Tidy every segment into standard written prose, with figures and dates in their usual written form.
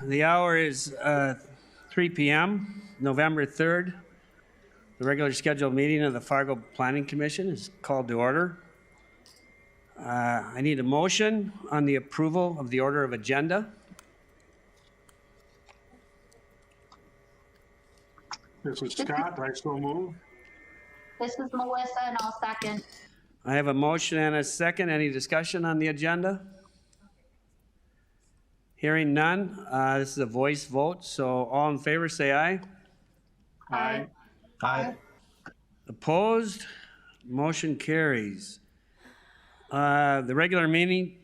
The hour is 3 p.m., November 3rd. The regular scheduled meeting of the Fargo Planning Commission is called to order. I need a motion on the approval of the order of agenda. This is Scott. I so move. This is Melissa, and I'll second. I have a motion and a second. Any discussion on the agenda? Hearing none. This is a voice vote, so all in favor say aye. Aye. Aye. Opposed? Motion carries. The regular meeting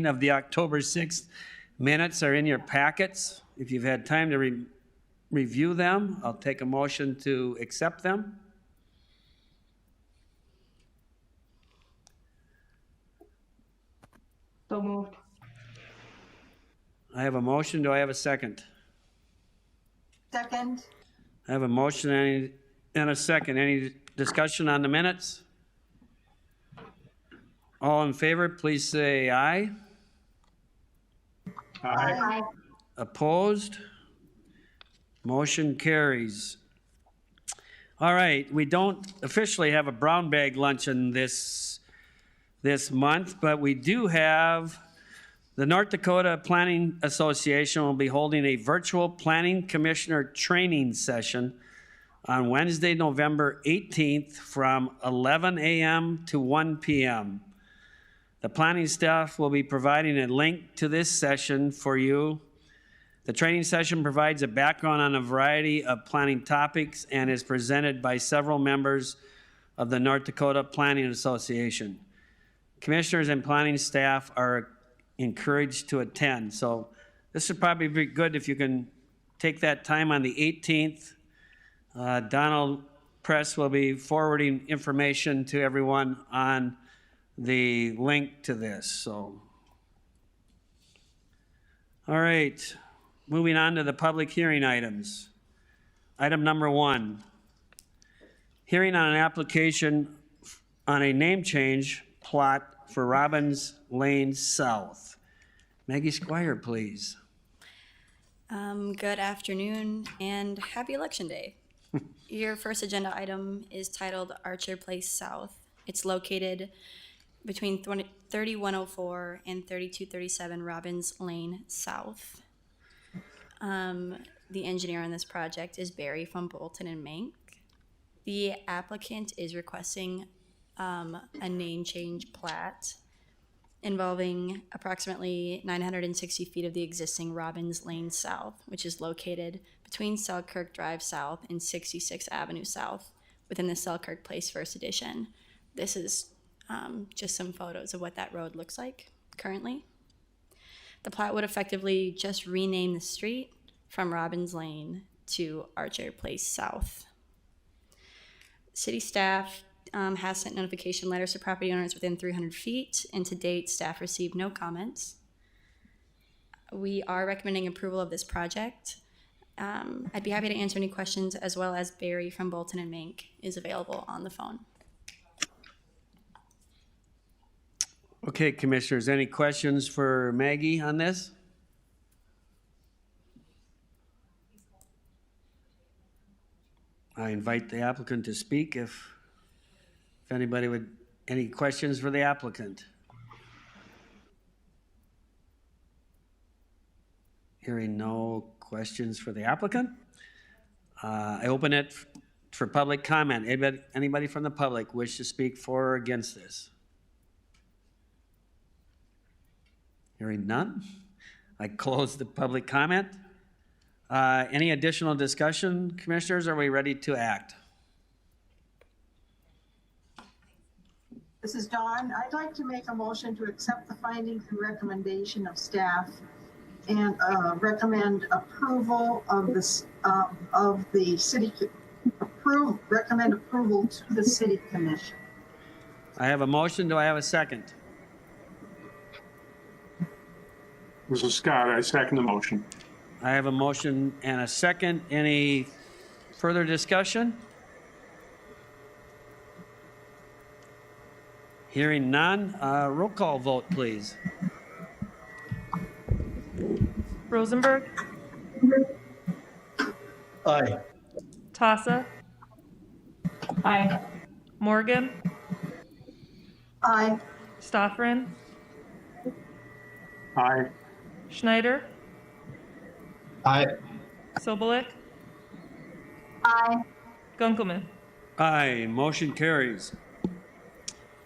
of the October 6th minutes are in your packets. If you've had time to review them, I'll take a motion to accept them. So moved. I have a motion. Do I have a second? Second. I have a motion and a second. Any discussion on the minutes? All in favor, please say aye. Aye. Aye. Opposed? Motion carries. All right, we don't officially have a brown bag luncheon this month, but we do have the North Dakota Planning Association will be holding a virtual planning commissioner training session on Wednesday, November 18th from 11 a.m. to 1 p.m. The planning staff will be providing a link to this session for you. The training session provides a background on a variety of planning topics and is presented by several members of the North Dakota Planning Association. Commissioners and planning staff are encouraged to attend. So this would probably be good if you can take that time on the 18th. Donald Press will be forwarding information to everyone on the link to this. So, all right, moving on to the public hearing items. Item number 1, hearing on an application on a name change plot for Robbins Lane South. Maggie Squire, please. Good afternoon and happy Election Day. Your first agenda item is titled Archer Place South. It's located between 3104 and 3237 Robbins Lane South. The engineer on this project is Barry from Bolton and Mank. The applicant is requesting a name change plat involving approximately 960 feet of the existing Robbins Lane South, which is located between Selkirk Drive South and 66th Avenue South within the Selkirk Place First Edition. This is just some photos of what that road looks like currently. The plat would effectively just rename the street from Robbins Lane to Archer Place South. City staff has sent notification letters to property owners within 300 feet, and to date, staff received no comments. We are recommending approval of this project. I'd be happy to answer any questions, as well as Barry from Bolton and Mank is available on the phone. Okay, commissioners, any questions for Maggie on this? I invite the applicant to speak if anybody would, any questions for the applicant? Hearing no questions for the applicant, I open it for public comment. Anybody from the public wish to speak for or against this? Hearing none, I close the public comment. Any additional discussion, commissioners? Are we ready to act? This is Dawn. I'd like to make a motion to accept the findings and recommendation of staff and recommend approval of this recommend approval to the city commission. I have a motion. Do I have a second? This is Scott. I second the motion. I have a motion and a second. Any further discussion? Hearing none, roll call vote, please. Rosenberg, Aye. Tassa, Aye. Morgan, Aye. Stoffren, Aye. Schneider, Aye. Sobolik, Aye. Gunkelman. Aye, motion carries.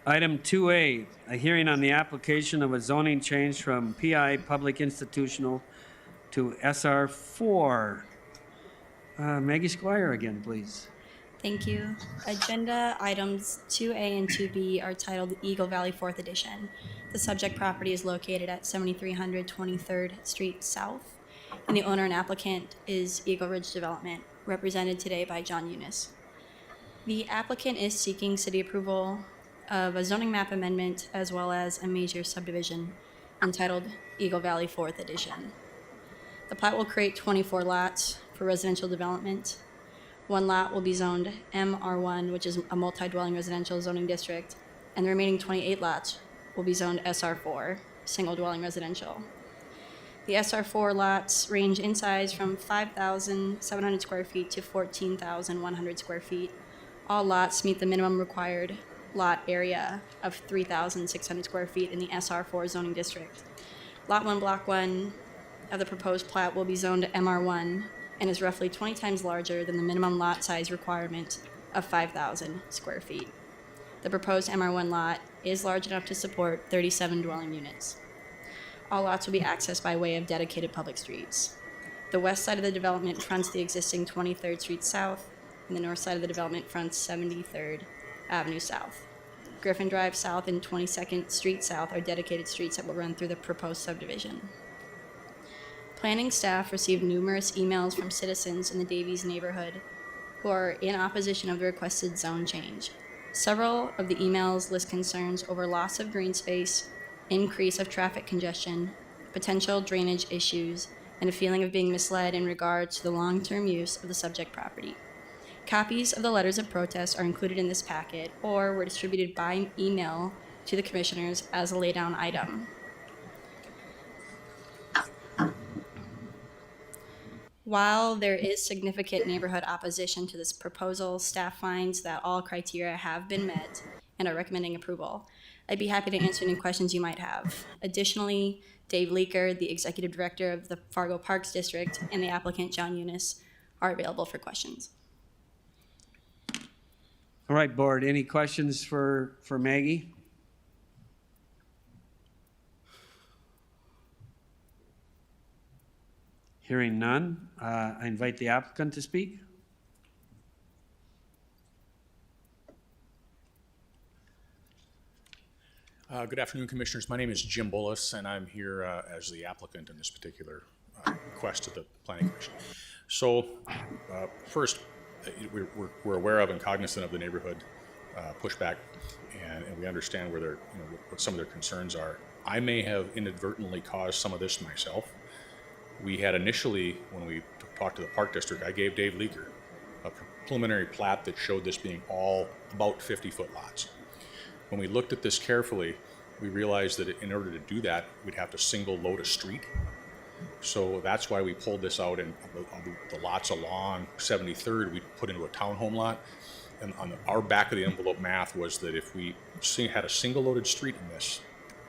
Item 2A, a hearing on the application of a zoning change from PI Public Institutional to SR4. Maggie Squire again, please. Thank you. Agenda items 2A and 2B are titled Eagle Valley 4th Edition. The subject property is located at 7300 23rd Street South, and the owner and applicant is Eagle Ridge Development, represented today by John Eunice. The applicant is seeking city approval of a zoning map amendment as well as a major subdivision entitled Eagle Valley 4th Edition. The plat will create 24 lots for residential development. One lot will be zoned MR1, which is a multi-dwelling residential zoning district, and the remaining 28 lots will be zoned SR4, single-dwelling residential. The SR4 lots range in size from 5,700 square feet to 14,100 square feet. All lots meet the minimum required lot area of 3,600 square feet in the SR4 zoning district. Lot 1, Block 1 of the proposed plat will be zoned MR1 and is roughly 20 times larger than the minimum lot size requirement of 5,000 square feet. The proposed MR1 lot is large enough to support 37 dwelling units. All lots will be accessed by way of dedicated public streets. The west side of the development fronts the existing 23rd Street South, and the north side of the development fronts 73rd Avenue South. Griffin Drive South and 22nd Street South are dedicated streets that will run through the proposed subdivision. Planning staff received numerous emails from citizens in the Davies neighborhood who are in opposition of the requested zone change. Several of the emails list concerns over loss of green space, increase of traffic congestion, potential drainage issues, and a feeling of being misled in regard to the long-term use of the subject property. Copies of the letters of protest are included in this packet or were distributed by email to the commissioners as a laydown item. While there is significant neighborhood opposition to this proposal, staff finds that all criteria have been met and are recommending approval. I'd be happy to answer any questions you might have. Additionally, Dave Leaker, the executive director of the Fargo Parks District, and the applicant, John Eunice, are available for questions. All right, board, any questions for Maggie? Hearing none, I invite the applicant to speak. Good afternoon, Commissioners. My name is Jim Bullis, and I'm here as the applicant in this particular request to the Planning Commission. So, first, we're aware of and cognizant of the neighborhood pushback, and we understand where their, what some of their concerns are. I may have inadvertently caused some of this myself. We had initially, when we talked to the Park District, I gave Dave Leaker a preliminary plat that showed this being all about 50-foot lots. When we looked at this carefully, we realized that in order to do that, we'd have to single load a street. So that's why we pulled this out, and the lots along 73rd, we put into a townhome lot. And on our back of the envelope math was that if we had a single loaded street in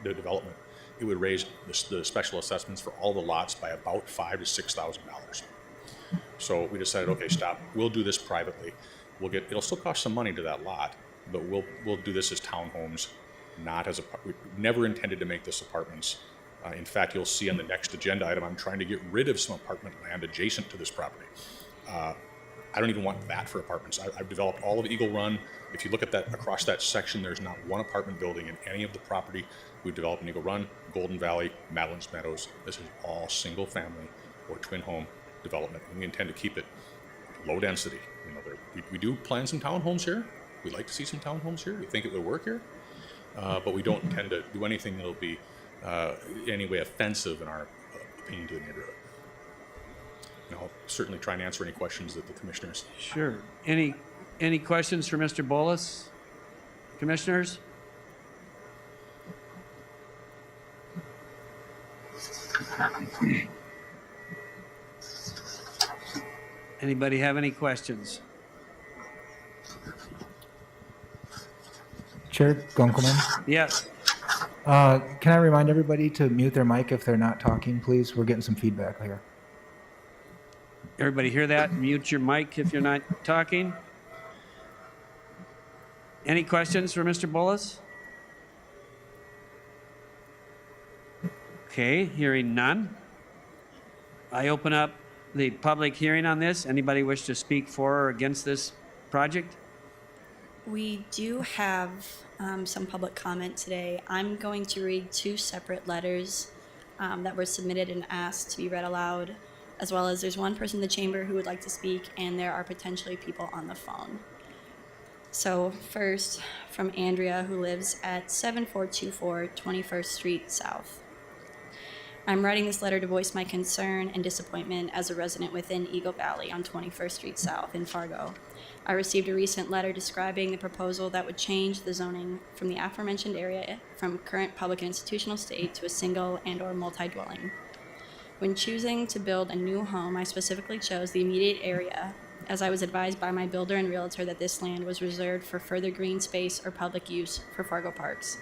the development, it would raise the special assessments for all the lots by about $5,000 to $6,000. So we decided, okay, stop. We'll do this privately. It'll still cost some money to that lot, but we'll do this as townhomes, not as we never intended to make this apartments. In fact, you'll see on the next agenda item, I'm trying to get rid of some apartment land adjacent to this property. I don't even want that for apartments. I've developed all of Eagle Run. If you look at that across that section, there's not one apartment building in any of the property we've developed in Eagle Run, Golden Valley, Madeline's Meadows. This is all single family or twin home development, and we intend to keep it low density. We do plan some townhomes here. We'd like to see some townhomes here. We think it would work here, but we don't intend to do anything that'll be in any way offensive in our opinion to the neighborhood. And I'll certainly try and answer any questions that the commissioners. Sure. Any questions for Mr. Bolus? Commissioners? Anybody have any questions? Chair Gunkelman, Yes. can I remind everybody to mute their mic if they're not talking, please? We're getting some feedback here. Everybody hear that? Mute your mic if you're not talking. Any questions for Mr. Bullis? Okay, hearing none. I open up the public hearing on this. Anybody wish to speak for or against this project? We do have some public comment today. I'm going to read two separate letters that were submitted and asked to be read aloud, as well as there's one person in the chamber who would like to speak, and there are potentially people on the phone. So first, from Andrea, who lives at 7424 21st Street South. I'm writing this letter to voice my concern and disappointment as a resident within Eagle Valley on 21st Street South in Fargo. I received a recent letter describing the proposal that would change the zoning from the aforementioned area from current public and institutional state to a single and/or multi-dwelling. When choosing to build a new home, I specifically chose the immediate area, as I was advised by my builder and realtor that this land was reserved for further green space or public use for Fargo Parks.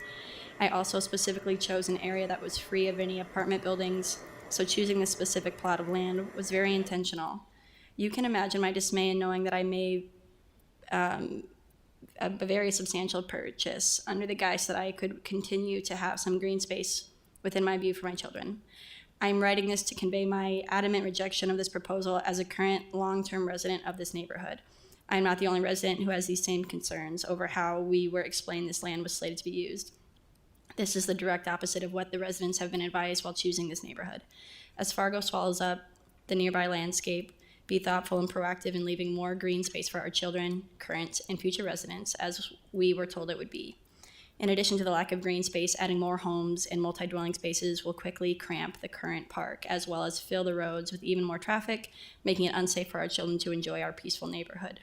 I also specifically chose an area that was free of any apartment buildings, so choosing this specific plot of land was very intentional. You can imagine my dismay in knowing that I made a very substantial purchase under the guise that I could continue to have some green space within my view for my children. I'm writing this to convey my adamant rejection of this proposal as a current long-term resident of this neighborhood. I'm not the only resident who has these same concerns over how we were explained this land was slated to be used. This is the direct opposite of what the residents have been advised while choosing this neighborhood. As Fargo swallows up the nearby landscape, be thoughtful and proactive in leaving more green space for our children, current and future residents, as we were told it would be. In addition to the lack of green space, adding more homes and multi-dwelling spaces will quickly cramp the current park, as well as fill the roads with even more traffic, making it unsafe for our children to enjoy our peaceful neighborhood.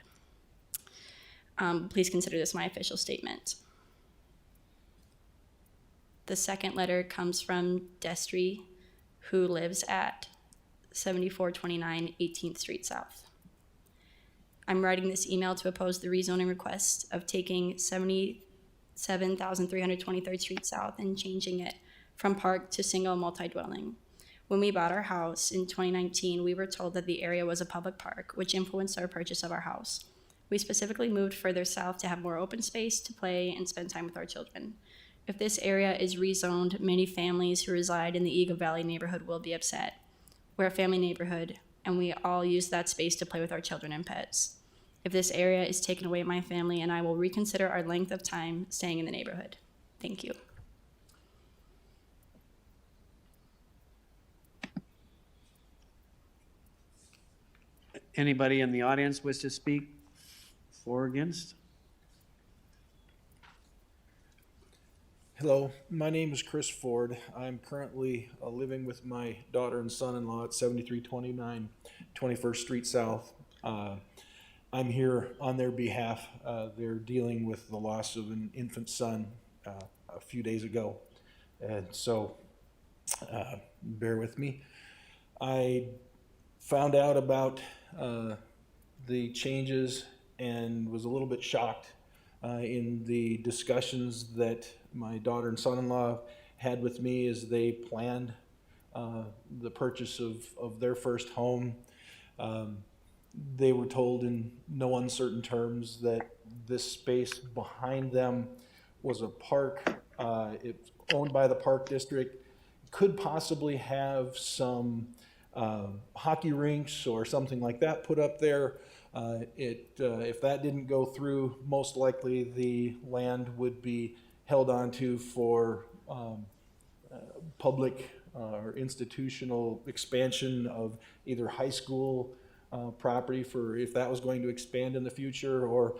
Please consider this my official statement. The second letter comes from Destry, who lives at 7429 18th Street South. I'm writing this email to oppose the rezoning request of taking 77,323rd Street South and changing it from park to single multi-dwelling. When we bought our house in 2019, we were told that the area was a public park, which influenced our purchase of our house. We specifically moved further south to have more open space to play and spend time with our children. If this area is rezoned, many families who reside in the Eagle Valley neighborhood will be upset. We're a family neighborhood, and we all use that space to play with our children and pets. If this area is taken away, my family and I will reconsider our length of time staying in the neighborhood. Thank you. Anybody in the audience wish to speak for or against? Hello, my name is Chris Ford. I'm currently living with my daughter and son-in-law at 7329 21st Street South. I'm here on their behalf. They're dealing with the loss of an infant son a few days ago. And so, bear with me. I found out about the changes and was a little bit shocked in the discussions that my daughter and son-in-law had with me as they planned the purchase of their first home. They were told in no uncertain terms that this space behind them was a park. It's owned by the Park District. Could possibly have some hockey rinks or something like that put up there. If that didn't go through, most likely the land would be held onto for public or institutional expansion of either high school property for if that was going to expand in the future, or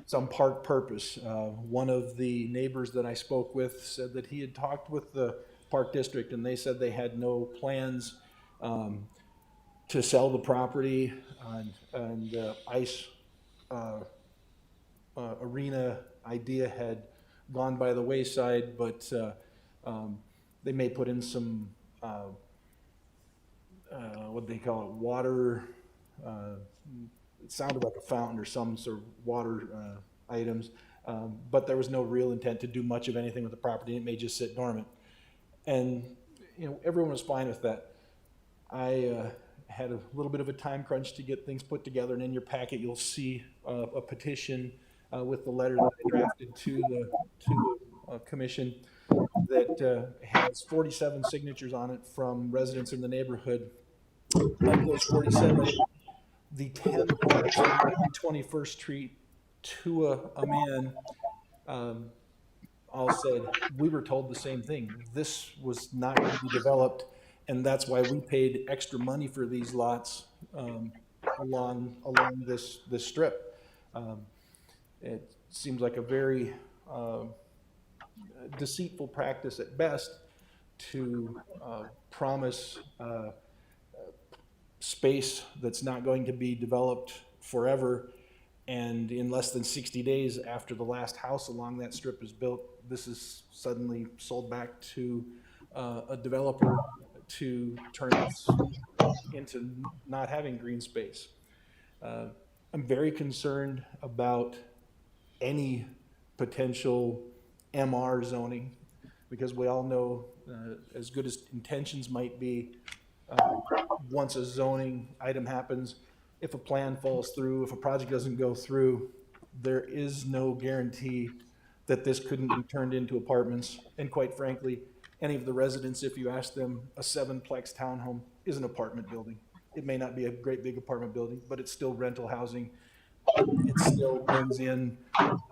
some park purpose. One of the neighbors that I spoke with said that he had talked with the Park District and they said they had no plans to sell the property, and ice arena idea had gone by the wayside, but they may put in some what they call it, water, it sounded like a fountain or some sort of water items, but there was no real intent to do much of anything with the property. It may just sit dormant. And, you know, everyone was fine with that. I had a little bit of a time crunch to get things put together, and in your packet you'll see a petition with the letter that I drafted to the commission that has 47 signatures on it from residents in the neighborhood. Of those 47, the 10 homes on 21st Street to a man all said, we were told the same thing. This was not going to be developed, and that's why we paid extra money for these lots along this strip. It seems like a very deceitful practice at best to promise space that's not going to be developed forever, and in less than 60 days after the last house along that strip is built, this is suddenly sold back to a developer to turn this into not having green space. I'm very concerned about any potential MR zoning, because we all know, as good as intentions might be, once a zoning item happens, if a plan falls through, if a project doesn't go through, there is no guarantee that this couldn't be turned into apartments. And quite frankly, any of the residents, if you ask them, a 7-plex townhome is an apartment building. It may not be a great big apartment building, but it's still rental housing. It still brings in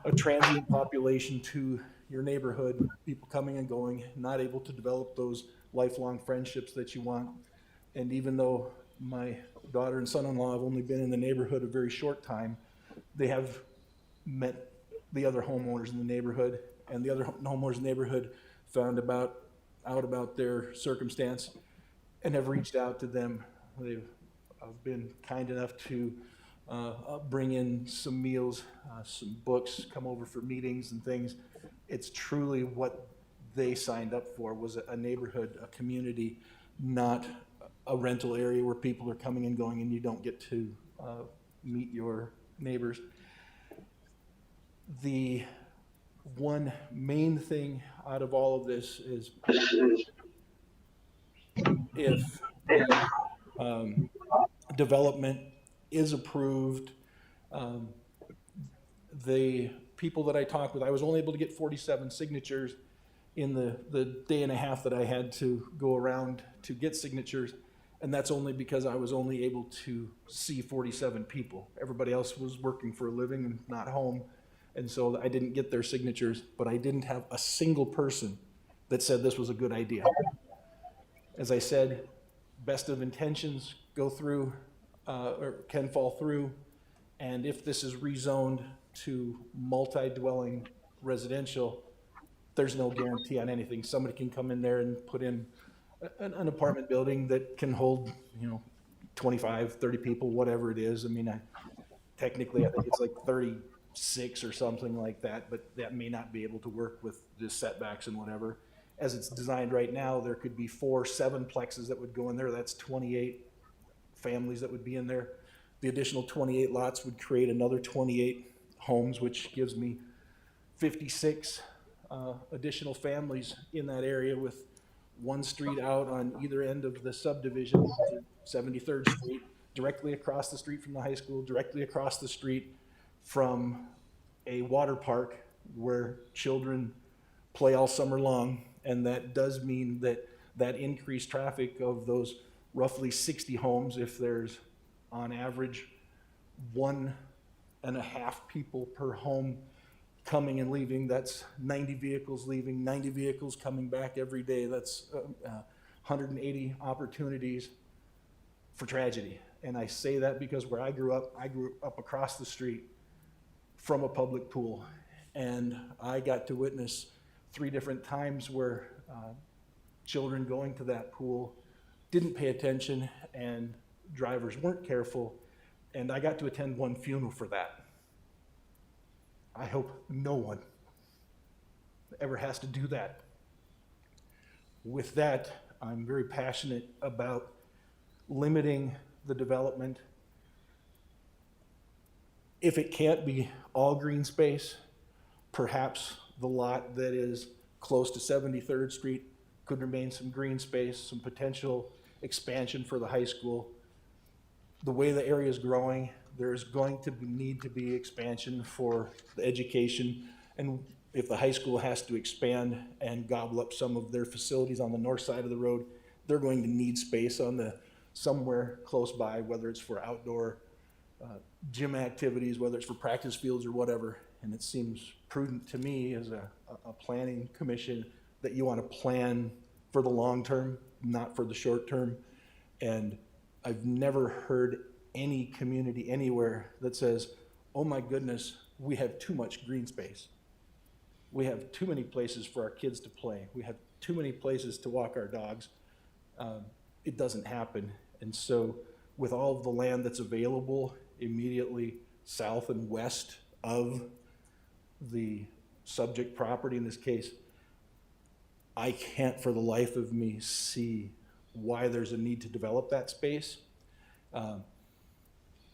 a transient population to your neighborhood, people coming and going, not able to develop those lifelong friendships that you want. And even though my daughter and son-in-law have only been in the neighborhood a very short time, they have met the other homeowners in the neighborhood, and the other homeowners in the neighborhood found out about their circumstance and have reached out to them. They've been kind enough to bring in some meals, some books, come over for meetings and things. It's truly what they signed up for, was a neighborhood, a community, not a rental area where people are coming and going and you don't get to meet your neighbors. The one main thing out of all of this is if development is approved, the people that I talked with, I was only able to get 47 signatures in the day and a half that I had to go around to get signatures, and that's only because I was only able to see 47 people. Everybody else was working for a living and not home, and so I didn't get their signatures, but I didn't have a single person that said this was a good idea. As I said, best of intentions go through, or can fall through, and if this is rezoned to multi-dwelling residential, there's no guarantee on anything. Somebody can come in there and put in an apartment building that can hold, 25, 30 people, whatever it is. I mean, technically I think it's like 36 or something like that, but that may not be able to work with the setbacks and whatever. As it's designed right now, there could be 4 7-plexes that would go in there. That's 28 families that would be in there. The additional 28 lots would create another 28 homes, which gives me 56 additional families in that area, with one street out on either end of the subdivision, 73rd Street, directly across the street from the high school, directly across the street from a water park where children play all summer long. And that does mean that increased traffic of those roughly 60 homes, if there's on average 1.5 people per home coming and leaving, that's 90 vehicles leaving, 90 vehicles coming back every day. That's 180 opportunities for tragedy. And I say that because where I grew up across the street from a public pool, and I got to witness 3 different times where children going to that pool didn't pay attention and drivers weren't careful, and I got to attend one funeral for that. I hope no one ever has to do that. With that, I'm very passionate about limiting the development. If it can't be all green space, perhaps the lot that is close to 73rd Street could remain some green space, some potential expansion for the high school. The way the area is growing, there's going to need to be expansion for the education. And if the high school has to expand and gobble up some of their facilities on the north side of the road, they're going to need space on the somewhere close by, whether it's for outdoor gym activities, whether it's for practice fields or whatever. And it seems prudent to me as a planning commission that you want to plan for the long term, not for the short term. And I've never heard any community anywhere that says, oh my goodness, we have too much green space. We have too many places for our kids to play. We have too many places to walk our dogs. It doesn't happen. And so with all of the land that's available immediately south and west of the subject property in this case, I can't for the life of me see why there's a need to develop that space. I'm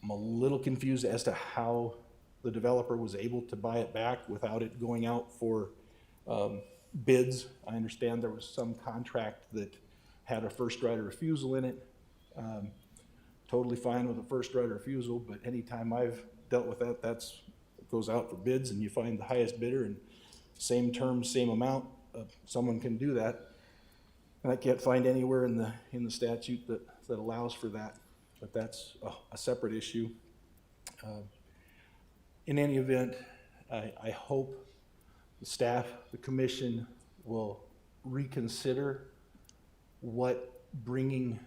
a little confused as to how the developer was able to buy it back without it going out for bids. I understand there was some contract that had a first right of refusal in it. Totally fine with a first right of refusal, but anytime I've dealt with that, it goes out for bids and you find the highest bidder and same terms, same amount, someone can do that. And I can't find anywhere in the statute that allows for that, but that's a separate issue. In any event, I hope the staff, the commission will reconsider what bringing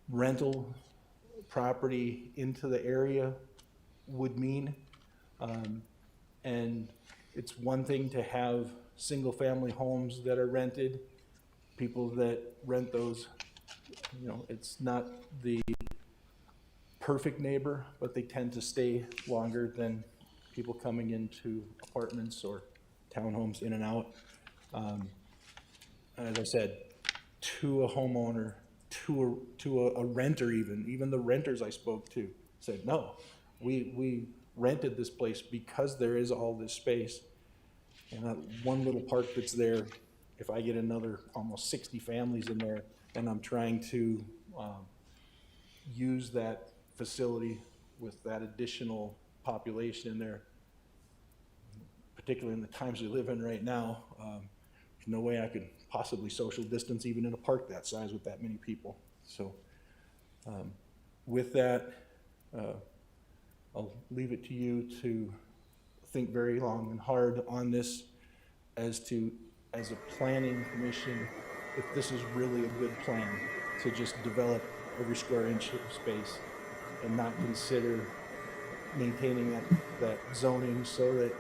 rental property into the area would mean. And it's one thing to have single-family homes that are rented, people that rent those, it's not the perfect neighbor, but they tend to stay longer than people coming into apartments or townhomes in and out. As I said, to a homeowner, to a renter even the renters I spoke to said, no, we rented this place because there is all this space. And that one little park that's there, if I get another almost 60 families in there and I'm trying to use that facility with that additional population in there, particularly in the times we live in right now, there's no way I could possibly social distance even in a park that size with that many people. So with that, I'll leave it to you to think very long and hard on this as a planning commission, if this is really a good plan to just develop every square inch of space and not consider maintaining that zoning so that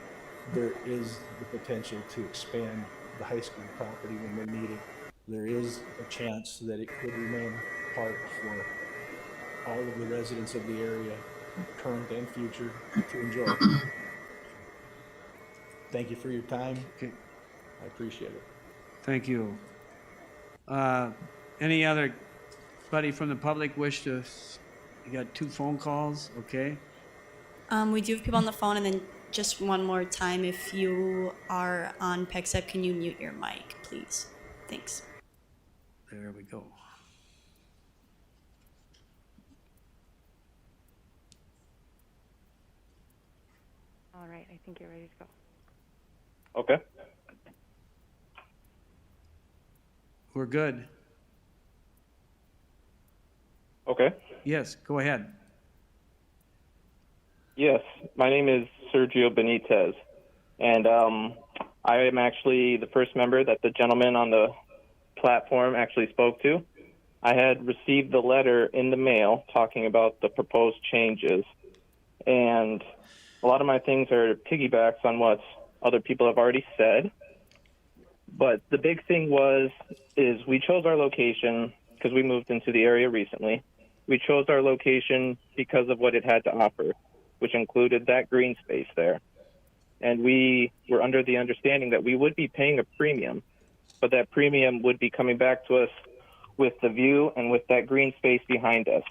there is the potential to expand the high school property when they need it. There is a chance that it could remain park for all of the residents of the area, current and future, to enjoy. Thank you for your time. Okay. I appreciate it. Thank you. Any other buddy from the public wish to, you got 2 phone calls, okay? We do have people on the phone, and then just one more time, if you are on PEXEP, can you mute your mic, please? Thanks. There we go. All right, I think you're ready to go. Okay. We're good. Okay. Yes, go ahead. Yes, my name is Sergio Benitez, and I am actually the first member that the gentleman on the platform actually spoke to. I had received the letter in the mail talking about the proposed changes, and a lot of my things are piggybacks on what other people have already said. But the big thing is we chose our location because we moved into the area recently. We chose our location because of what it had to offer, which included that green space there. And we were under the understanding that we would be paying a premium, but that premium would be coming back to us with the view and with that green space behind us.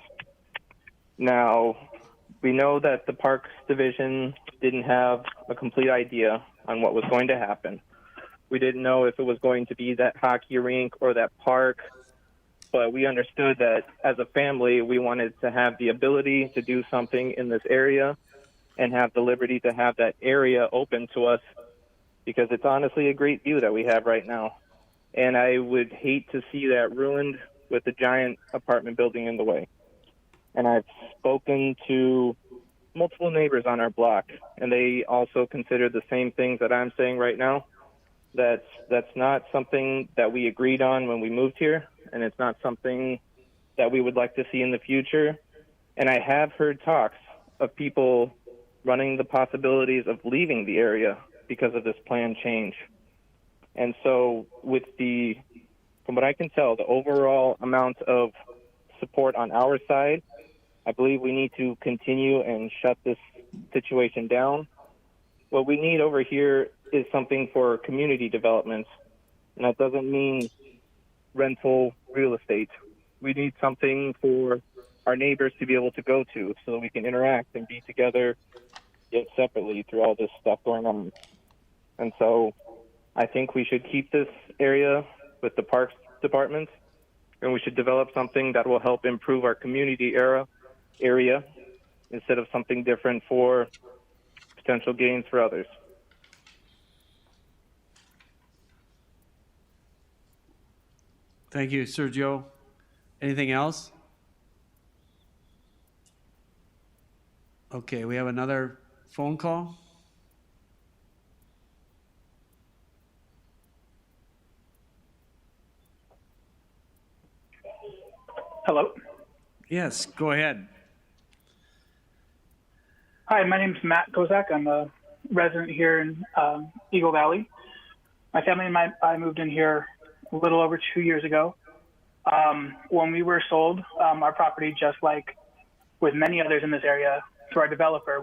Now, we know that the Parks Division didn't have a complete idea on what was going to happen. We didn't know if it was going to be that hockey rink or that park, but we understood that as a family, we wanted to have the ability to do something in this area and have the liberty to have that area open to us, because it's honestly a great view that we have right now. And I would hate to see that ruined with the giant apartment building in the way. And I've spoken to multiple neighbors on our block, and they also consider the same things that I'm saying right now. That's not something that we agreed on when we moved here, and it's not something that we would like to see in the future. And I have heard talks of people running the possibilities of leaving the area because of this plan change. And so from what I can tell, the overall amount of support on our side, I believe we need to continue and shut this situation down. What we need over here is something for community development, and that doesn't mean rental real estate. We need something for our neighbors to be able to go to so that we can interact and be together, yet separately through all this stuff going on. And so I think we should keep this area with the Parks Department, and we should develop something that will help improve our community area instead of something different for potential gains for others. Thank you, Sergio. Anything else? Okay, we have another phone call. Hello. Yes, go ahead. Hi, my name is Matt Kozak. I'm a resident here in Eagle Valley. My family and I moved in here a little over 2 years ago. When we were sold our property, just like with many others in this area, to our developer,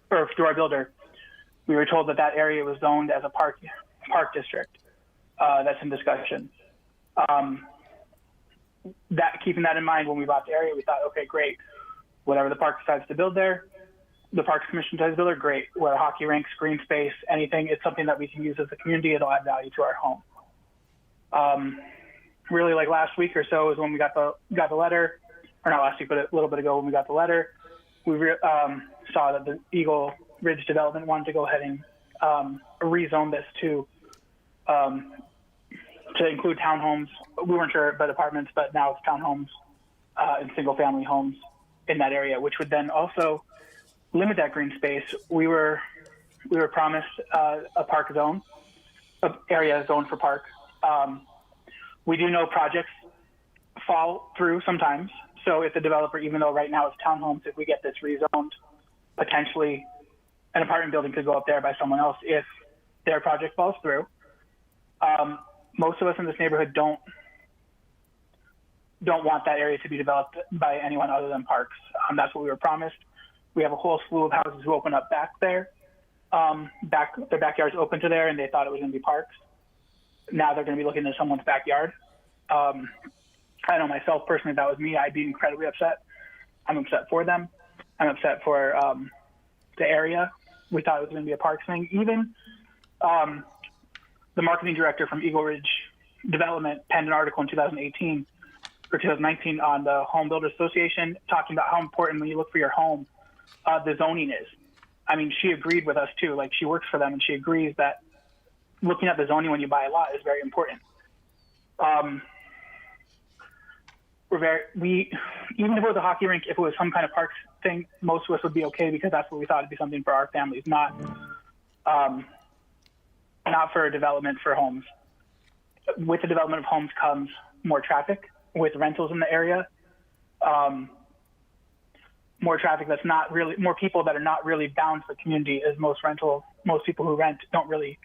through our builder, we were told that that area was zoned as a park district. That's in discussion. Keeping that in mind, when we bought the area, we thought, okay, great. Whatever the park decides to build there, the Parks Commission decides to build there, great. Whether hockey rinks, green space, anything, it's something that we can use as a community. It'll add value to our home. Really, like last week or so is when we got the letter, or not last week, but a little bit ago when we got the letter. We saw that the Eagle Ridge Development wanted to go ahead and rezone this to include townhomes. We weren't sure about apartments, but now it's townhomes and single-family homes in that area, which would then also limit that green space. We were promised a park zone, an area zoned for park. We do know projects fall through sometimes. So if the developer, even though right now it's townhomes, if we get this rezoned, potentially an apartment building could go up there by someone else if their project falls through. Most of us in this neighborhood don't want that area to be developed by anyone other than parks. That's what we were promised. We have a whole slew of houses who open up back there. Their backyard's open to there, and they thought it was going to be parks. Now they're going to be looking at someone's backyard. I know myself personally, if that was me, I'd be incredibly upset. I'm upset for them. I'm upset for the area. We thought it was going to be a parks thing. Even the marketing director from Eagle Ridge Development penned an article in 2018 or 2019 on the Home Builders Association, talking about how important when you look for your home, the zoning is. I mean, she agreed with us too. Like, she works for them, and she agrees that looking at the zoning when you buy a lot is very important. Even if it was a hockey rink, if it was some kind of parks thing, most of us would be okay, because that's what we thought it'd be something for our families, not for development for homes. With the development of homes comes more traffic with rentals in the area. More traffic that's not really, more people that are not really bound to the community, as most people who rent don't really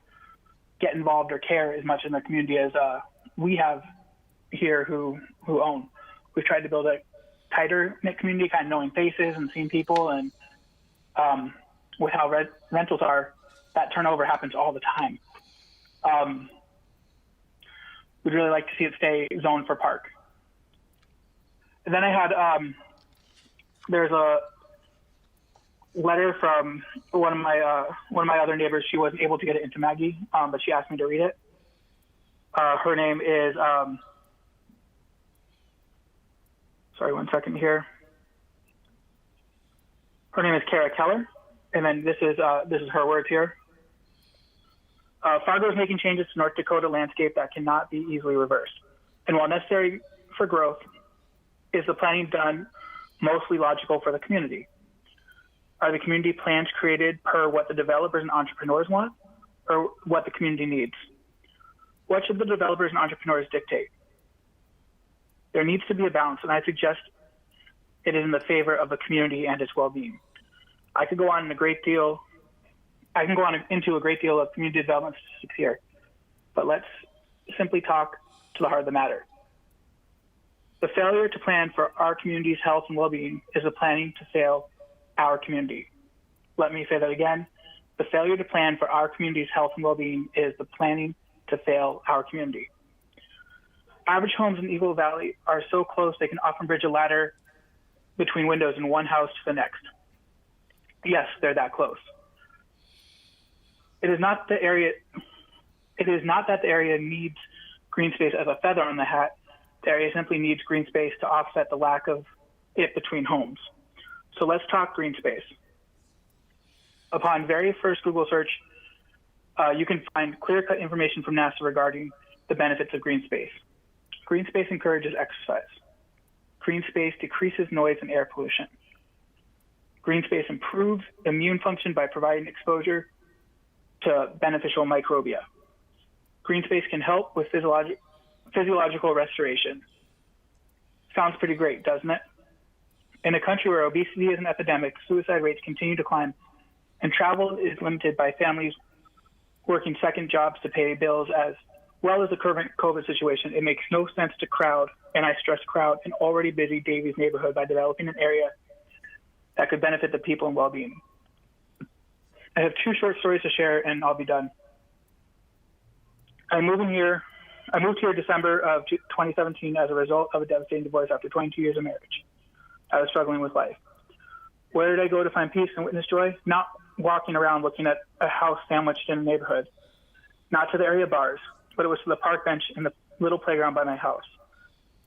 get involved or care as much in the community as we have here who own. We've tried to build a tighter knit community, kind of knowing faces and seeing people, and with how rentals are, that turnover happens all the time. We'd really like to see it stay zoned for park. then I had there's a letter from one of my other neighbors. She wasn't able to get it into Maggie, but she asked me to read it. Her name is sorry, one second here. Her name is Kara Keller, and then this is her words here. Fargo is making changes to North Dakota landscape that cannot be easily reversed, and while necessary for growth, is the planning done mostly logical for the community? Are the community plans created per what the developers and entrepreneurs want, or what the community needs? What should the developers and entrepreneurs dictate? There needs to be a balance, and I suggest it is in the favor of the community and its well-being. I could go on into a great deal of community development statistics here, but let's simply talk to the heart of the matter. The failure to plan for our community's health and well-being is the planning to fail our community. Let me say that again. The failure to plan for our community's health and well-being is the planning to fail our community. Average homes in Eagle Valley are so close they can often bridge a ladder between windows in one house to the next. Yes, they're that close. It is not that the area needs green space as a feather on the hat. The area simply needs green space to offset the lack of it between homes. So let's talk green space. Upon very first Google search, you can find clear-cut information from NASA regarding the benefits of green space. Green space encourages exercise. Green space decreases noise and air pollution. Green space improves immune function by providing exposure to beneficial microbia. Green space can help with physiological restoration. Sounds pretty great, doesn't it? In a country where obesity is an epidemic, suicide rates continue to climb, and travel is limited by families working second jobs to pay bills as well as the current COVID situation, it makes no sense to crowd, and I stress crowd, an already busy Davies neighborhood by developing an area that could benefit the people and well-being. I have two short stories to share, and I'll be done. I moved here December of 2017 as a result of a devastating divorce after 22 years of marriage. I was struggling with life. Where did I go to find peace and witness joy? Not walking around looking at a house sandwiched in a neighborhood. Not to the area bars, but it was to the park bench in the little playground by my house.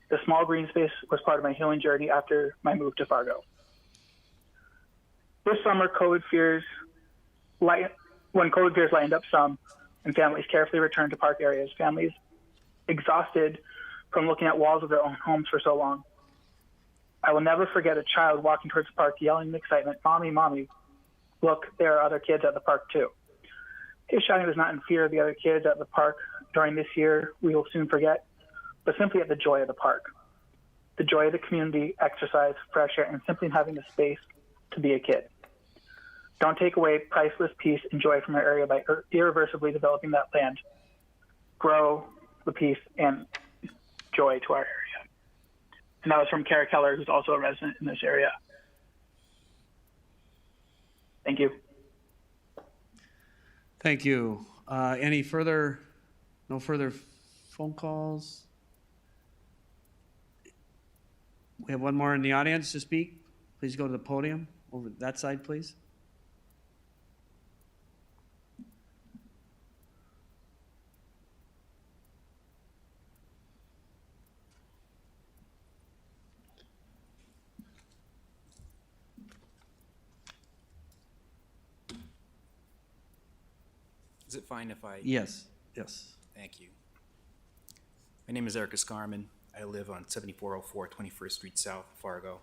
The small green space was part of my healing journey after my move to Fargo. This summer, when COVID fears lightened up some and families carefully returned to park areas, families exhausted from looking at walls of their own homes for so long. I will never forget a child walking towards the park yelling in excitement, "Mommy, Mommy, look, there are other kids at the park too." His shouting was not in fear of the other kids at the park during this year we will soon forget, but simply at the joy of the park. The joy of the community, exercise, fresh air, and simply having the space to be a kid. Don't take away priceless peace and joy from our area by irreversibly developing that land. Grow the peace and joy to our area. And that was from Kara Keller, who's also a resident in this area. Thank you. Thank you. No further phone calls? We have one more in the audience to speak. Please go to the podium. Over that side, please. Is it fine if I? Yes, yes. Thank you. My name is Eric Escarman. I live on 7404 21st Street South, Fargo.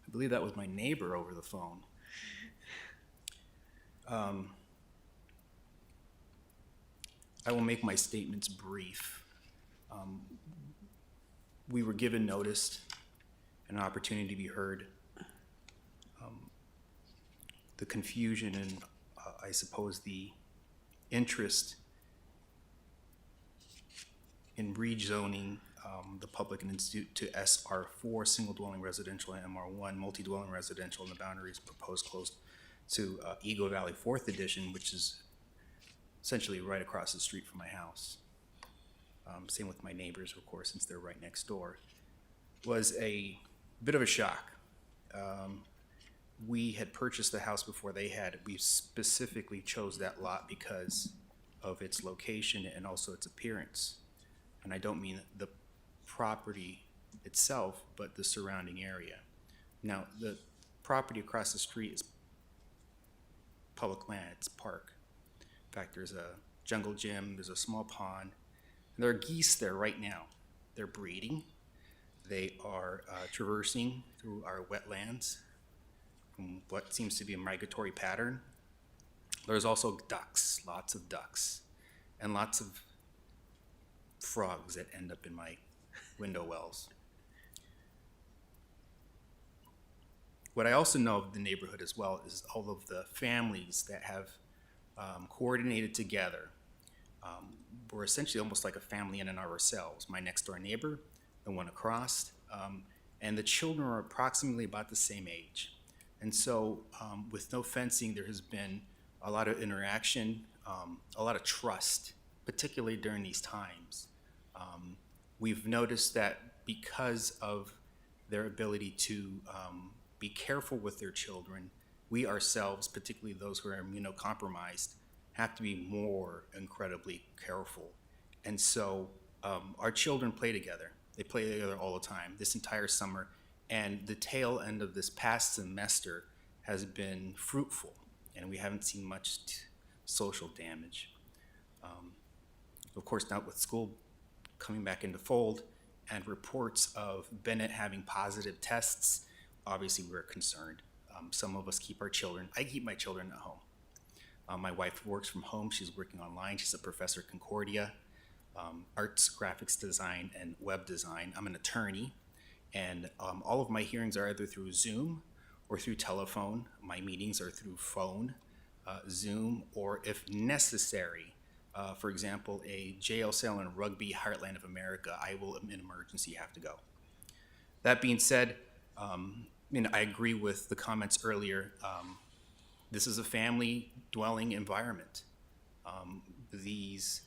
I believe that was my neighbor over the phone. I will make my statements brief. We were given notice and an opportunity to be heard. The confusion and I suppose the interest in rezoning the Public Institute to SR4, single dwelling residential, and MR1, multi-dwelling residential, and the boundaries proposed close to Eagle Valley 4th Edition, which is essentially right across the street from my house. Same with my neighbors, of course, since they're right next door. was a bit of a shock. We had purchased the house before they had. We specifically chose that lot because of its location and also its appearance. And I don't mean the property itself, but the surrounding area. Now, the property across the street is public land, it's park. In fact, there's a jungle gym, there's a small pond, and there are geese there right now. They're breeding. They are traversing through our wetlands from what seems to be a migratory pattern. There's also ducks, lots of ducks, and lots of frogs that end up in my window wells. What I also know of the neighborhood as well is all of the families that have coordinated together. We're essentially almost like a family in and of ourselves. My next door neighbor, the one across, and the children are approximately about the same age. And so with no fencing, there has been a lot of interaction, a lot of trust, particularly during these times. We've noticed that because of their ability to be careful with their children, we ourselves, particularly those who are immunocompromised, have to be more incredibly careful. And so our children play together. They play together all the time, this entire summer. And the tail end of this past semester has been fruitful, and we haven't seen much social damage. Of course, now with school coming back into fold and reports of Bennett having positive tests, obviously we're concerned. Some of us keep our children. I keep my children at home. My wife works from home. She's working online. She's a professor at Concordia, arts, graphics design, and web design. I'm an attorney, and all of my hearings are either through Zoom or through telephone. My meetings are through phone, Zoom, or if necessary, for example, a jail cell in Rugby, heartland of America, I will, in emergency, have to go. That being said, I agree with the comments earlier. This is a family dwelling environment. These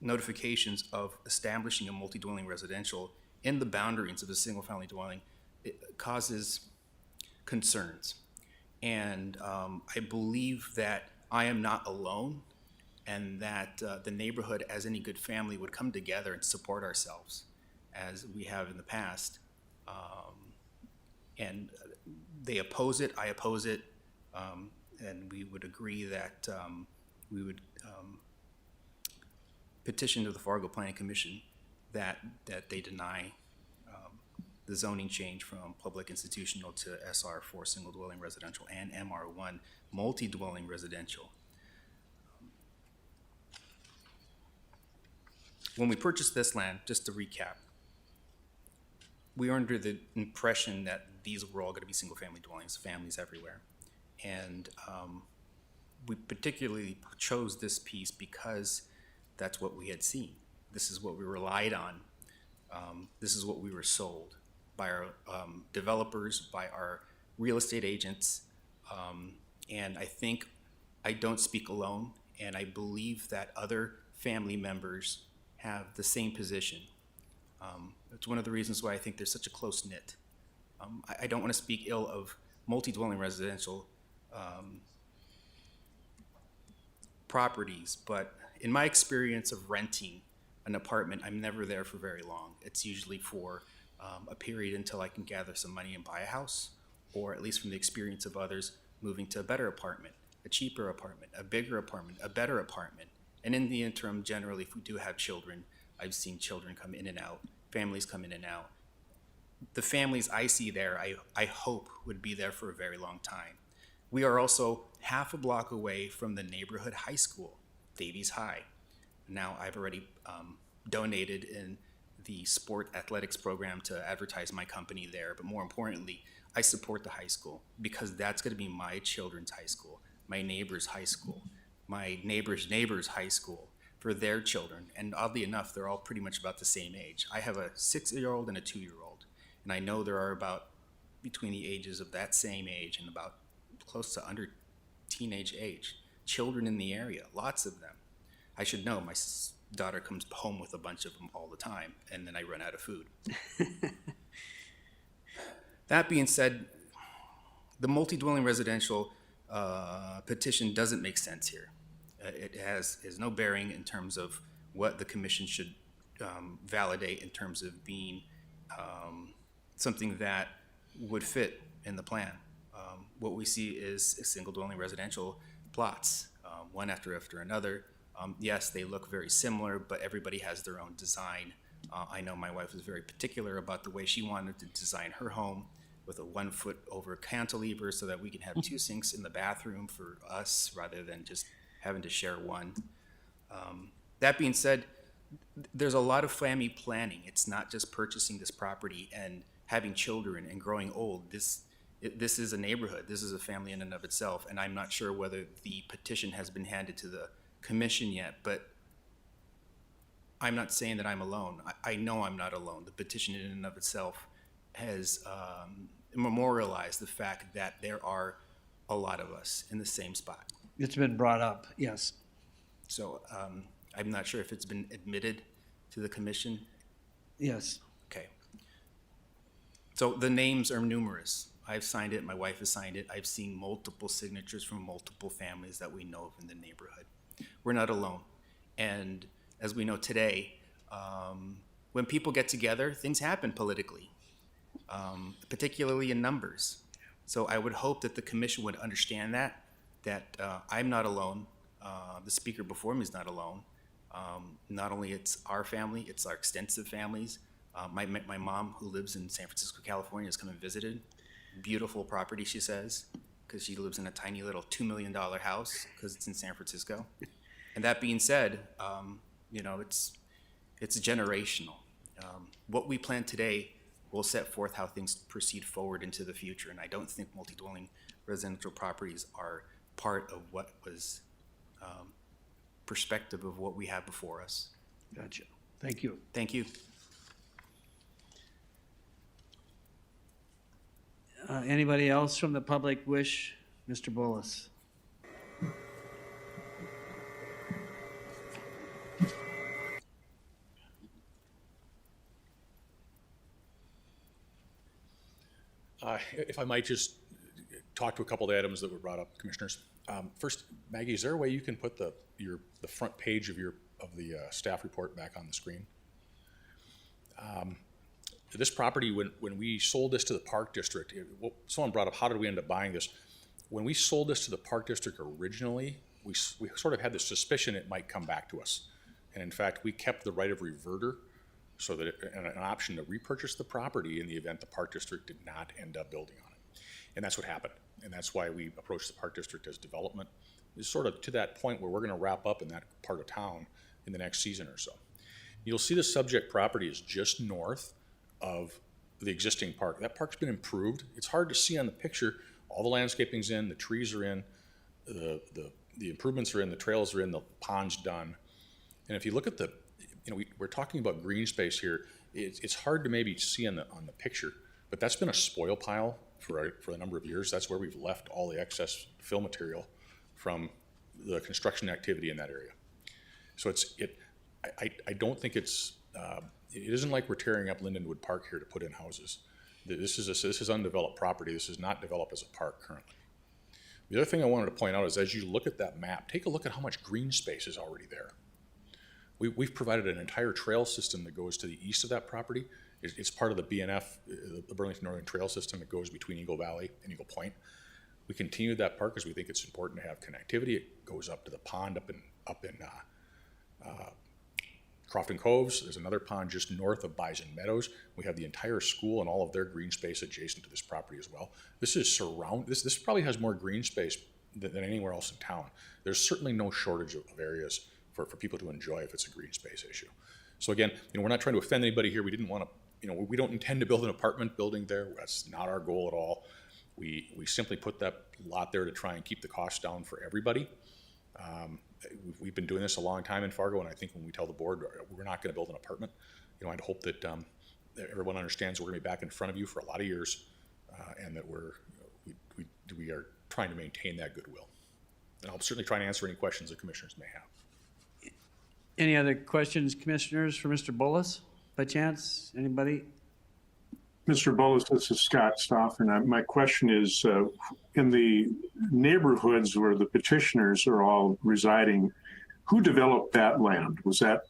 notifications of establishing a multi-dwelling residential in the boundaries of a single-family dwelling, it causes concerns. And I believe that I am not alone, and that the neighborhood, as any good family, would come together and support ourselves, as we have in the past. And they oppose it, I oppose it, and we would agree that we would petition to the Fargo Planning Commission that they deny the zoning change from public institutional to SR4 single dwelling residential and MR1 multi-dwelling residential. When we purchased this land, just to recap, we were under the impression that these were all going to be single-family dwellings, families everywhere. And we particularly chose this piece because that's what we had seen. This is what we relied on. This is what we were sold by our developers, by our real estate agents. And I think I don't speak alone, and I believe that other family members have the same position. It's one of the reasons why I think there's such a close knit. I don't want to speak ill of multi-dwelling residential properties, but in my experience of renting an apartment, I'm never there for very long. It's usually for a period until I can gather some money and buy a house, or at least from the experience of others, moving to a better apartment, a cheaper apartment, a bigger apartment, a better apartment. And in the interim, generally, if we do have children, I've seen children come in and out, families come in and out. The families I see there, I hope would be there for a very long time. We are also half a block away from the neighborhood high school, Davies High. Now I've already donated in the sport athletics program to advertise my company there, but more importantly, I support the high school because that's going to be my children's high school, my neighbor's high school, my neighbor's neighbor's high school for their children. And oddly enough, they're all pretty much about the same age. I have a 6-year-old and a 2-year-old, and I know there are about between the ages of that same age and about close to under teenage age children in the area, lots of them. I should know, my daughter comes home with a bunch of them all the time, and then I run out of food. That being said, the multi-dwelling residential petition doesn't make sense here. It has no bearing in terms of what the commission should validate in terms of being something that would fit in the plan. What we see is single dwelling residential plots, one after another. Yes, they look very similar, but everybody has their own design. I know my wife was very particular about the way she wanted to design her home, with a 1 foot over cantilever so that we can have 2 sinks in the bathroom for us rather than just having to share one. That being said, there's a lot of family planning. It's not just purchasing this property and having children and growing old. This is a neighborhood. This is a family in and of itself. And I'm not sure whether the petition has been handed to the commission yet, but I'm not saying that I'm alone. I know I'm not alone. The petition in and of itself has memorialized the fact that there are a lot of us in the same spot. It's been brought up, yes. So I'm not sure if it's been admitted to the commission. Yes. Okay. So the names are numerous. I've signed it, my wife has signed it. I've seen multiple signatures from multiple families that we know of in the neighborhood. We're not alone. And as we know today, when people get together, things happen politically, particularly in numbers. So I would hope that the commission would understand that I'm not alone. The speaker before me is not alone. Not only it's our family, it's our extensive families. My mom, who lives in San Francisco, California, has come and visited. Beautiful property, she says, because she lives in a tiny little $2 million house because it's in San Francisco. And that being said, it's generational. What we plan today will set forth how things proceed forward into the future. And I don't think multi-dwelling residential properties are part of what was perspective of what we have before us. Gotcha. Thank you. Thank you. Anybody else from the public wish? Mr. Bullis. If I might just talk to a couple of items that were brought up, Commissioners. First, Maggie, is there a way you can put the front page of the staff report back on the screen? This property, when we sold this to the Park District, someone brought up, how did we end up buying this? When we sold this to the Park District originally, we sort of had the suspicion it might come back to us. And in fact, we kept the right of reverter so that an option to repurchase the property in the event the Park District did not end up building on it. And that's what happened. And that's why we approached the Park District as development. It's sort of to that point where we're going to wrap up in that part of town in the next season or so. You'll see the subject property is just north of the existing park. That park's been improved. It's hard to see on the picture. All the landscaping's in, the trees are in, the improvements are in, the trails are in, the pond's done. And if you look at we're talking about green space here. It's hard to maybe see on the picture, but that's been a spoil pile for a number of years. That's where we've left all the excess fill material from the construction activity in that area. So I don't think it isn't like we're tearing up Lindenwood Park here to put in houses. This is undeveloped property. This is not developed as a park currently. The other thing I wanted to point out is as you look at that map, take a look at how much green space is already there. We've provided an entire trail system that goes to the east of that property. It's part of the BNF, the Burlington Northern Trail System that goes between Eagle Valley and Eagle Point. We continued that park because we think it's important to have connectivity. It goes up to the pond up in Crofton Coves. There's another pond just north of Bison Meadows. We have the entire school and all of their green space adjacent to this property as well. This probably has more green space than anywhere else in town. There's certainly no shortage of areas for people to enjoy if it's a green space issue. So again, we're not trying to offend anybody here. We didn't want to, we don't intend to build an apartment building there. That's not our goal at all. We simply put that lot there to try and keep the costs down for everybody. We've been doing this a long time in Fargo, and I think when we tell the board we're not going to build an apartment, I'd hope that everyone understands we're going to be back in front of you for a lot of years, and that we are trying to maintain that goodwill. And I'll certainly try and answer any questions the commissioners may have. Any other questions, commissioners, for Mr. Bullis, by chance? Anybody? Mr. Bullis, this is Scott Stoff, and my question is, in the neighborhoods where the petitioners are all residing, who developed that land? Was that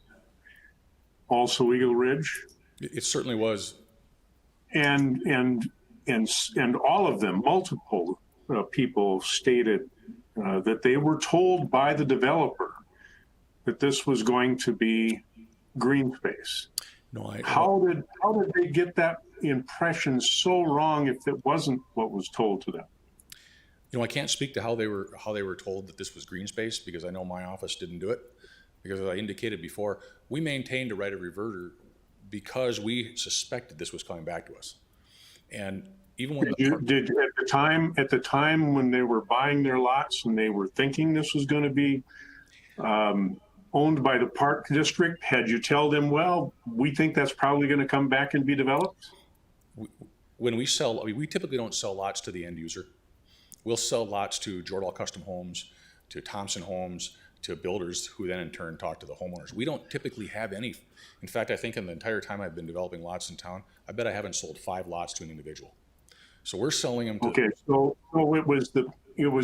also Eagle Ridge? It certainly was. And all of them, multiple people stated that they were told by the developer that this was going to be green space. No, How did they get that impression so wrong if it wasn't what was told to them? You know, I can't speak to how they were told that this was green space, because I know my office didn't do it. Because as I indicated before, we maintained a right of reverter because we suspected this was coming back to us. And even when did at the time when they were buying their lots and they were thinking this was going to be owned by the park district, had you tell them, well, we think that's probably going to come back and be developed? When we sell, we typically don't sell lots to the end user. We'll sell lots to Jordahl Custom Homes, to Thompson Homes, to builders who then in turn talk to the homeowners. We don't typically have any. In fact, I think in the entire time I've been developing lots in town, I bet I haven't sold 5 lots to an individual. So we're selling them to. Okay, so it was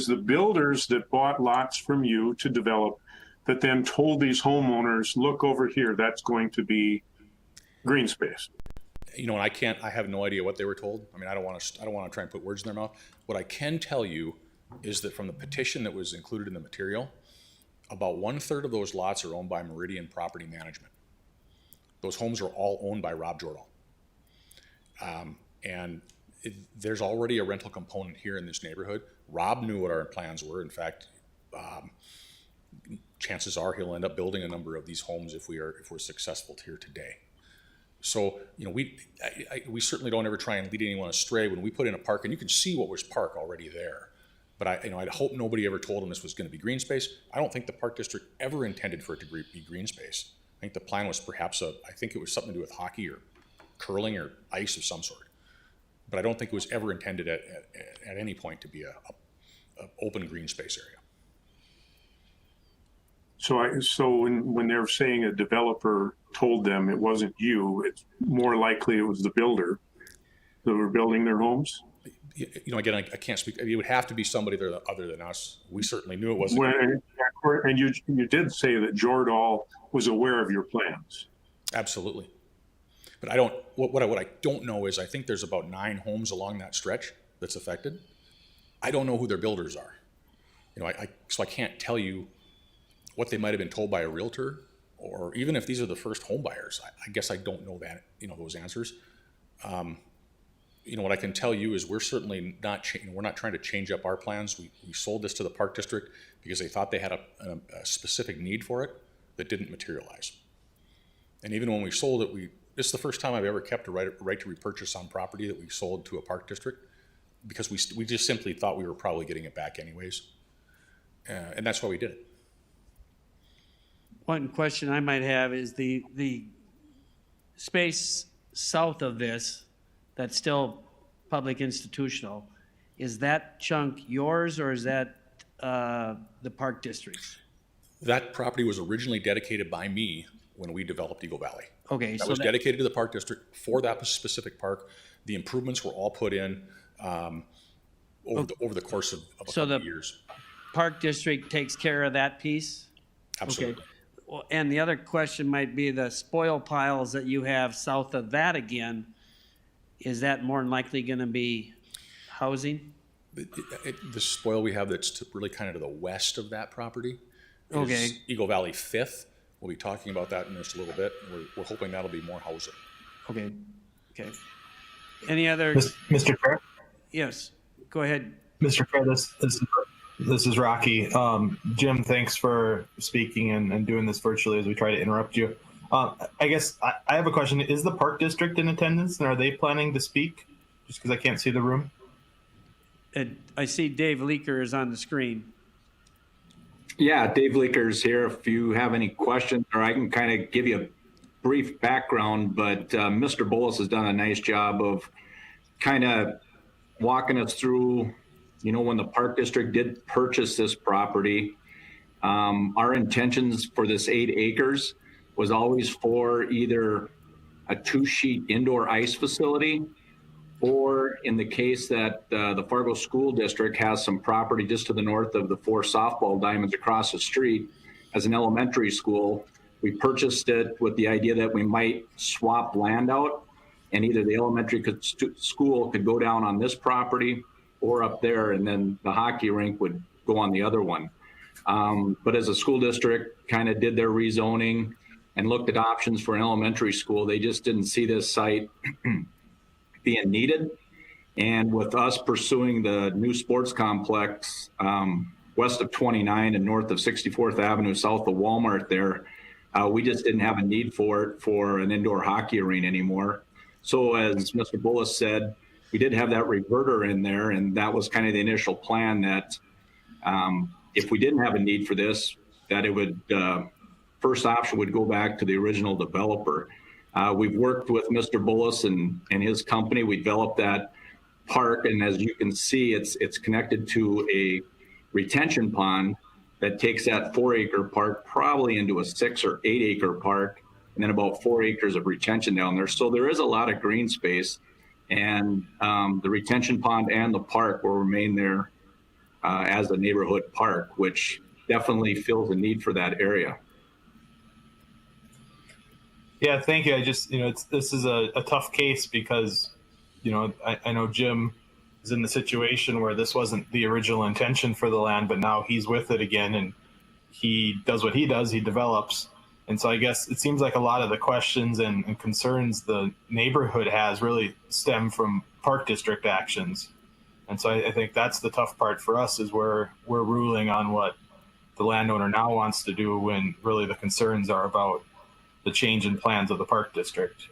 the builders that bought lots from you to develop that then told these homeowners, look over here, that's going to be green space. You know, and I have no idea what they were told. I mean, I don't want to try and put words in their mouth. What I can tell you is that from the petition that was included in the material, about 1/3 of those lots are owned by Meridian Property Management. Those homes are all owned by Rob Jordahl. And there's already a rental component here in this neighborhood. Rob knew what our plans were. In fact, chances are he'll end up building a number of these homes if we're successful here today. So, you know, we certainly don't ever try and lead anyone astray when we put in a park, and you can see what was park already there. But I'd hope nobody ever told them this was going to be green space. I don't think the park district ever intended for it to be green space. I think the plan was perhaps I think it was something to do with hockey or curling or ice of some sort. But I don't think it was ever intended at any point to be a open green space area. So when they're saying a developer told them it wasn't you, it's more likely it was the builder that were building their homes? You know, again, I can't speak. It would have to be somebody there other than us. We certainly knew it wasn't. And you did say that Jordahl was aware of your plans. Absolutely. But what I don't know is I think there's about 9 homes along that stretch that's affected. I don't know who their builders are. You know, so I can't tell you what they might have been told by a realtor, or even if these are the first home buyers. I guess I don't know that, those answers. You know, what I can tell you is we're certainly not, we're not trying to change up our plans. We sold this to the park district because they thought they had a specific need for it that didn't materialize. And even when we sold it, this is the first time I've ever kept a right to repurchase on property that we sold to a park district, because we just simply thought we were probably getting it back anyways. And that's why we did it. One question I might have is the space south of this that's still public institutional, is that chunk yours or is that the park district's? That property was originally dedicated by me when we developed Eagle Valley. Okay, that was dedicated to the park district for that specific park. The improvements were all put in over the course of a couple of years. Park district takes care of that piece? Absolutely. Okay. Well, and the other question might be the spoil piles that you have south of that again. Is that more than likely going to be housing? The spoil we have that's really kind of to the west of that property is Eagle Valley 5th. We'll be talking about that in just a little bit. We're hoping that'll be more housing. Okay. Any other? Mr. Chair? Yes, go ahead. Mr. Chair, this is Rocky. Jim, thanks for speaking and doing this virtually as we try to interrupt you. I guess I have a question. Is the park district in attendance, and are they planning to speak? Just because I can't see the room. I see Dave Leaker is on the screen. Yeah, Dave Leaker's here. If you have any questions, or I can kind of give you a brief background, but Mr. Bullis has done a nice job of kind of walking us through, when the park district did purchase this property, Our intentions for this 8 acres was always for either a 2-sheet indoor ice facility, or in the case that the Fargo School District has some property just to the north of the 4 softball diamonds across the street as an elementary school. We purchased it with the idea that we might swap land out, and either the elementary school could go down on this property or up there, and then the hockey rink would go on the other one. But as a school district kind of did their rezoning and looked at options for an elementary school, they just didn't see this site being needed. And with us pursuing the new sports complex west of 29 and north of 64th Avenue, south of Walmart there, we just didn't have a need for it for an indoor hockey arena anymore. So as Mr. Bullis said, we did have that reverter in there, and that was kind of the initial plan that if we didn't have a need for this, that it would, first option would go back to the original developer. We've worked with Mr. Bullis and his company. We developed that park, and as you can see, it's connected to a retention pond that takes that 4-acre park probably into a 6 or 8-acre park, and then about 4 acres of retention down there. So there is a lot of green space, and the retention pond and the park will remain there as a neighborhood park, which definitely fills a need for that area. Yeah, thank you. I just, this is a tough case because, I know Jim is in the situation where this wasn't the original intention for the land, but now he's with it again, and he does what he does, he develops. And so I guess it seems like a lot of the questions and concerns the neighborhood has really stem from park district actions. And so I think that's the tough part for us, is we're ruling on what the landowner now wants to do when really the concerns are about the change in plans of the park district.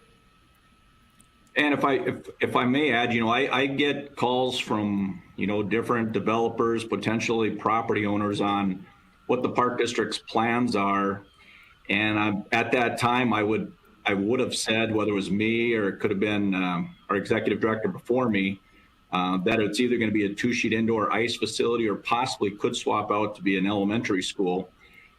And if I may add, I get calls from, different developers, potentially property owners, on what the park district's plans are. And at that time, I would have said, whether it was me or it could have been our executive director before me, that it's either going to be a 2-sheet indoor ice facility or possibly could swap out to be an elementary school.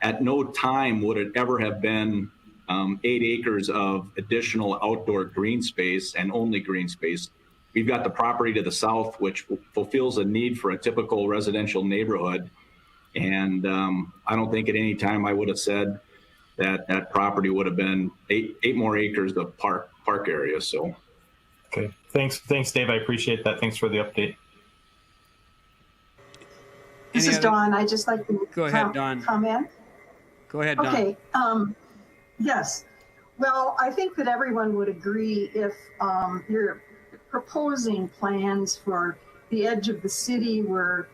At no time would it ever have been 8 acres of additional outdoor green space and only green space. We've got the property to the south, which fulfills a need for a typical residential neighborhood. And I don't think at any time I would have said that property would have been eight more acres of park area. So. Okay. Thanks, Dave. I appreciate that. Thanks for the update. This is Dawn. I'd just like to Go ahead, Dawn. comment. Go ahead, Dawn. Okay. Yes. Well, I think that everyone would agree if you're proposing plans for the edge of the city where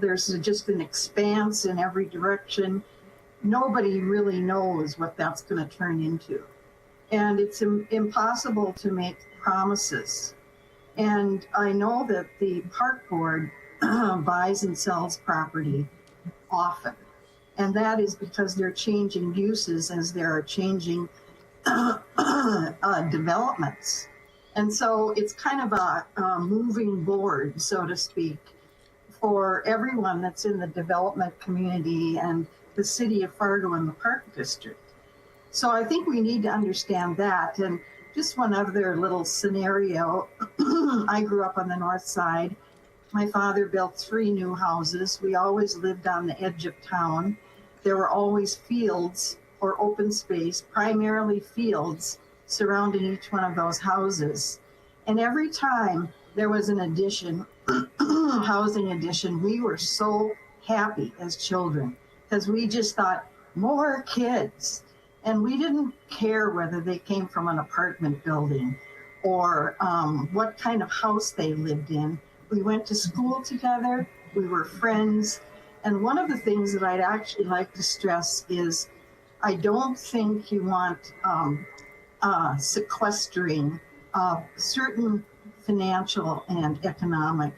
there's just an expanse in every direction. Nobody really knows what that's going to turn into. And it's impossible to make promises. And I know that the park board buys and sells property often. And that is because they're changing uses as there are changing developments. And so it's kind of a moving board, so to speak, for everyone that's in the development community and the city of Fargo and the Park District. So I think we need to understand that. And just one other little scenario. I grew up on the north side. My father built 3 new houses. We always lived on the edge of town. There were always fields or open space, primarily fields, surrounding each one of those houses. And every time there was an addition, housing addition, we were so happy as children because we just thought, more kids. And we didn't care whether they came from an apartment building or what kind of house they lived in. We went to school together. We were friends. And one of the things that I'd actually like to stress is I don't think you want sequestering certain financial and economic,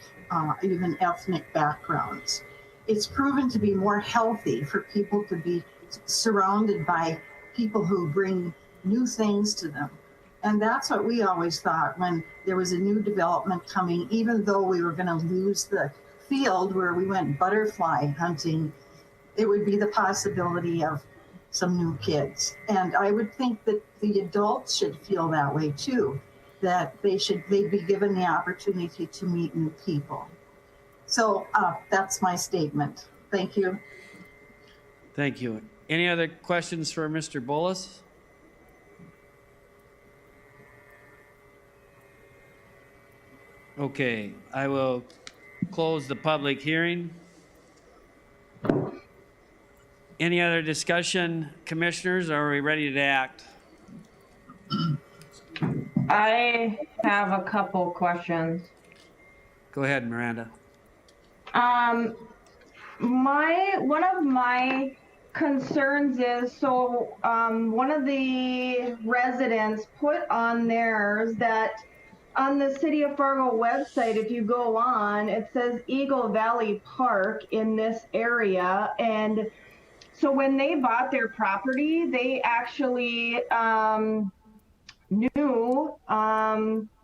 even ethnic backgrounds. It's proven to be more healthy for people to be surrounded by people who bring new things to them. And that's what we always thought when there was a new development coming, even though we were going to lose the field where we went butterfly hunting it would be the possibility of some new kids. And I would think that the adults should feel that way too, that they'd be given the opportunity to meet new people. So that's my statement. Thank you. Thank you. Any other questions for Mr. Bolus? Okay, I will close the public hearing. Any other discussion, commissioners? Are we ready to act? I have a couple questions. Go ahead, Miranda. One of my concerns is, so one of the residents put on theirs that on the City of Fargo website, if you go on, it says Eagle Valley Park in this area. And so when they bought their property, they actually knew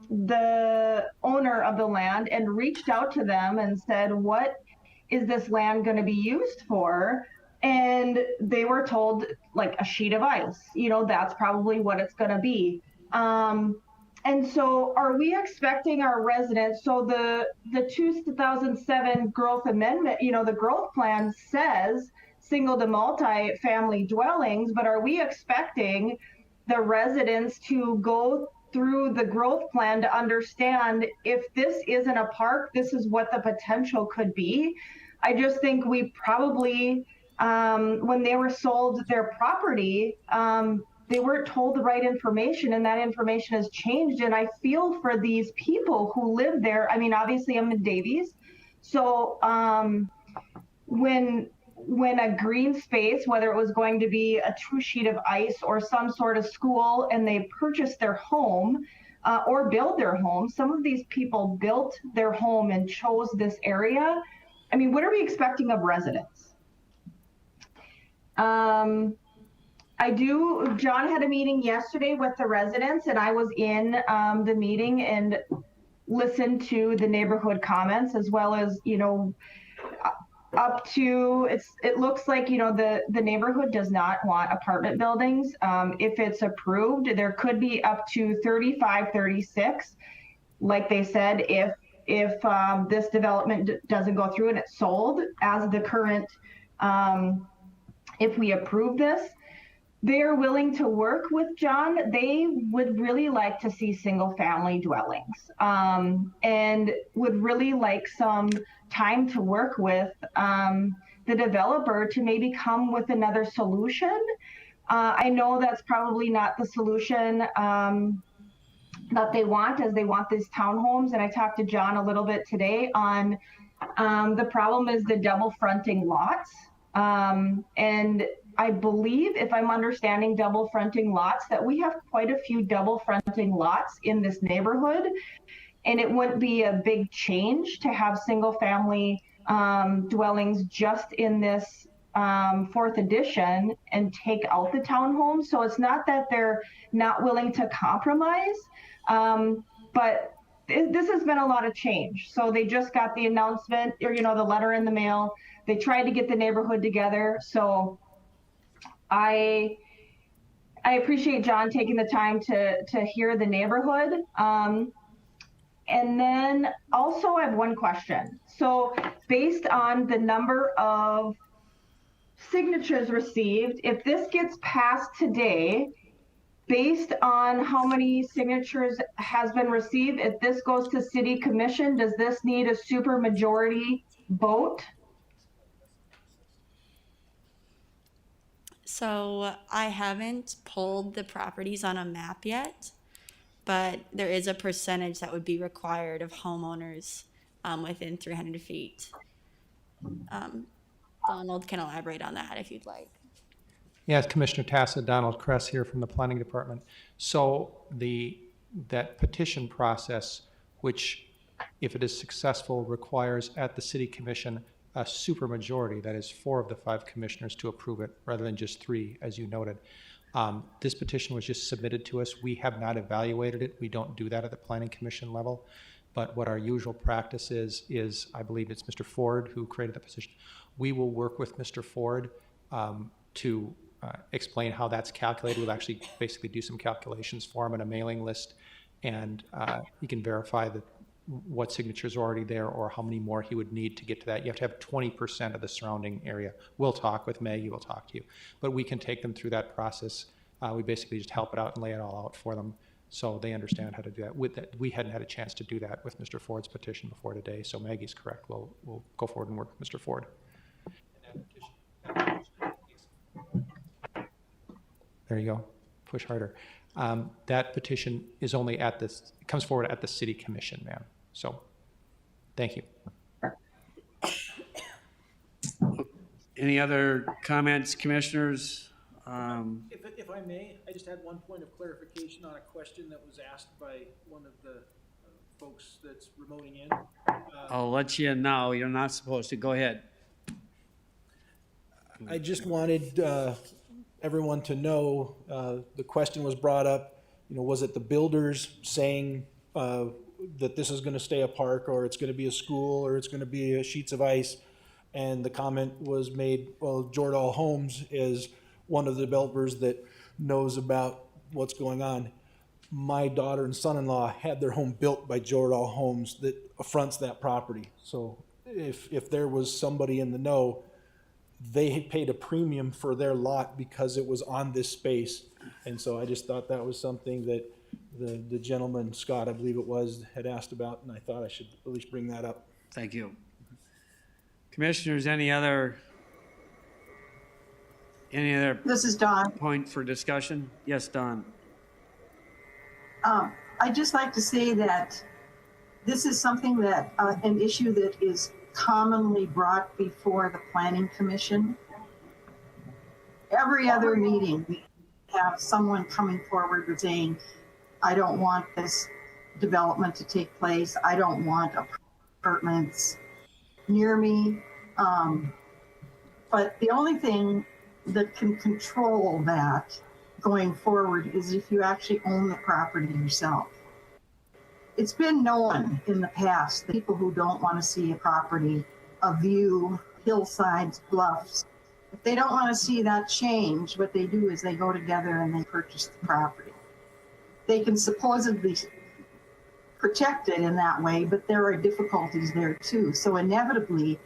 the owner of the land and reached out to them and said, what is this land going to be used for? And they were told, like, a sheet of ice, that's probably what it's going to be. And so are we expecting our residents, so the 2007 growth amendment, the growth plan says single to multi-family dwellings, but are we expecting the residents to go through the growth plan to understand if this isn't a park, this is what the potential could be? I just think we probably, when they were sold their property, they weren't told the right information, and that information has changed. And I feel for these people who live there. I mean, obviously I'm in Davies. So when a green space, whether it was going to be a true sheet of ice or some sort of school, and they purchased their home or build their home, some of these people built their home and chose this area. I mean, what are we expecting of residents? John had a meeting yesterday with the residents, and I was in the meeting and listened to the neighborhood comments, as well as, up to, it looks like, the neighborhood does not want apartment buildings. If it's approved, there could be up to 35, 36. Like they said, if this development doesn't go through and it's sold as the current, if we approve this, they're willing to work with John. They would really like to see single family dwellings, and would really like some time to work with the developer to maybe come with another solution. I know that's probably not the solution that they want, as they want these townhomes. And I talked to John a little bit today on the problem is the double fronting lots. And I believe, if I'm understanding double fronting lots, that we have quite a few double fronting lots in this neighborhood. And it wouldn't be a big change to have single family dwellings just in this fourth edition and take out the townhomes. So it's not that they're not willing to compromise, but this has been a lot of change. So they just got the announcement, or, the letter in the mail. They tried to get the neighborhood together. So I appreciate John taking the time to hear the neighborhood. And then also I have one question. So based on the number of signatures received, if this gets passed today, based on how many signatures has been received, if this goes to city commission, does this need a super majority vote? So I haven't pulled the properties on a map yet, but there is a percentage that would be required of homeowners within 300 feet. Donald can elaborate on that if you'd like. Yes, Commissioner Tassa, Donald Kress here from the Planning Department. So that petition process, which, if it is successful, requires at the City Commission a supermajority, that is 4 of the 5 commissioners, to approve it rather than just 3, as you noted. This petition was just submitted to us. We have not evaluated it. We don't do that at the Planning Commission level. But what our usual practice is I believe it's Mr. Ford who created the petition, We will work with Mr. Ford to explain how that's calculated. We'll actually basically do some calculations for him in a mailing list, and he can verify that what signatures are already there or how many more he would need to get to that. You have to have 20% of the surrounding area. We'll talk with Maggie, we'll talk to you. But we can take them through that process. We basically just help it out and lay it all out for them so they understand how to do that. With that, we hadn't had a chance to do that with Mr. Ford's petition before today, so Maggie's correct. We'll go forward and work with Mr. Ford. There you go. Push harder. That petition is only at this, it comes forward at the city commission, ma'am. So, thank you. Any other comments, commissioners? If I may, I just had one point of clarification on a question that was asked by one of the folks that's remoting in. I'll let you know. You're not supposed to. Go ahead. I just wanted everyone to know, the question was brought up, was it the builders saying that this is going to stay a park, or it's going to be a school, or it's going to be sheets of ice? And the comment was made, well, Jordahl Homes is one of the developers that knows about what's going on. My daughter and son-in-law had their home built by Jordahl Homes that fronts that property. So if there was somebody in the know, they paid a premium for their lot because it was on this space. And so I just thought that was something that the gentleman, Scott, I believe it was, had asked about, and I thought I should at least bring that up. Thank you. Commissioners, any other This is Dawn. point for discussion? Yes, Dawn. I'd just like to say that this is something that, an issue that is commonly brought before the Planning Commission. Every other meeting, we have someone coming forward with saying, I don't want this development to take place. I don't want apartments near me. But the only thing that can control that going forward is if you actually own the property yourself. It's been known in the past that people who don't want to see a property, a view, hillsides, bluffs, if they don't want to see that change, what they do is they go together and they purchase the property. They can supposedly protect it in that way, but there are difficulties there too. So inevitably,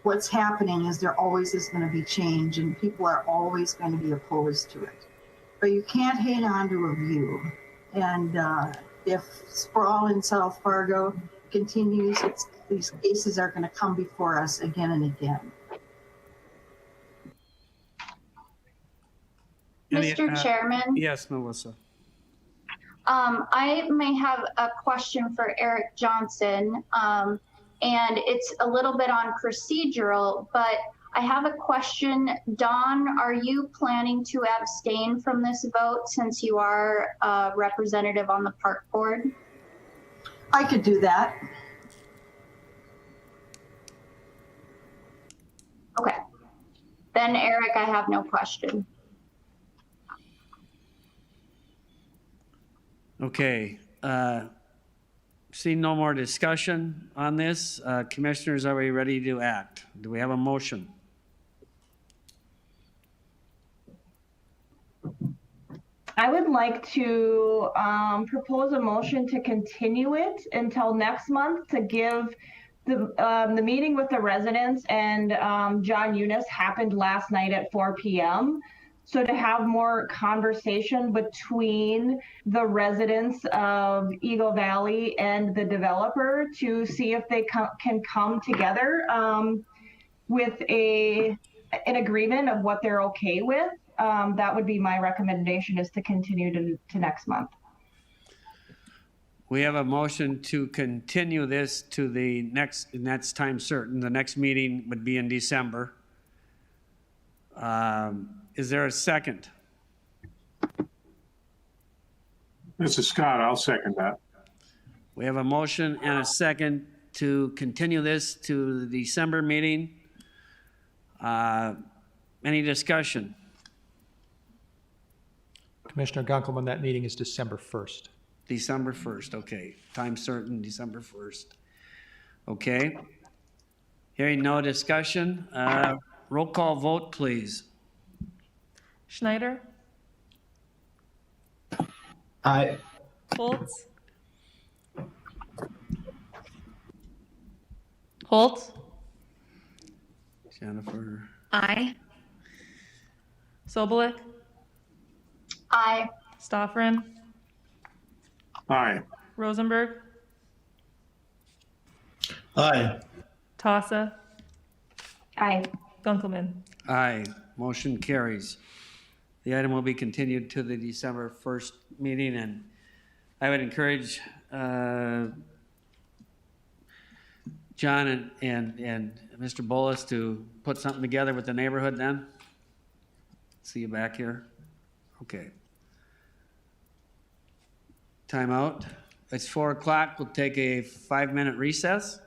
what's happening is there always is going to be change and people are always going to be opposed to it. But you can't hang on to a view. And if sprawl in South Fargo continues, these cases are going to come before us again and again. Mr. Chairman? Yes, Melissa. I may have a question for Eric Johnson, and it's a little bit on procedural, but I have a question. Dawn, are you planning to abstain from this vote since you are a representative on the park board? I could do that. Okay. Then Eric, I have no question. Okay. Seeing no more discussion on this, commissioners, are we ready to act? Do we have a motion? I would like to propose a motion to continue it until next month to give the meeting with the residents and John Eunice happened last night at 4 p.m. So to have more conversation between the residents of Eagle Valley and the developer to see if they can come together with an agreement of what they're okay with. That would be my recommendation, is to continue to next month. We have a motion to continue this to the next, and that's time certain. The next meeting would be in December. Is there a second? This is Scott. I'll second that. We have a motion and a second to continue this to the December meeting. Any discussion? Commissioner Gunkelman, that meeting is December 1st. December 1st, okay. Time certain, December 1st. Okay. Hearing no discussion, roll call vote, please. Schneider, Aye. Foltz, Holt, Jennifer. Aye. Sobolik, Aye. Stoffren, Aye. Rosenberg, Aye. Tassa, Aye. Gunkelman. Aye, motion carries. The item will be continued to the December 1st meeting, and I would encourage John and Mr. Bolus to put something together with the neighborhood then. See you back here. Okay. Time out. It's 4 o'clock. We'll take a 5-minute recess.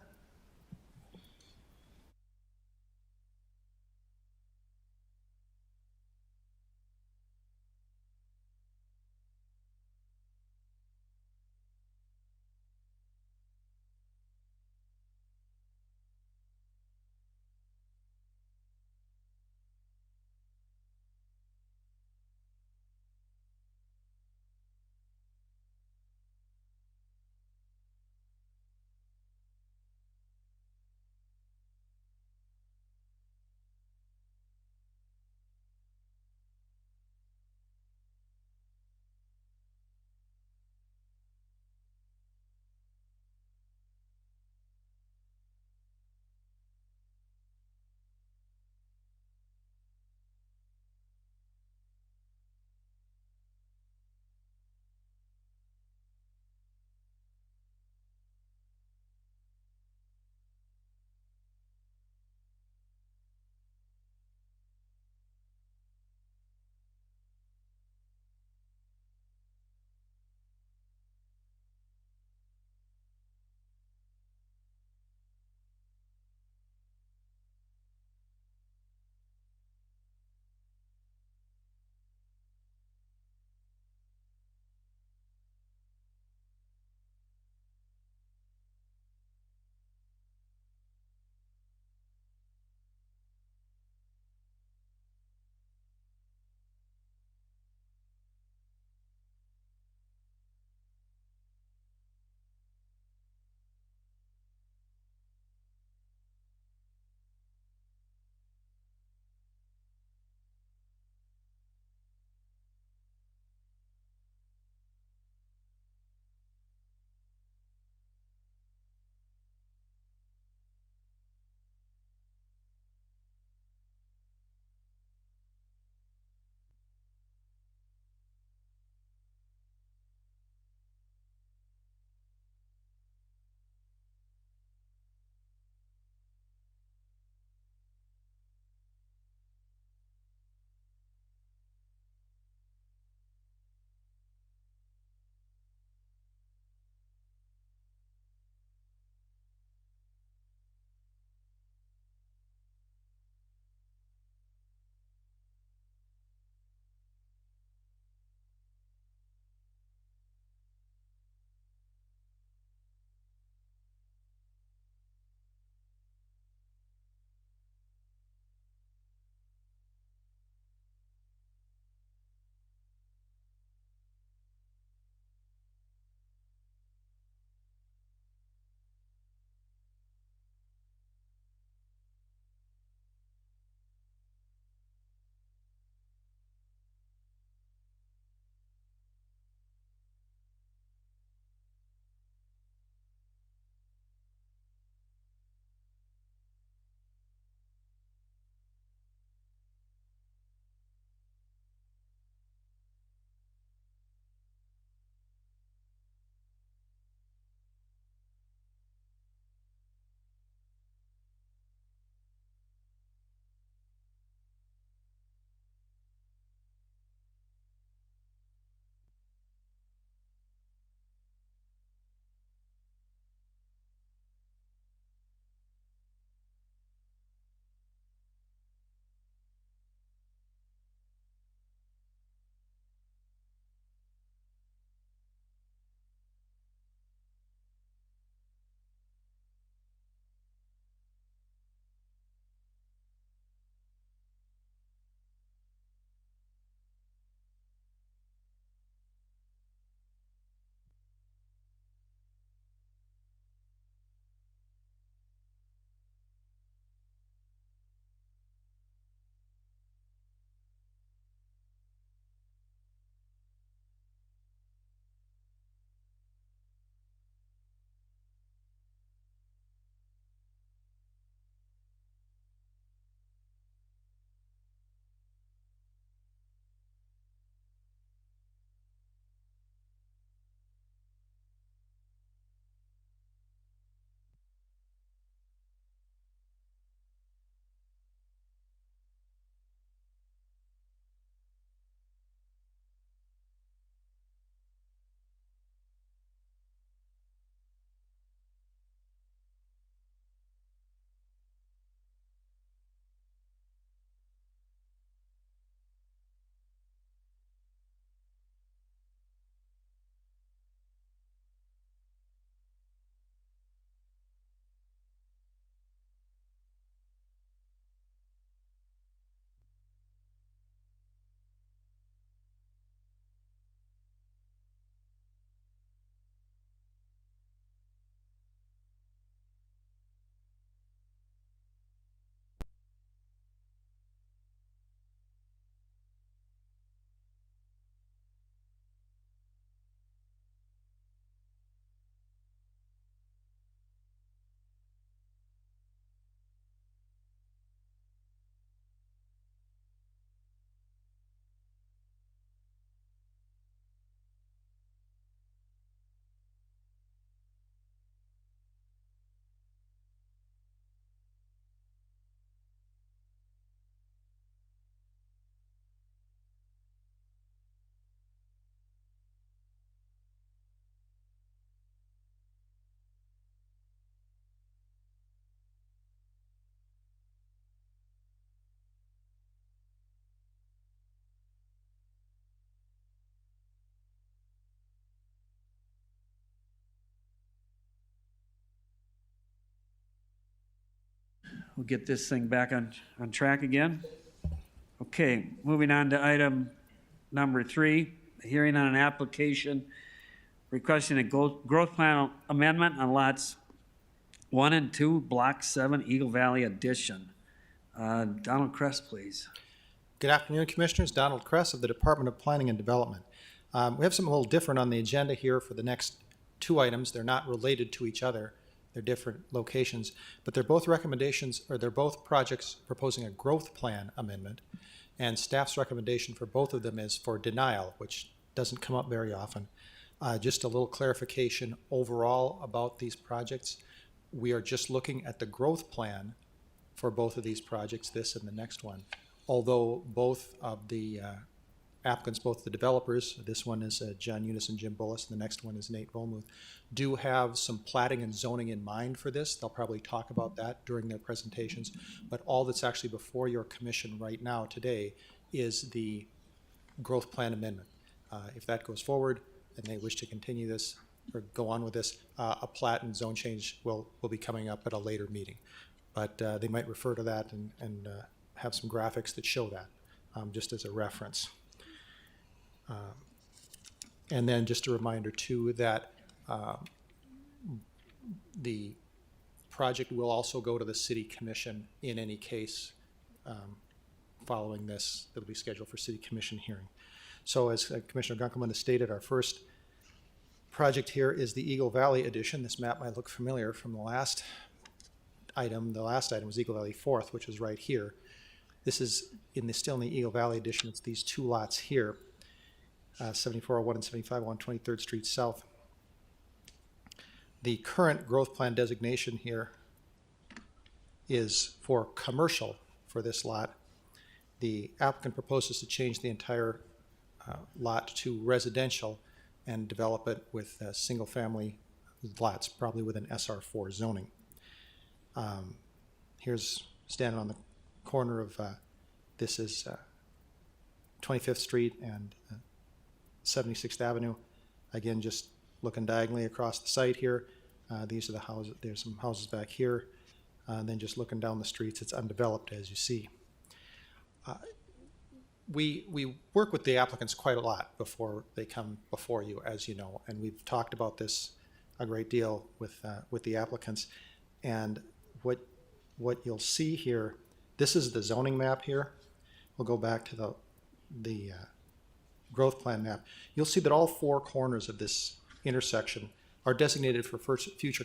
we'll get this thing back on track again. Okay, moving on to item number 3, a hearing on an application requesting a growth plan amendment on lots 1 and 2, Block 7, Eagle Valley Addition. Donald Kress, please. Good afternoon, Commissioners. Donald Kress of the Department of Planning and Development. We have something a little different on the agenda here for the next 2 items. They're not related to each other. They're different locations, but they're both recommendations, or they're both projects proposing a growth plan amendment. And staff's recommendation for both of them is for denial, which doesn't come up very often. Just a little clarification overall about these projects. We are just looking at the growth plan for both of these projects, this and the next one. Although both of the applicants, both the developers, this one is John Eunice and Jim Bullis, and the next one is Nate Volmuth, do have some platting and zoning in mind for this. They'll probably talk about that during their presentations, but all that's actually before your commission right now today is the growth plan amendment. If that goes forward and they wish to continue this or go on with this, a plat and zone change will be coming up at a later meeting. But they might refer to that and have some graphics that show that, just as a reference. And then just a reminder too that the project will also go to the City Commission in any case following this. It'll be scheduled for City Commission hearing. So as Commissioner Gunkelman has stated, our first project here is the Eagle Valley Addition. This map might look familiar from the last item. The last item was Eagle Valley 4th, which is right here. This is still in the Eagle Valley Addition. It's these 2 lots here. 7401 and 7501 23rd Street South. The current growth plan designation here is for commercial for this lot. The applicant proposes to change the entire lot to residential and develop it with single-family lots, probably with an SR4 zoning. Here's standing on the corner of, this is 25th Street and 76th Avenue. Again, just looking diagonally across the site here. These are the houses. There's some houses back here. And then just looking down the streets, it's undeveloped, as you see. We work with the applicants quite a lot before they come before you, as you know, and we've talked about this a great deal with the applicants. And what you'll see here, this is the zoning map here. We'll go back to the growth plan map. You'll see that all 4 corners of this intersection are designated for future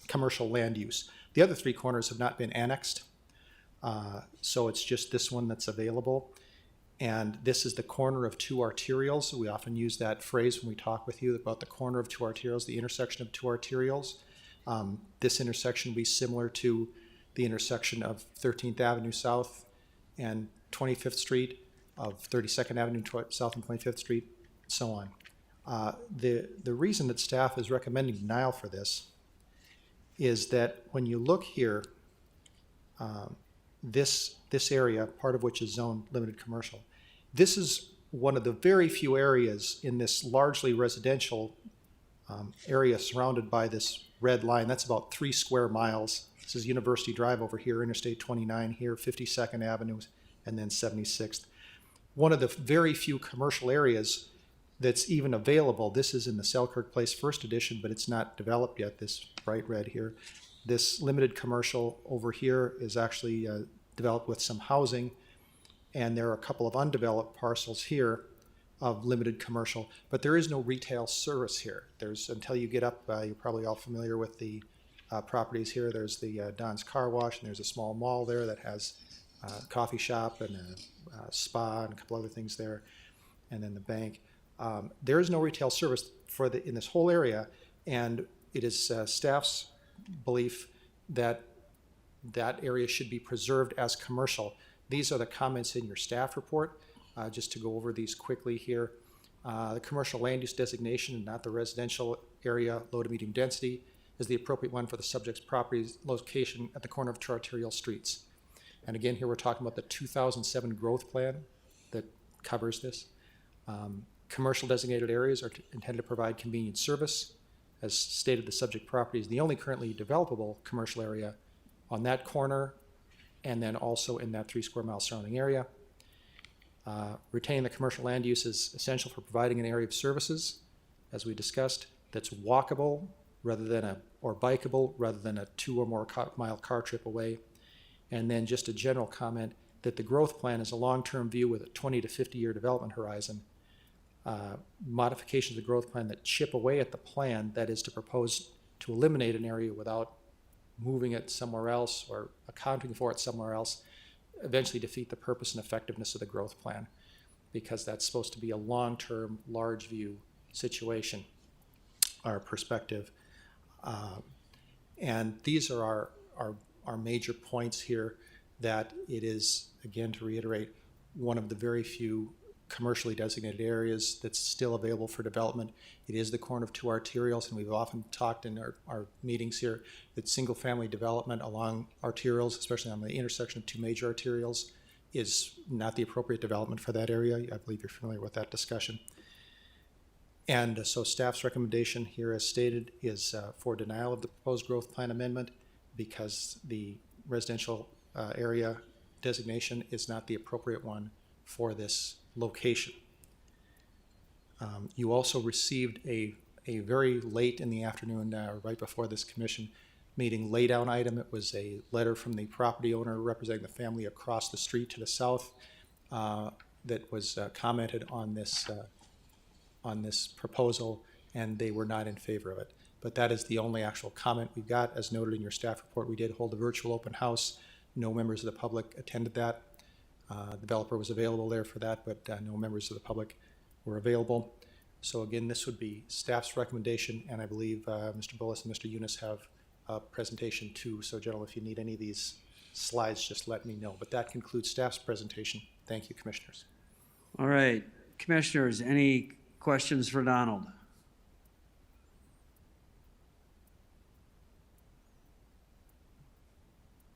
commercial land use. The other 3 corners have not been annexed, so it's just this one that's available. And this is the corner of 2 arterials. We often use that phrase when we talk with you about the corner of 2 arterials, the intersection of 2 arterials. This intersection will be similar to the intersection of 13th Avenue South and 25th Street, of 32nd Avenue South and 25th Street, so on. The reason that staff is recommending denial for this is that when you look here, this area, part of which is zoned limited commercial, this is one of the very few areas in this largely residential area surrounded by this red line. That's about 3 square miles. This is University Drive over here, Interstate 29 here, 52nd Avenue, and then 76th. One of the very few commercial areas that's even available. This is in the Selkirk Place First Edition, but it's not developed yet, this bright red here. This limited commercial over here is actually developed with some housing, and there are a couple of undeveloped parcels here of limited commercial, but there is no retail service here. There's, until you get up, you're probably all familiar with the properties here. There's the Don's Car Wash, and there's a small mall there that has a coffee shop and a spa and a couple other things there, and then the bank. There is no retail service in this whole area, and it is staff's belief that that area should be preserved as commercial. These are the comments in your staff report. Just to go over these quickly here. The commercial land use designation and not the residential area, low to medium density, is the appropriate one for the subject's property's location at the corner of two arterial streets. And again, here we're talking about the 2007 growth plan that covers this. Commercial designated areas are intended to provide convenient service. As stated, the subject property is the only currently developable commercial area on that corner and then also in that 3 square mile surrounding area. Retaining the commercial land use is essential for providing an area of services, as we discussed, that's walkable rather than or bikeable rather than a 2 or more mile car trip away. And then just a general comment that the growth plan is a long-term view with a 20 to 50-year development horizon. Modifications of the growth plan that chip away at the plan, that is to propose to eliminate an area without moving it somewhere else or accounting for it somewhere else, eventually defeat the purpose and effectiveness of the growth plan, because that's supposed to be a long-term, large view situation or perspective. And these are our major points here, that it is, again, to reiterate, one of the very few commercially designated areas that's still available for development. It is the corner of 2 arterials, and we've often talked in our meetings here that single-family development along arterials, especially on the intersection of 2 major arterials, is not the appropriate development for that area. I believe you're familiar with that discussion. And so staff's recommendation here, as stated, is for denial of the proposed growth plan amendment, because the residential area designation is not the appropriate one for this location. You also received a very late in the afternoon, right before this commission meeting, laydown item. It was a letter from the property owner representing the family across the street to the south that was commented on this proposal, and they were not in favor of it. But that is the only actual comment we've got. As noted in your staff report, we did hold a virtual open house. No members of the public attended that. The developer was available there for that, but no members of the public were available. So again, this would be staff's recommendation, and I believe Mr. Bullis and Mr. Yunus have a presentation too. So gentlemen, if you need any of these slides, just let me know. But that concludes staff's presentation. Thank you, commissioners. All right, commissioners, any questions for Donald?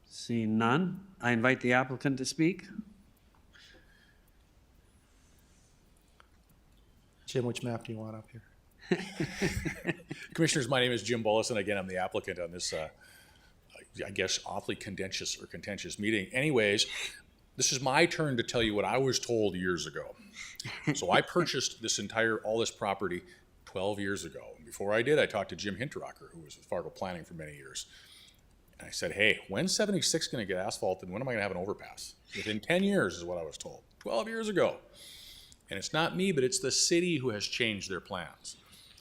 Seeing none, I invite the applicant to speak. Jim, which map do you want up here? Commissioners, my name is Jim Bullis, and again, I'm the applicant on this, I guess, awfully contentious meeting. Anyways, this is my turn to tell you what I was told years ago. So I purchased all this property 12 years ago. And before I did, I talked to Jim Hinterrocker, who was with Fargo Planning for many years. And I said, hey, when's 76 going to get asphalted, and when am I going to have an overpass? Within 10 years is what I was told, 12 years ago. And it's not me, but it's the city who has changed their plans.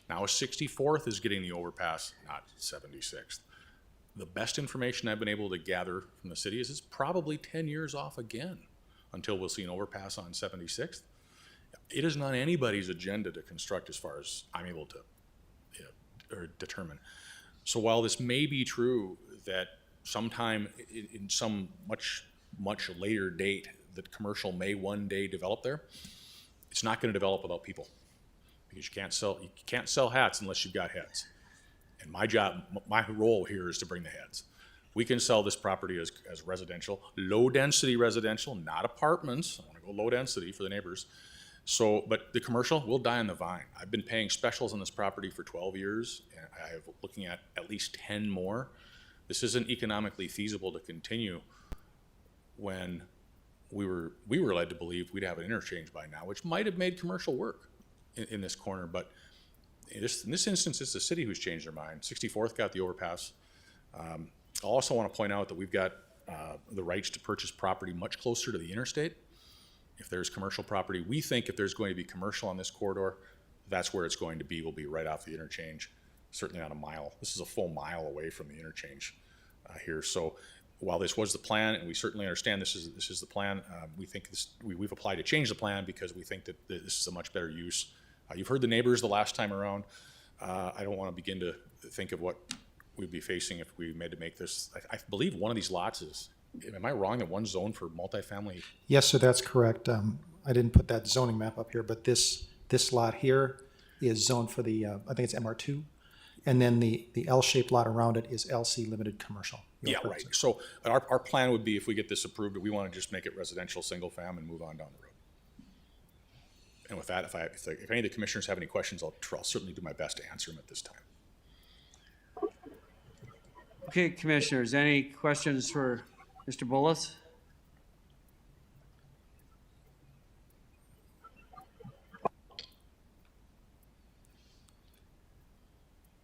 Now 64th is getting the overpass, not 76th. The best information I've been able to gather from the city is it's probably 10 years off again until we'll see an overpass on 76th. It is not anybody's agenda to construct, as far as I'm able to determine. So while this may be true that sometime in some much later date that commercial may one day develop there, it's not going to develop without people, because you can't sell hats unless you've got heads. And my role here is to bring the heads. We can sell this property as residential, low density residential, not apartments. I want to go low density for the neighbors. So, but the commercial will die on the vine. I've been paying specials on this property for 12 years, and I'm looking at least 10 more. This isn't economically feasible to continue when we were led to believe we'd have an interchange by now, which might have made commercial work in this corner. But in this instance, it's the city who's changed their mind. 64th got the overpass. I also want to point out that we've got the rights to purchase property much closer to the interstate. If there's commercial property, we think if there's going to be commercial on this corridor, that's where it's going to be. Will be right off the interchange, certainly not a mile. This is a full mile away from the interchange here. So while this was the plan, and we certainly understand this is the plan, we think we've applied to change the plan because we think that this is a much better use. You've heard the neighbors the last time around. I don't want to begin to think of what we'd be facing if we had to make this. I believe one of these lots is, am I wrong, that one's zoned for multifamily? Yes, sir, that's correct. I didn't put that zoning map up here, but this lot here is zoned for the, I think it's MR2. And then the L-shaped lot around it is LC limited commercial. Yeah, right. So our plan would be, if we get this approved, we want to just make it residential, single fam, and move on down the road. And with that, if any of the commissioners have any questions, I'll certainly do my best to answer them at this time. Okay, commissioners, any questions for Mr. Bullis?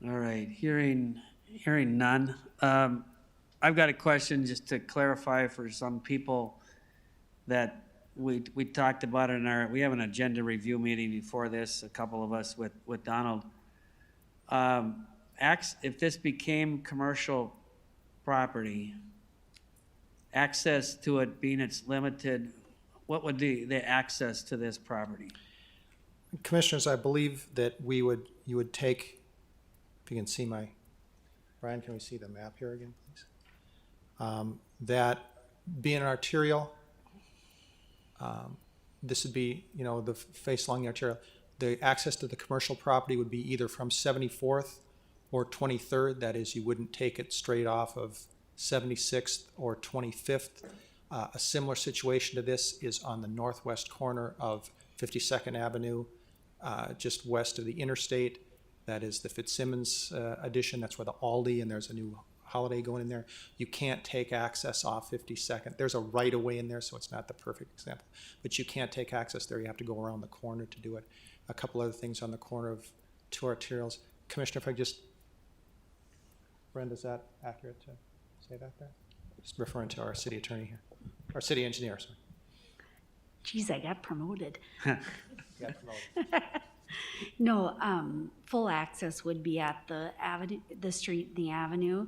All right, hearing none. I've got a question just to clarify for some people that we talked about in we have an agenda review meeting before this, a couple of us with Donald. If this became commercial property, access to it being it's limited, what would the access to this property? Commissioners, I believe that you would take, if you can see Brian, can we see the map here again, please? That being an arterial, this would be, the face along the arterial. The access to the commercial property would be either from 74th or 23rd. That is, you wouldn't take it straight off of 76th or 25th. A similar situation to this is on the northwest corner of 52nd Avenue, just west of the interstate. That is the Fitzsimmons addition. That's where the Aldi, and there's a new Holiday going in there. You can't take access off 52nd. There's a right of way in there, so it's not the perfect example. But you can't take access there. You have to go around the corner to do it. A couple other things on the corner of two arterials. Commissioner, if I just, Brenda, is that accurate to say that there? Just referring to our city attorney here. Our city engineer, sorry. Geez, I got promoted. Got promoted. No, full access would be at the avenue, the street, the avenue.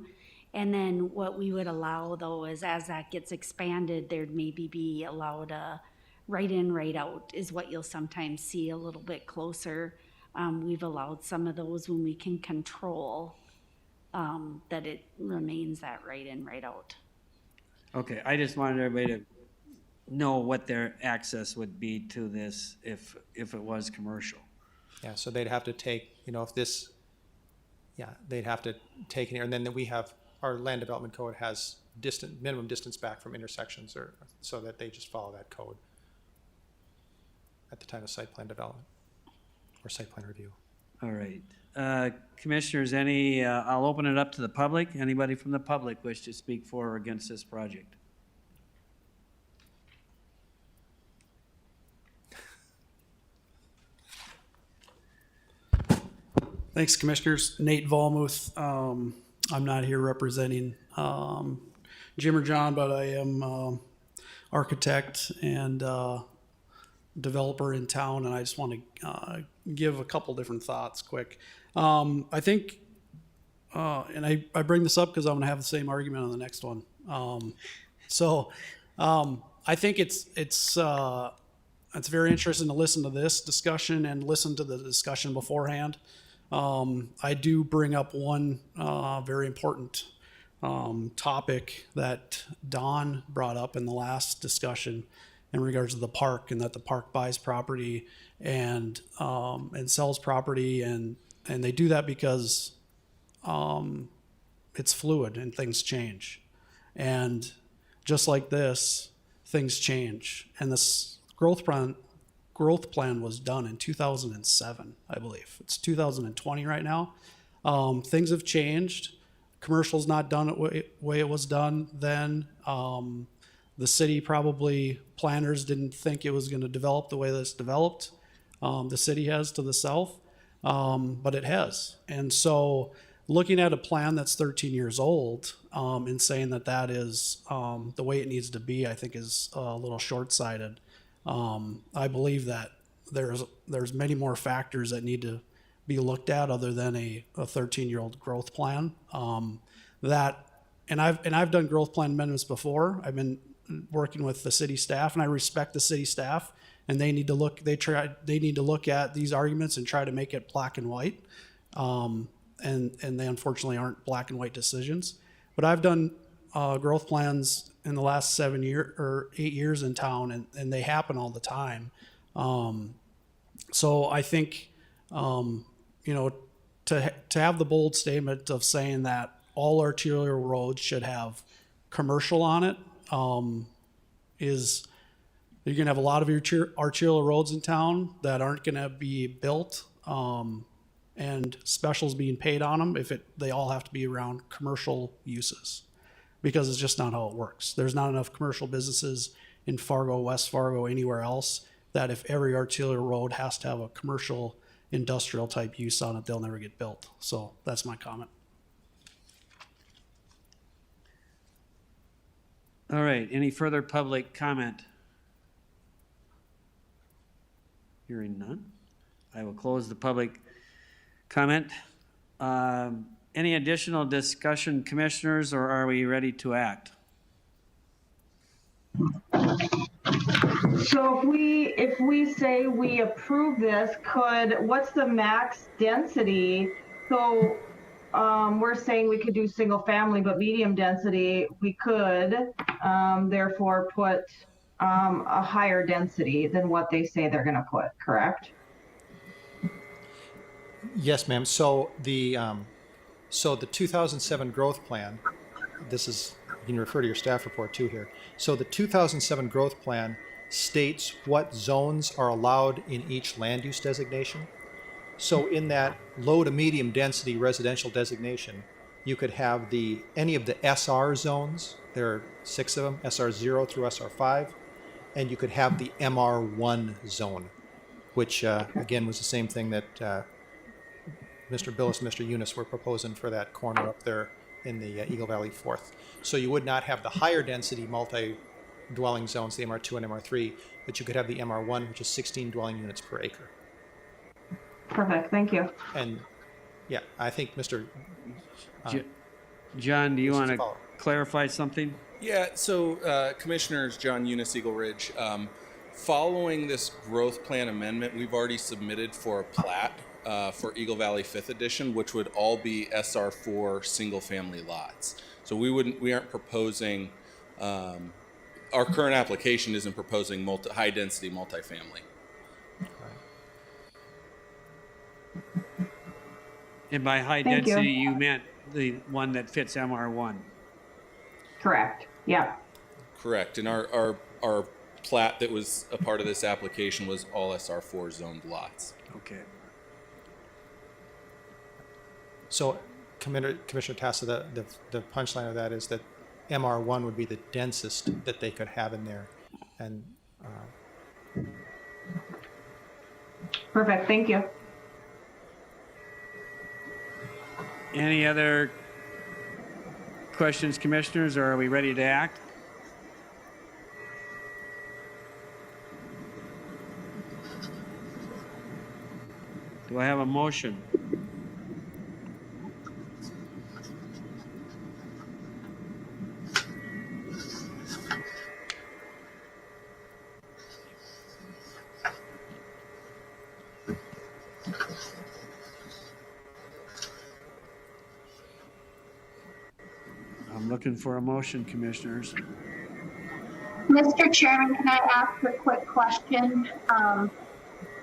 And then what we would allow though is as that gets expanded, there'd maybe be allowed a right in, right out is what you'll sometimes see a little bit closer. We've allowed some of those when we can control that it remains that right in, right out. Okay, I just wanted everybody to know what their access would be to this if it was commercial. Yeah, so they'd have to take, if this, they'd have to take it here. And then we have, our land development code has minimum distance back from intersections, or so that they just follow that code at the time of site plan development or site plan review. All right. Commissioners, I'll open it up to the public. Anybody from the public wish to speak for or against this project? Thanks, Commissioners. Nate Volmuth. I'm not here representing Jim or John, but I am architect and developer in town, and I just want to give a couple different thoughts quick. I think, and I bring this up because I'm going to have the same argument on the next one. I think it's very interesting to listen to this discussion and listen to the discussion beforehand. I do bring up one very important topic that Don brought up in the last discussion in regards to the park, and that the park buys property and sells property, and they do that because it's fluid and things change. And just like this, things change. And this growth plan was done in 2007, I believe. It's 2020 right now. Things have changed. Commercial's not done the way it was done then. The city planners didn't think it was going to develop the way this developed. The city has to the south, but it has. And so looking at a plan that's 13 years old and saying that is the way it needs to be, I think is a little short-sighted. I believe that there's many more factors that need to be looked at other than a 13-year-old growth plan. And I've done growth plan amendments before. I've been working with the city staff, and I respect the city staff, and they need to look at these arguments and try to make it black and white. And they unfortunately aren't black and white decisions. But I've done growth plans in the last 8 years in town, and they happen all the time. So I think, to have the bold statement of saying that all arterial roads should have commercial on it, is you're going to have a lot of arterial roads in town that aren't going to be built, and specials being paid on them they all have to be around commercial uses. because it's just not how it works. There's not enough commercial businesses in Fargo, West Fargo, anywhere else, that if every arterial road has to have a commercial industrial type use on it, they'll never get built. So that's my comment. All right, any further public comment? Hearing none, I will close the public comment. Any additional discussion, commissioners, or are we ready to act? So if we say we approve this, what's the max density? So we're saying we could do single family, but medium density, we could therefore put a higher density than what they say they're gonna put, correct? Yes, ma'am. So the 2007 growth plan, this is, you can refer to your staff report too here. So the 2007 growth plan states what zones are allowed in each land use designation. So in that low to medium density residential designation, you could have any of the SR zones. There are 6 of them, SR0 through SR5, and you could have the MR1 zone, which again was the same thing that Mr. Billis and Mr. Eunice were proposing for that corner up there in the Eagle Valley 4th. So you would not have the higher density multi-dwelling zones, the MR2 and MR3, but you could have the MR1, which is 16 dwelling units per acre. Perfect, thank you. And yeah, I think Mr. John, do you want to clarify something? Yeah, so Commissioners, John Eunice, Eagle Ridge, following this growth plan amendment, we've already submitted for a plat for Eagle Valley 5th Edition, which would all be SR4 single-family lots. So we aren't proposing, our current application isn't proposing high-density multifamily. And by high Thank density, you. you meant the one that fits MR1. Correct, yeah. Correct, and our plat that was a part of this application was all SR4 zoned lots. Okay. So Commissioner Tassa, the punchline of that is that MR1 would be the densest that they could have in there. And Perfect, thank you. Any other questions, commissioners, or are we ready to act? Do I have a motion? I'm looking for a motion, commissioners. Mr. Chairman, can I ask a quick question?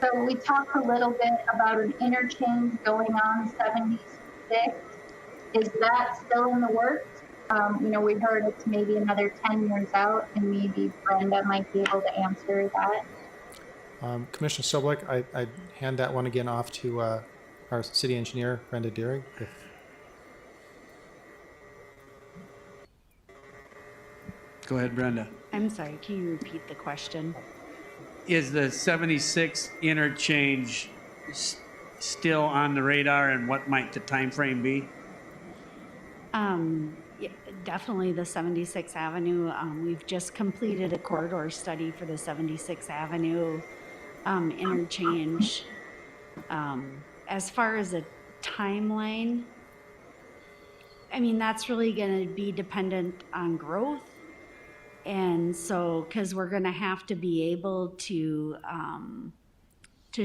So we talked a little bit about an interchange going on 76. Is that still in the works? We heard it's maybe another 10 years out, and maybe Brenda might be able to answer that. Commissioner Soblick, I hand that one again off to our city engineer, Brenda Deering. Go ahead, Brenda. I'm sorry, can you repeat the question? Is the 76 interchange still on the radar, and what might the time frame be? Yeah, definitely the 76th Avenue. We've just completed a corridor study for the 76th Avenue interchange. As far as a timeline, I mean, that's really going to be dependent on growth. And so, because we're going to have to be able to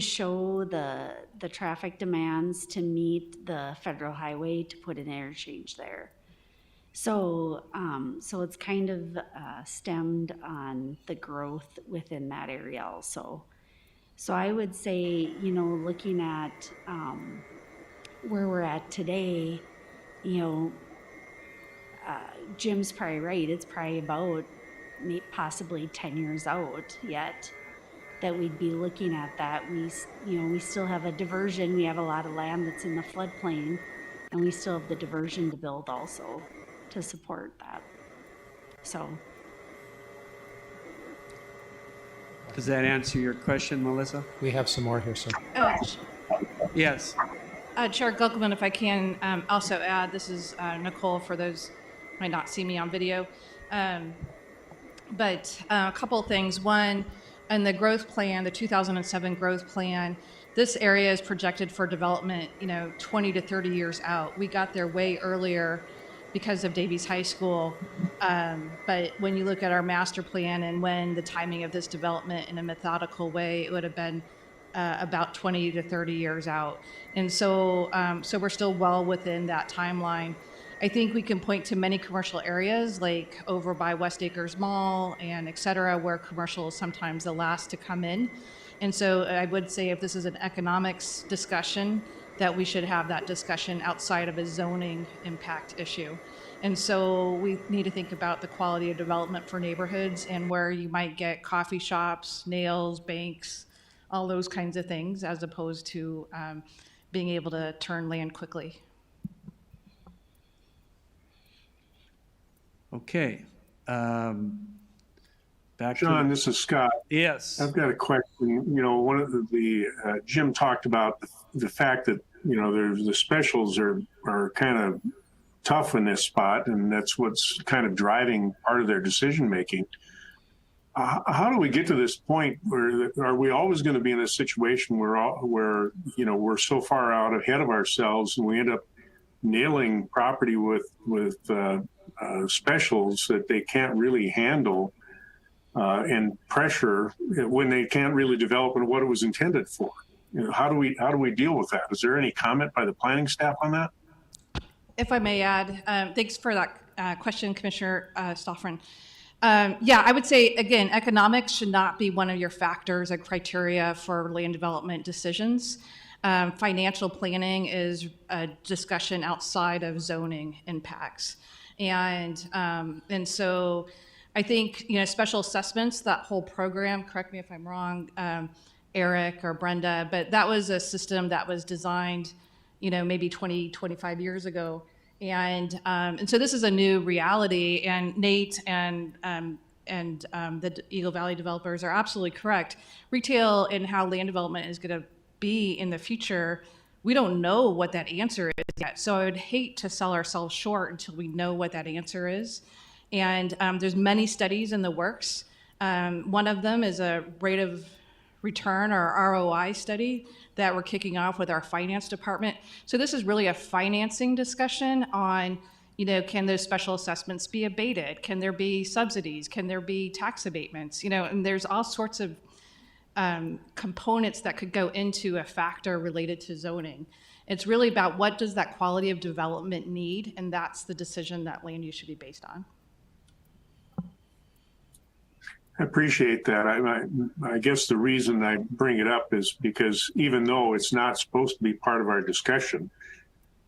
show the traffic demands to meet the federal highway to put an interchange there. So, so it's kind of stemmed on the growth within that area also. So I would say, looking at where we're at today, Jim's probably right. It's probably about possibly 10 years out yet that we'd be looking at that. We still have a diversion. We have a lot of land that's in the floodplain, and we still have the diversion to build also to support that. So, Does that answer your question, Melissa? We have some more here, sir. Yes. Chair Guckelman, if I can also add, this is Nicole for those who might not see me on video. But a couple of things. One, in the growth plan, the 2007 growth plan, this area is projected for development, 20 to 30 years out. We got there way earlier because of Davies High School. But when you look at our master plan and when the timing of this development in a methodical way, it would have been about 20 to 30 years out. And so we're still well within that timeline. I think we can point to many commercial areas like over by West Acres Mall and et cetera, where commercial is sometimes the last to come in. And so I would say if this is an economics discussion, that we should have that discussion outside of a zoning impact issue. And so we need to think about the quality of development for neighborhoods and where you might get coffee shops, nails, banks, all those kinds of things, as opposed to being able to turn land quickly. Okay. Back John, to this is Scott. Yes. I've got a question. One of the Jim talked about the fact that there's the specials are kind of tough in this spot, and that's what's kind of driving part of their decision making. How do we get to this point where are we always going to be in a situation where we're so far out ahead of ourselves and we end up nailing property with specials that they can't really handle and pressure when they can't really develop and what it was intended for? How do we deal with that? Is there any comment by the planning staff on that? If I may add, thanks for that question, Commissioner Stoffren. Yeah, I would say, again, economics should not be one of your factors or criteria for land development decisions. Financial planning is a discussion outside of zoning impacts. And so I think, special assessments, that whole program, correct me if I'm wrong, Eric or Brenda, but that was a system that was designed, maybe 20, 25 years ago. And so this is a new reality, and Nate and the Eagle Valley developers are absolutely correct. Retail and how land development is going to be in the future, we don't know what that answer is yet. So I would hate to sell ourselves short until we know what that answer is. And there's many studies in the works. One of them is a rate of return or ROI study that we're kicking off with our finance department. So this is really a financing discussion on, can those special assessments be abated? Can there be subsidies? Can there be tax abatements? And there's all sorts of components that could go into a factor related to zoning. It's really about what does that quality of development need, and that's the decision that land use should be based on. I appreciate that. I guess the reason I bring it up is because even though it's not supposed to be part of our discussion,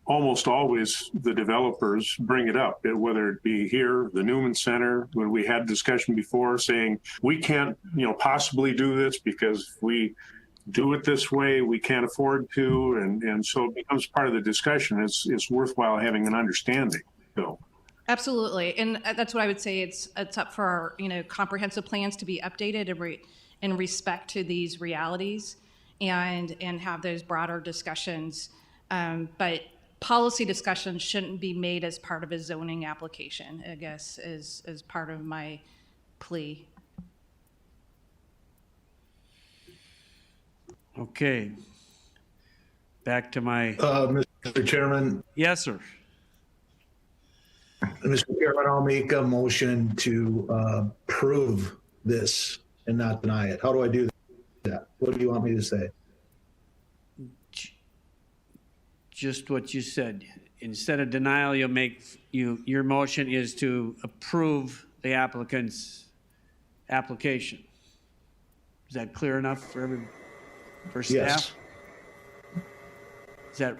almost always the developers bring it up, whether it be here, the Newman Center, when we had discussion before saying we can't, possibly do this because if we do it this way, we can't afford to. And so it becomes part of the discussion. It's worthwhile having an understanding. So. Absolutely, and that's what I would say. It's up for our comprehensive plans to be updated in respect to these realities, and have those broader discussions. But policy discussions shouldn't be made as part of a zoning application, I guess, is part of my plea. Okay. Back to my. Mr. Chairman. Yes, sir. Mr. Chairman, I'll make a motion to approve this and not deny it. How do I do that? What do you want me to say? Just what you said. Instead of denial, you'll make your motion is to approve the applicant's application. Is that clear enough for staff? Yes. Is that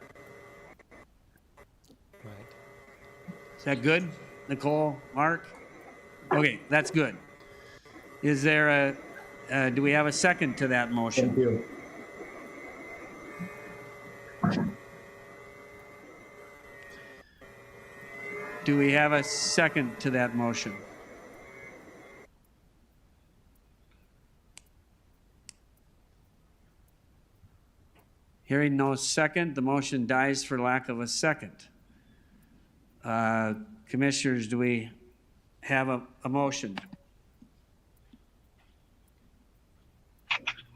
Is that good, Nicole, Mark? Okay, that's good. Is there do we have a second to that motion? Thank you. Do we have a second to that motion? Hearing no second, the motion dies for lack of a second. Commissioners, do we have a motion?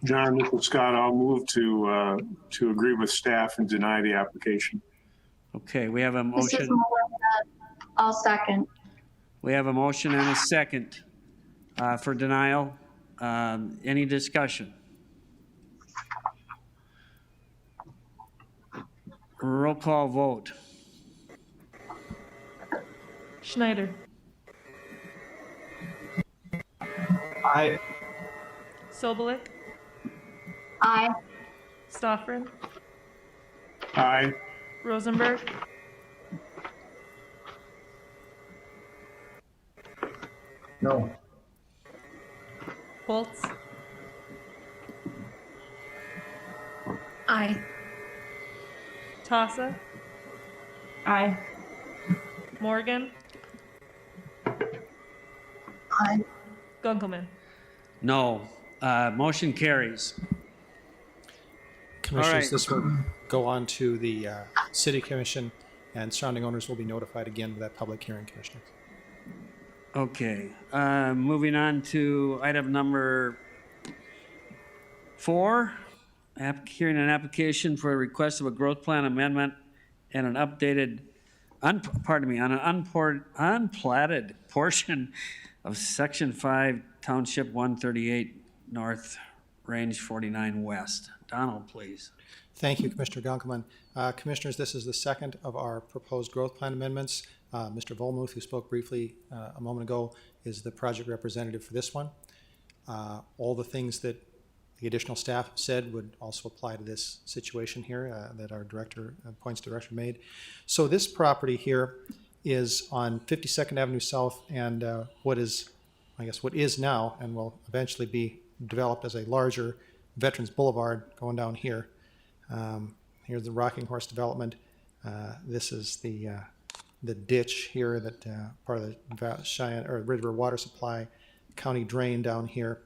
John, this is Scott. I'll move to agree with staff and deny the application. Okay, we have a This is motion. Melissa. I'll second. We have a motion and a second for denial. Any discussion? Roll call vote. Schneider. Aye. Sobolik. Aye. Stoffren. Aye. Rosenberg. No. Bolts. Aye. Tassa. Aye. Morgan. Aye. Gunkelman. No. Motion carries. Commissioners, right. this will go on to the City Commission, and surrounding owners will be notified again with that public hearing, Commissioners. Okay, moving on to item number 4, hearing an application for a request of a growth plan amendment and an updated, on an unplatted portion of Section 5, Township 138 North, Range 49 West. Donald, please. Thank you, Commissioner Gunkelman. Commissioners, this is the second of our proposed growth plan amendments. Mr. Volmuth, who spoke briefly a moment ago, is the project representative for this one. All the things that the additional staff said would also apply to this situation here that our director, points director made. So this property here is on 52nd Avenue South and what is now and will eventually be developed as a larger Veterans Boulevard going down here. Here's the Rocking Horse development. This is the ditch here that part of the Cheyenne or Red River water supply county drain down here.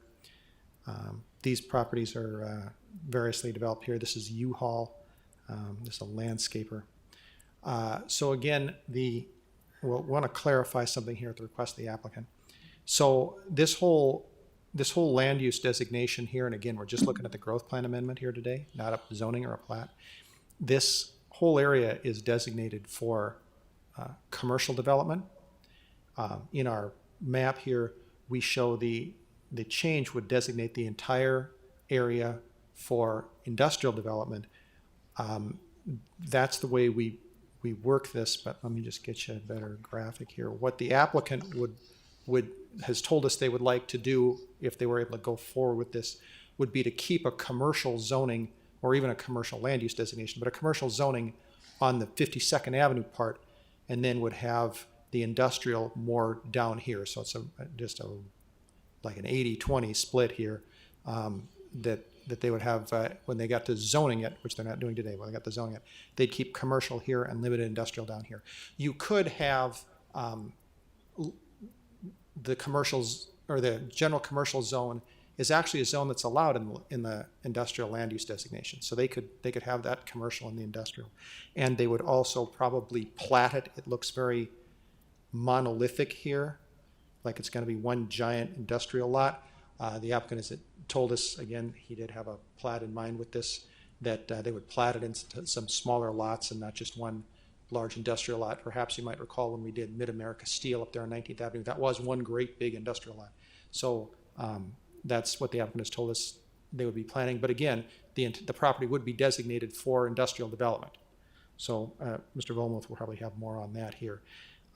These properties are variously developed here. This is U-Haul. This is a landscaper. So again, we'll want to clarify something here at the request of the applicant. So this whole land use designation here, and again, we're just looking at the growth plan amendment here today, not a zoning or a plat. This whole area is designated for commercial development. In our map here, we show the change would designate the entire area for industrial development. That's the way we work this, but let me just get you a better graphic here. What the applicant has told us they would like to do if they were able to go forward with this would be to keep a commercial zoning or even a commercial land use designation, but a commercial zoning on the 52nd Avenue part, and then would have the industrial more down here. So it's like an 80-20 split here that they would have when they got to zoning it, which they're not doing today. When they got to zoning it, they'd keep commercial here and limited industrial down here. You could have the commercials or the general commercial zone is actually a zone that's allowed in the industrial land use designation. So they could have that commercial in the industrial, and they would also probably plat it. It looks very monolithic here, like it's going to be one giant industrial lot. The applicant has told us, again, he did have a plat in mind with this, that they would plat it into some smaller lots and not just one large industrial lot. Perhaps you might recall when we did Mid-America Steel up there on 19th Avenue, that was one great big industrial lot. So that's what the applicant has told us they would be planning. But again, the property would be designated for industrial development. So Mr. Volmuth will probably have more on that here.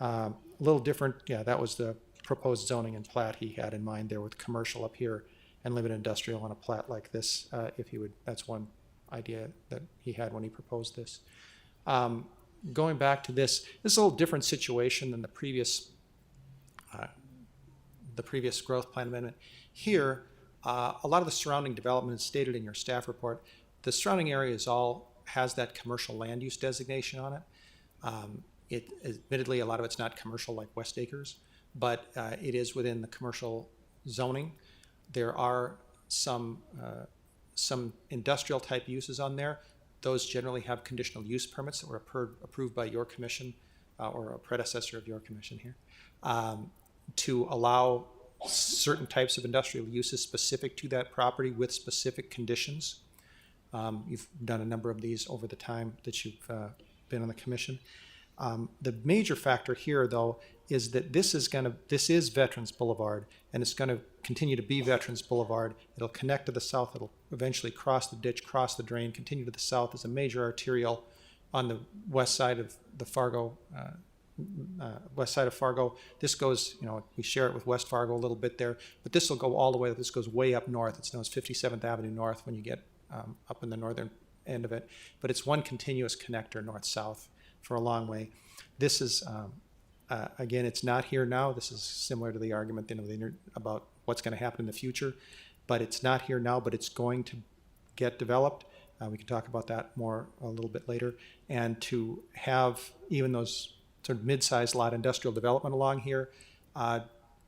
A little different, yeah, that was the proposed zoning and plat he had in mind there with commercial up here and limited industrial on a plat like this, if he would, that's one idea that he had when he proposed this. Going back to this is a little different situation than the previous growth plan amendment. Here, a lot of the surrounding development is stated in your staff report. The surrounding area has that commercial land use designation on it. Admittedly, a lot of it's not commercial like West Acres, but it is within the commercial zoning. There are some industrial type uses on there. Those generally have conditional use permits that were approved by your commission or a predecessor of your commission here to allow certain types of industrial uses specific to that property with specific conditions. You've done a number of these over the time that you've been on the commission. The major factor here, though, is that this is Veterans Boulevard, and it's going to continue to be Veterans Boulevard. It'll connect to the south. It'll eventually cross the ditch, cross the drain, continue to the south as a major arterial on the west side of the Fargo. West side of Fargo. This goes, we share it with West Fargo a little bit there, but this will go all the way. This goes way up north. It's known as 57th Avenue North when you get up in the northern end of it. But it's one continuous connector north-south for a long way. This is, again, it's not here now. This is similar to the argument about what's going to happen in the future, but it's not here now, but it's going to get developed. We can talk about that more a little bit later. And to have even those sort of mid-sized lot industrial development along here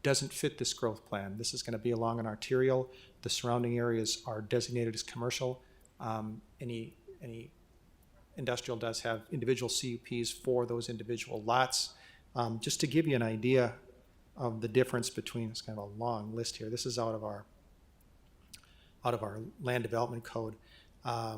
doesn't fit this growth plan. This is going to be along an arterial. The surrounding areas are designated as commercial. Any industrial does have individual CUPs for those individual lots. Just to give you an idea of the difference between, it's kind of a long list here. This is out of our land development code. I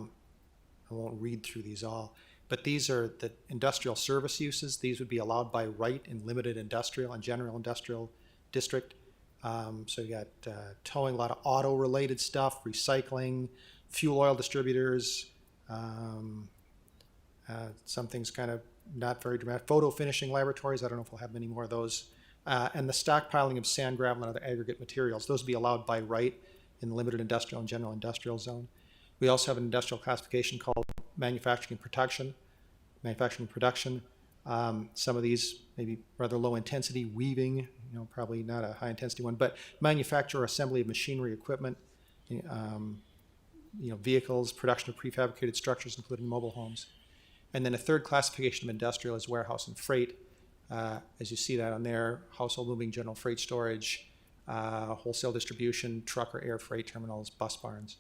won't read through these all, but these are the industrial service uses. These would be allowed by right in limited industrial and general industrial district. So you got towing, a lot of auto-related stuff, recycling, fuel oil distributors, some things kind of not very dramatic. Photo finishing laboratories, I don't know if we'll have many more of those. And the stockpiling of sand, gravel, and other aggregate materials. Those would be allowed by right in the limited industrial and general industrial zone. We also have an industrial classification called manufacturing production. Some of these maybe rather low intensity, weaving, probably not a high intensity one, but manufacture or assembly of machinery, equipment, vehicles, production of prefabricated structures, including mobile homes. And then a third classification of industrial is warehouse and freight. As you see that on there, household moving, general freight storage, wholesale distribution, truck or air freight terminals, bus barns.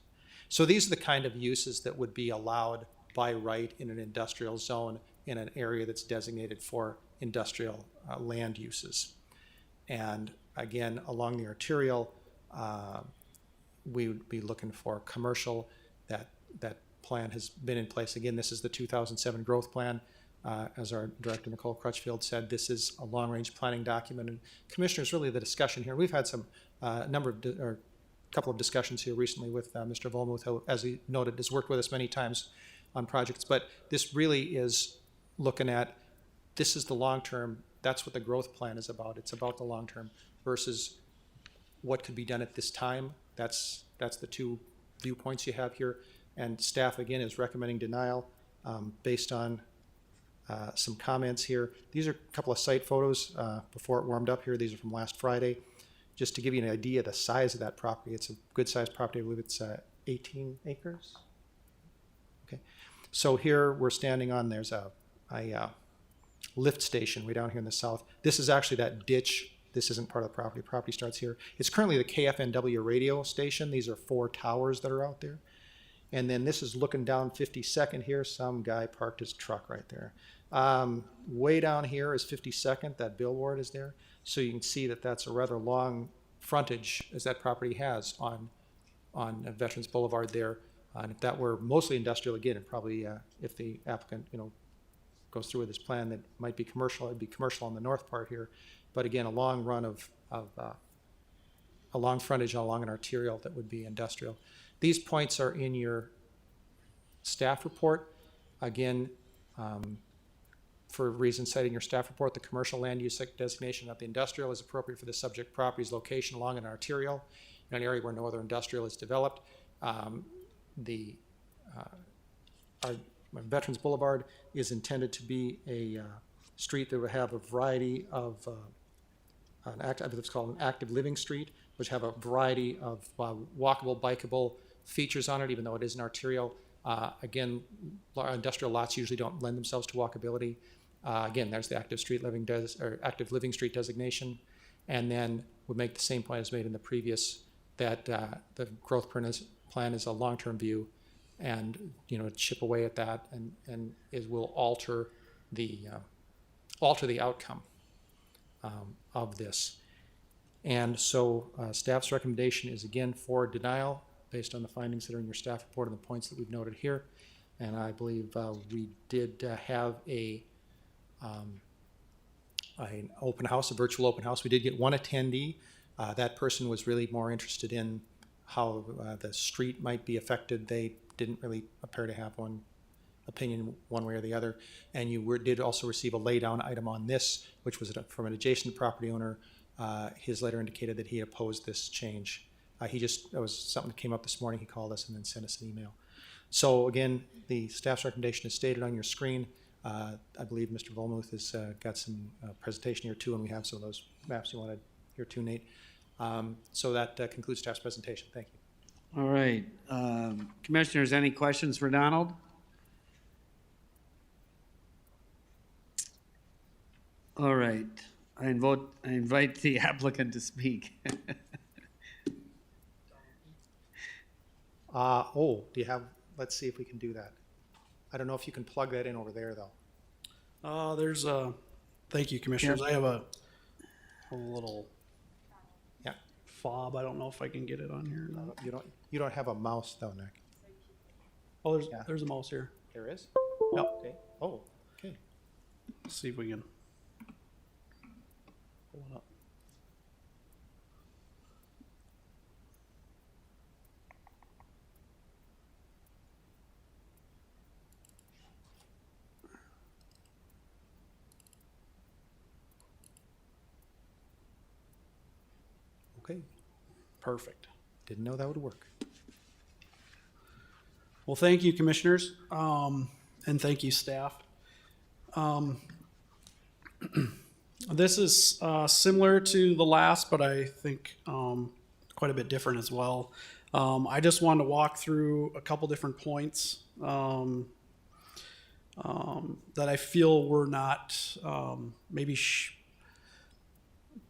So these are the kind of uses that would be allowed by right in an industrial zone in an area that's designated for industrial land uses. And again, along the arterial, we would be looking for commercial. That plan has been in place. Again, this is the 2007 growth plan. As our director, Nicole Crutchfield, said, this is a long-range planning document. And commissioners, really the discussion here, we've had some couple of discussions here recently with Mr. Volmuth, who, as he noted, has worked with us many times on projects. But this really is looking at, this is the long-term, that's what the growth plan is about. It's about the long-term versus what could be done at this time. That's the two viewpoints you have here. And staff, again, is recommending denial based on some comments here. These are a couple of site photos before it warmed up here. These are from last Friday. Just to give you an idea of the size of that property. It's a good sized property. I believe it's 18 acres. Okay. So here we're standing on, there's a lift station way down here in the south. This is actually that ditch. This isn't part of the property. The property starts here. It's currently the KFNW radio station. These are 4 towers that are out there. And then this is looking down 52nd here. Some guy parked his truck right there. Way down here is 52nd. That billboard is there. So you can see that that's a rather long frontage as that property has on Veterans Boulevard there. And if that were mostly industrial, again, it probably, if the applicant, goes through with this plan, that might be commercial. It'd be commercial on the north part here. But again, a long run of a long frontage along an arterial that would be industrial. These points are in your staff report. Again, for reasons cited in your staff report, the commercial land use designation of the industrial is appropriate for the subject property's location along an arterial in an area where no other industrial is developed. Our Veterans Boulevard is intended to be a street that would have a variety of it's called an active living street, which have a variety of walkable, bikeable features on it, even though it is an arterial. Again, industrial lots usually don't lend themselves to walkability. Again, there's the active living street designation, and then would make the same point as made in the previous, that the growth plan is a long-term view, and chip away at that, and it will alter the outcome of this. And so staff's recommendation is again for denial based on the findings that are in your staff report and the points that we've noted here. And I believe we did have an open house, a virtual open house. We did get one attendee. That person was really more interested in how the street might be affected. They didn't really appear to have one opinion one way or the other. And you did also receive a laydown item on this, which was from an adjacent property owner. His letter indicated that he opposed this change. That was something that came up this morning. He called us and then sent us an email. So again, the staff's recommendation is stated on your screen. I believe Mr. Volmuth has got some presentation here too, and we have some of those maps you wanted here too, Nate. So that concludes staff's presentation. Thank you. All right. Commissioners, any questions for Donald? All right. I invite the applicant to speak. Do you have, let's see if we can do that. I don't know if you can plug that in over there though. There's a, thank you, commissioners. Yeah. I have a little fob. I don't know if I can get it on here. You don't have a mouse though, Nick. Oh, there's a mouse here. There is? Yep. Okay. Oh, okay. Let's see if we can pull it up. Okay. Perfect. Didn't know that would work. Well, thank you, commissioners, and thank you, staff. This is similar to the last, but I think quite a bit different as well. I just wanted to walk through a couple different points that I feel were not maybe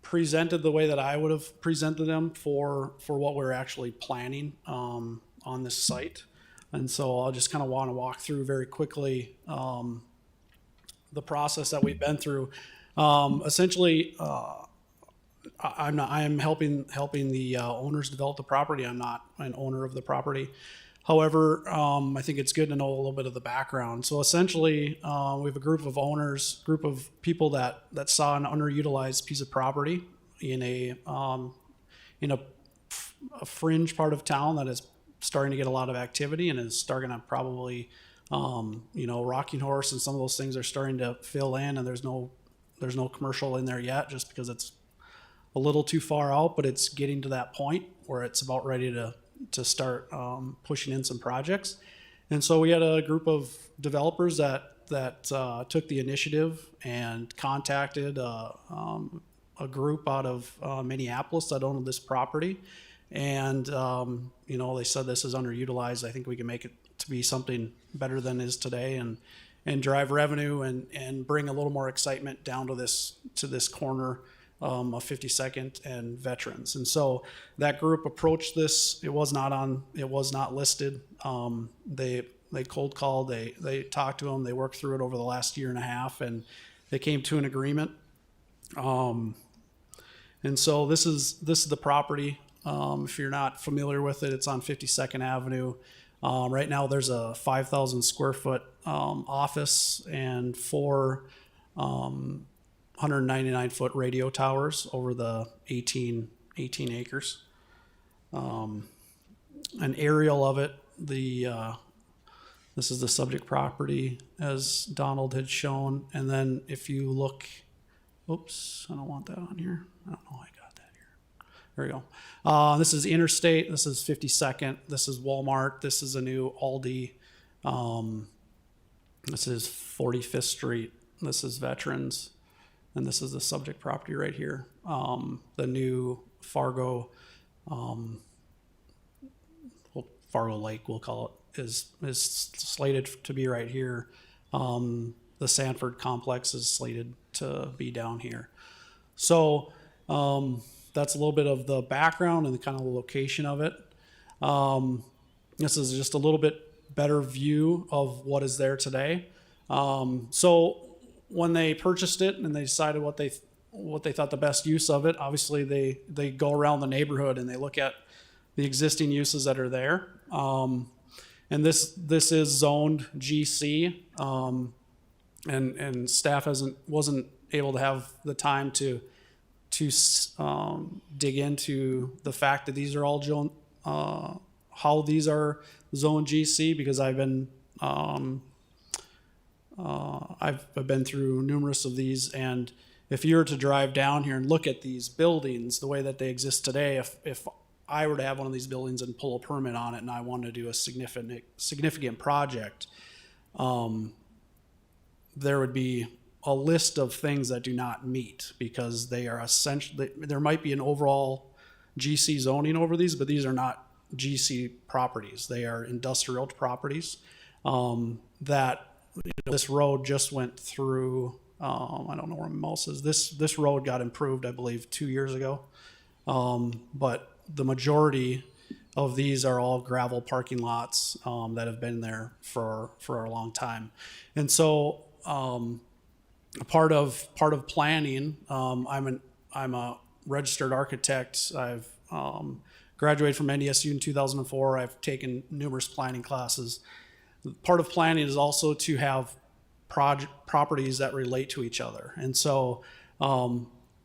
presented the way that I would have presented them for what we're actually planning on this site. And so I'll just kind of want to walk through very quickly the process that we've been through. Essentially, I am helping the owners develop the property. I'm not an owner of the property. However, I think it's good to know a little bit of the background. So essentially, we have a group of owners, group of people that saw an underutilized piece of property in a fringe part of town that is starting to get a lot of activity and is starting to probably, Rocking Horse and some of those things are starting to fill in, and there's no commercial in there yet just because it's a little too far out, but it's getting to that point where it's about ready to start pushing in some projects. And so we had a group of developers that took the initiative and contacted a group out of Minneapolis that owned this property. And, they said this is underutilized. I think we can make it to be something better than it is today and drive revenue and bring a little more excitement down to this corner of 52nd and Veterans. And so that group approached this. It was not listed. They cold called, they talked to them, they worked through it over the last year and a half, and they came to an agreement. And so this is the property. If you're not familiar with it, it's on 52nd Avenue. Right now there's a 5,000 square foot office and 4 199 foot radio towers over the 18 acres. An aerial of it, this is the subject property as Donald had shown. And then if you look, oops, I don't want that on here. I don't know how I got that here. There we go. This is Interstate. This is 52nd. This is Walmart. This is a new Aldi. This is 45th Street. This is Veterans. And this is the subject property right here. The new Fargo, Fargo Lake, we'll call it, is slated to be right here. The Sanford complex is slated to be down here. So that's a little bit of the background and the kind of the location of it. This is just a little bit better view of what is there today. So when they purchased it and they decided what they thought the best use of it, obviously they go around the neighborhood and they look at the existing uses that are there. And this is zoned GC, and staff wasn't able to have the time to dig into the fact that these are all how these are zone GC, because I've been through numerous of these, and if you were to drive down here and look at these buildings the way that they exist today, if I were to have one of these buildings and pull a permit on it and I wanted to do a significant project, there would be a list of things that do not meet, because they are essentially, there might be an overall GC zoning over these, but these are not GC properties. They are industrial properties that, this road just went through. I don't know where my mouse is. This road got improved, I believe, 2 years ago. But the majority of these are all gravel parking lots that have been there for a long time. And so part of planning, I'm a registered architect. I've graduated from NDSU in 2004. I've taken numerous planning classes. Part of planning is also to have properties that relate to each other. And so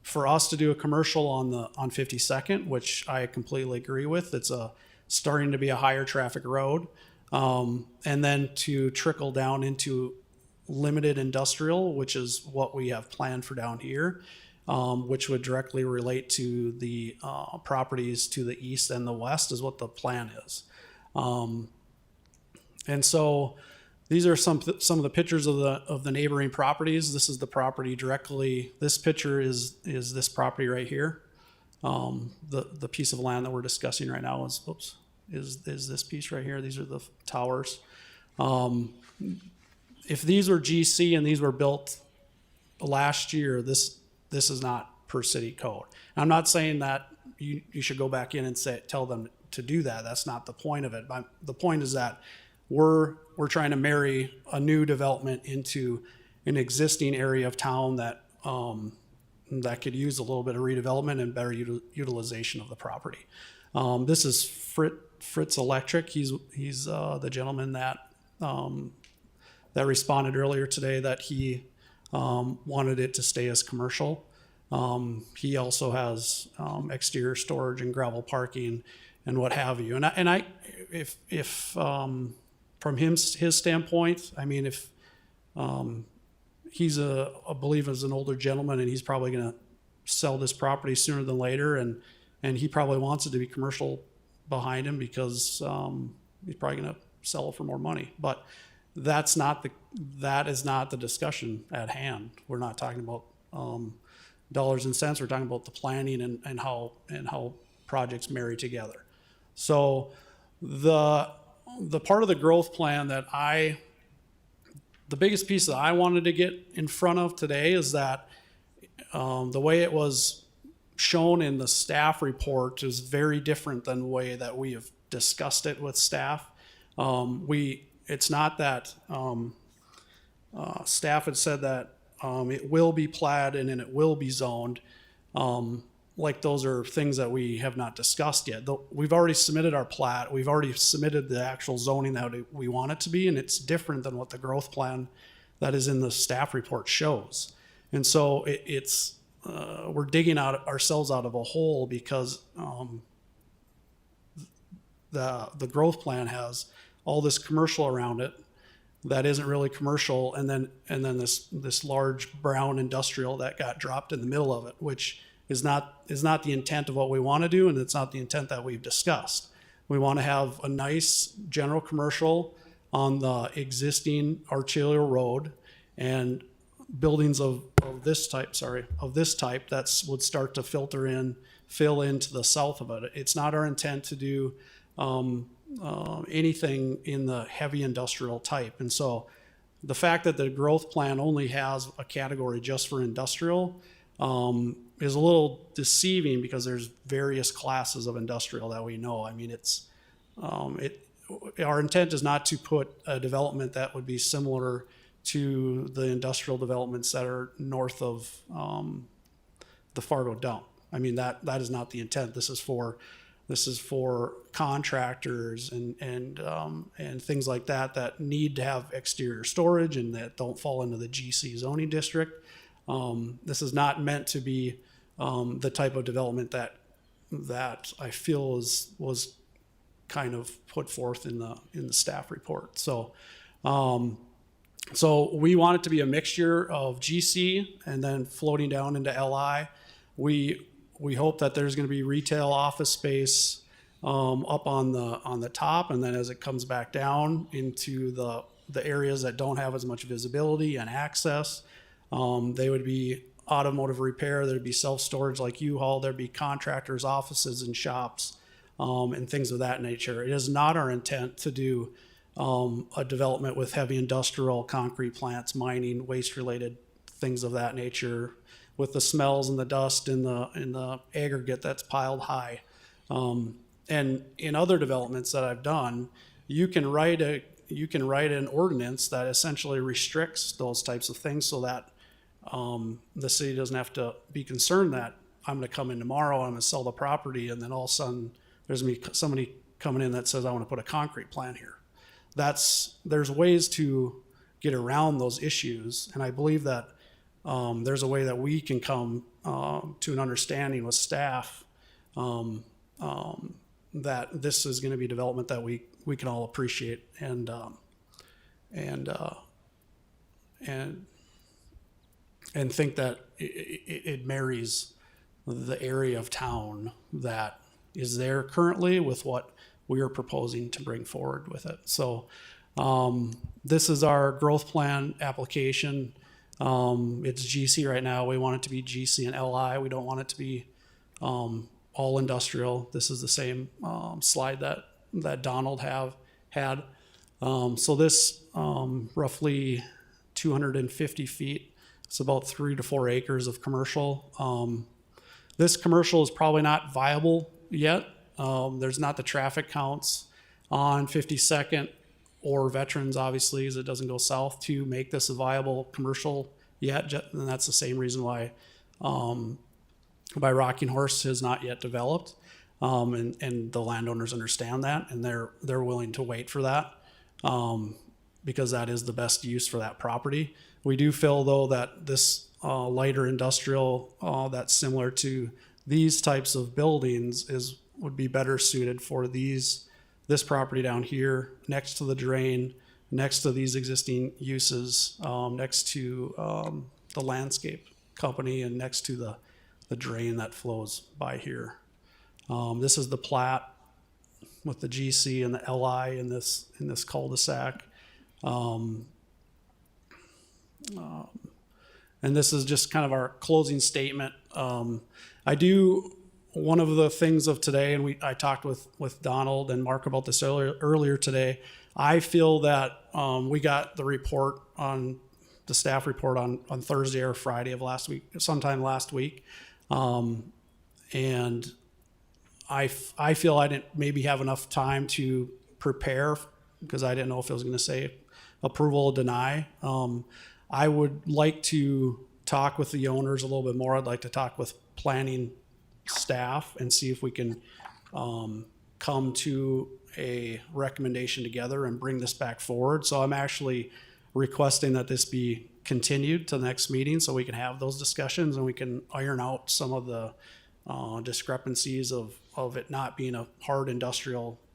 for us to do a commercial on 52nd, which I completely agree with, it's starting to be a higher traffic road, and then to trickle down into limited industrial, which is what we have planned for down here, which would directly relate to the properties to the east and the west, is what the plan is. And so these are some of the pictures of the neighboring properties. This is the property directly. This picture is this property right here. The piece of land that we're discussing right now is this piece right here. These are the towers. If these were GC and these were built last year, this is not per city code. I'm not saying that you should go back in and tell them to do that. That's not the point of it. But the point is that we're trying to marry a new development into an existing area of town that could use a little bit of redevelopment and better utilization of the property. This is Fritz Electric. He's the gentleman that responded earlier today that he wanted it to stay as commercial. He also has exterior storage and gravel parking and what have you. And I if from his standpoint, I mean, if he's I believe is an older gentleman, and he's probably going to sell this property sooner than later, and he probably wants it to be commercial behind him because he's probably going to sell it for more money. But that is not the discussion at hand. We're not talking about dollars and cents. We're talking about the planning and how projects marry together. So the part of the growth plan that the biggest piece that I wanted to get in front of today is that the way it was shown in the staff report is very different than the way that we have discussed it with staff. It's not that staff had said that it will be platted and it will be zoned. Like those are things that we have not discussed yet. We've already submitted our plat. We've already submitted the actual zoning that we want it to be, and it's different than what the growth plan that is in the staff report shows. And so we're digging ourselves out of a hole because the growth plan has all this commercial around it that isn't really commercial, and then this large brown industrial that got dropped in the middle of it, which is not the intent of what we want to do, and it's not the intent that we've discussed. We want to have a nice general commercial on the existing arterial road, and buildings of this type that would start to fill into the south of it. It's not our intent to do anything in the heavy industrial type. And so the fact that the growth plan only has a category just for industrial is a little deceiving, because there's various classes of industrial that we know. I mean, our intent is not to put a development that would be similar to the industrial developments that are north of the Fargo dump. I mean, that is not the intent. This is for contractors and things like that need to have exterior storage and that don't fall into the GC zoning district. This is not meant to be the type of development that I feel was kind of put forth in the staff report. So we want it to be a mixture of GC and then floating down into LI. We hope that there's going to be retail office space up on the top, and then as it comes back down into the areas that don't have as much visibility and access, they would be automotive repair. There'd be self-storage like U-Haul. There'd be contractors' offices and shops and things of that nature. It is not our intent to do a development with heavy industrial, concrete plants, mining, waste-related things of that nature, with the smells and the dust and the aggregate that's piled high. And in other developments that I've done, you can write an ordinance that essentially restricts those types of things so that the city doesn't have to be concerned that I'm going to come in tomorrow, I'm going to sell the property, and then all of a sudden there's going to be somebody coming in that says I want to put a concrete plant here. There's ways to get around those issues, and I believe that there's a way that we can come to an understanding with staff that this is going to be development that we can all appreciate and think that it marries the area of town that is there currently with what we are proposing to bring forward with it. So this is our growth plan application. It's GC right now. We want it to be GC and LI. We don't want it to be all industrial. This is the same slide that Donald had. So this roughly 250 feet. It's about 3 to 4 acres of commercial. This commercial is probably not viable yet. There's not the traffic counts on 52nd or Veterans, obviously, as it doesn't go south, to make this a viable commercial yet. And that's the same reason why Rocking Horse has not yet developed. And the landowners understand that, and they're willing to wait for that because that is the best use for that property. We do feel, though, that this lighter industrial that's similar to these types of buildings would be better suited for this property down here, next to the drain, next to these existing uses, next to the landscape company, and next to the drain that flows by here. This is the plat with the GC and the LI in this cul-de-sac. And this is just kind of our closing statement. One of the things of today, and I talked with Donald and Mark about this earlier today, I feel that we got the staff report on Thursday or Friday of last week, sometime last week. And I feel I didn't maybe have enough time to prepare because I didn't know if it was going to say approval or deny. I would like to talk with the owners a little bit more. I'd like to talk with planning staff and see if we can come to a recommendation together and bring this back forward. So I'm actually requesting that this be continued to the next meeting so we can have those discussions and we can iron out some of the discrepancies of it not being a hard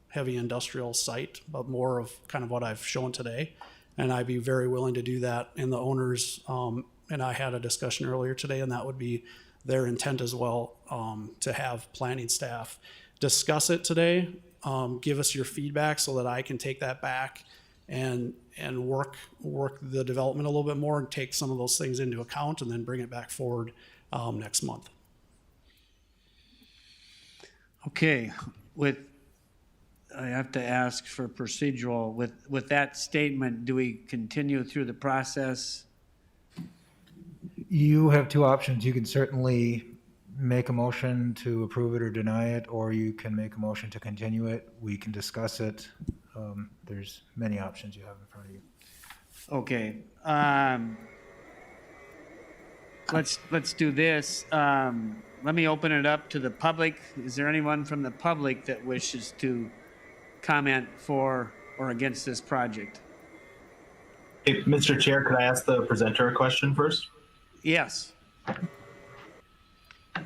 heavy industrial site, but more of kind of what I've shown today. And I'd be very willing to do that. And the owners and I had a discussion earlier today, and that would be their intent as well, to have planning staff discuss it today, give us your feedback so that I can take that back and work the development a little bit more and take some of those things into account and then bring it back forward next month. Okay, I have to ask for procedural. With that statement, do we continue through the process? You have two options. You can certainly make a motion to approve it or deny it, or you can make a motion to continue it. We can discuss it. there's many options you have in front of you. Okay. Let's do this. Let me open it up to the public. Is there anyone from the public that wishes to comment for or against this project? Hey, Mr. Chair, could I ask the presenter a question first? Yes.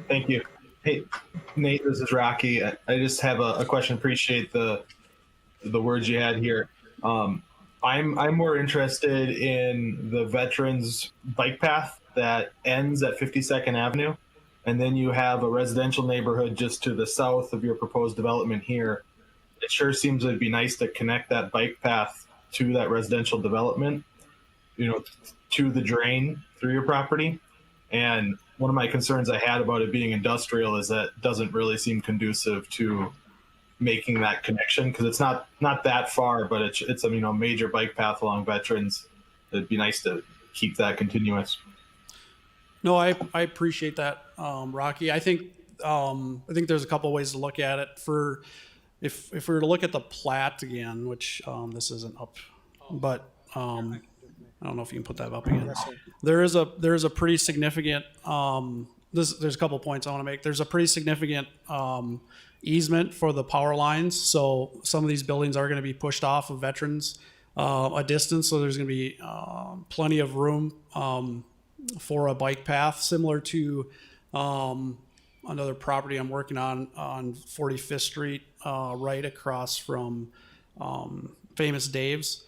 Thank you. Hey, Nate, this is Rocky. I just have a question. Appreciate the words you had here. I'm more interested in the veterans bike path that ends at 52nd Avenue, and then you have a residential neighborhood just to the south of your proposed development here. It sure seems it'd be nice to connect that bike path to that residential development, to the drain through your property. And one of my concerns I had about it being industrial is that it doesn't really seem conducive to making that connection, because it's not that far, but it's a major bike path along Veterans. It'd be nice to keep that continuous. No, I appreciate that, Rocky. I think there's a couple ways to look at it. If we were to look at the plat again, which this isn't up, but I don't know if you can put that up again. There is a pretty significant there's a couple points I want to make. There's a pretty significant easement for the power lines, so some of these buildings are going to be pushed off of Veterans a distance, so there's going to be plenty of room for a bike path, similar to another property I'm working on 45th Street, right across from Famous Dave's,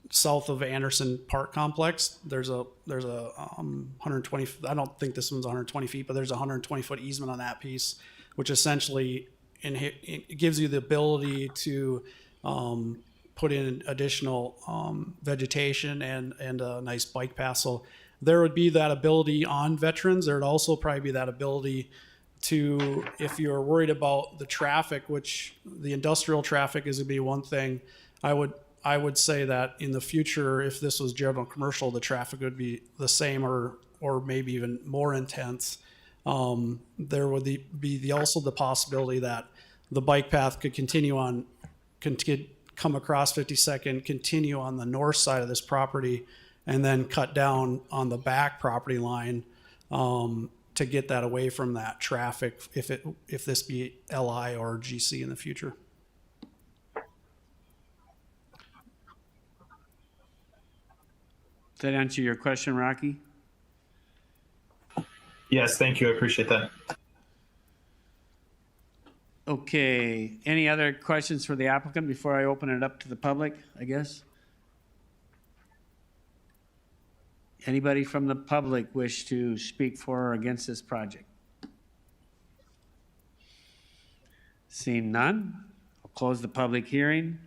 south of Anderson Park Complex. There's a 120. I don't think this one's 120 feet, but there's a 120 foot easement on that piece, which essentially it gives you the ability to put in additional vegetation and a nice bike path. So there would be that ability on Veterans. There would also probably be that ability to, if you're worried about the traffic, which the industrial traffic is going to be one thing, I would say that in the future, if this was general commercial, the traffic would be the same or maybe even more intense. There would be also the possibility that the bike path could come across 52nd, continue on the north side of this property, and then cut down on the back property line to get that away from that traffic if this be LI or GC in the future. Does that answer your question, Rocky? Yes, thank you. I appreciate that. Okay. Any other questions for the applicant before I open it up to the public, I guess? Anybody from the public wish to speak for or against this project? Seeing none, I'll close the public hearing.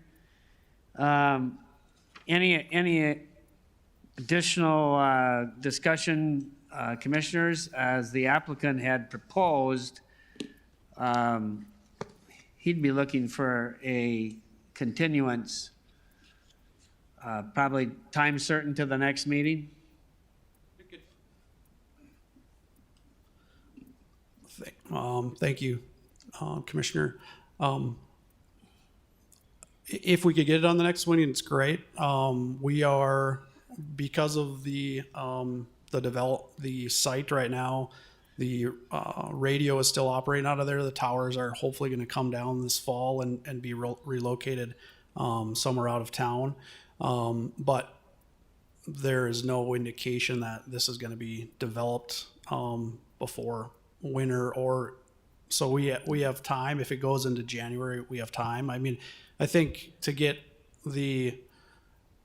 Any additional discussion, commissioners? As the applicant had proposed, he'd be looking for a continuance, probably time certain to the next meeting. Thank you, Commissioner. If we could get it on the next one, it's great. We are, because of the site right now, the radio is still operating out of there. The towers are hopefully going to come down this fall and be relocated somewhere out of town. But there is no indication that this is going to be developed before winter, or so we have time. If it goes into January, we have time. I mean, I think to get the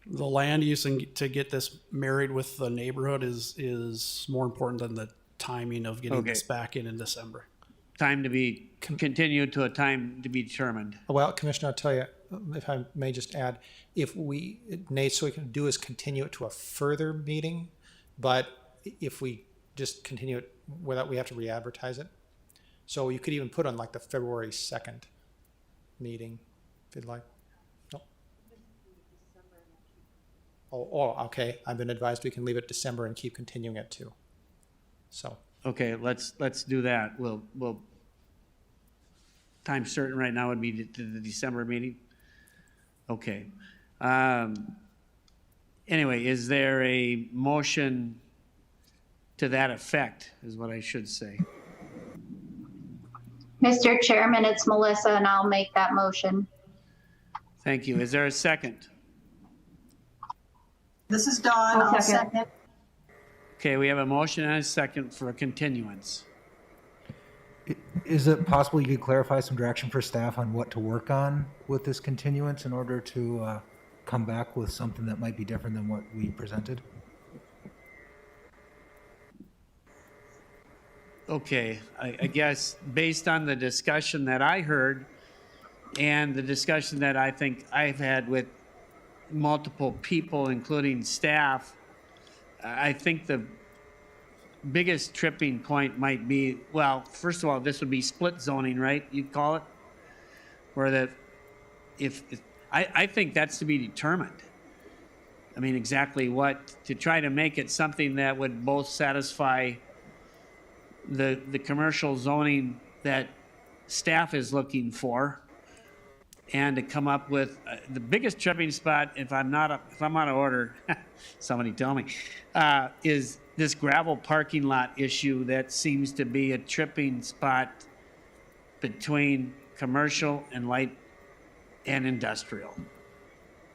land use and to get this married with the neighborhood is more important than the timing of getting this back in December. Time to be continued to a time to be determined. Well, Commissioner, I'll tell you, if I may just add, Nate, so we can do is continue it to a further meeting, but if we just continue it without, we have to re-advertise it. So you could even put on like the February 2nd meeting, if you'd like. No. Oh, okay. I've been advised we can leave it December and keep continuing it too. So. Okay, let's do that. We'll time certain right now would be to the December meeting. Okay. Anyway, is there a motion to that effect, is what I should say? Mr. Chairman, it's Melissa, and I'll make that motion. Thank you. Is there a second? This is Dawn. I'll second. Okay, we have a motion and a second for a continuance. Is it possible you could clarify some direction for staff on what to work on with this continuance in order to come back with something that might be different than what we presented? Okay, I guess based on the discussion that I heard and the discussion that I think I've had with multiple people, including staff, I think the biggest tripping point might be, well, first of all, this would be split zoning, right? You'd call it? Where the, I think that's to be determined. I mean, exactly what, to try to make it something that would both satisfy the commercial zoning that staff is looking for, and to come up with the biggest tripping spot, if I'm out of order, somebody tell me, is this gravel parking lot issue that seems to be a tripping spot between commercial and light and industrial.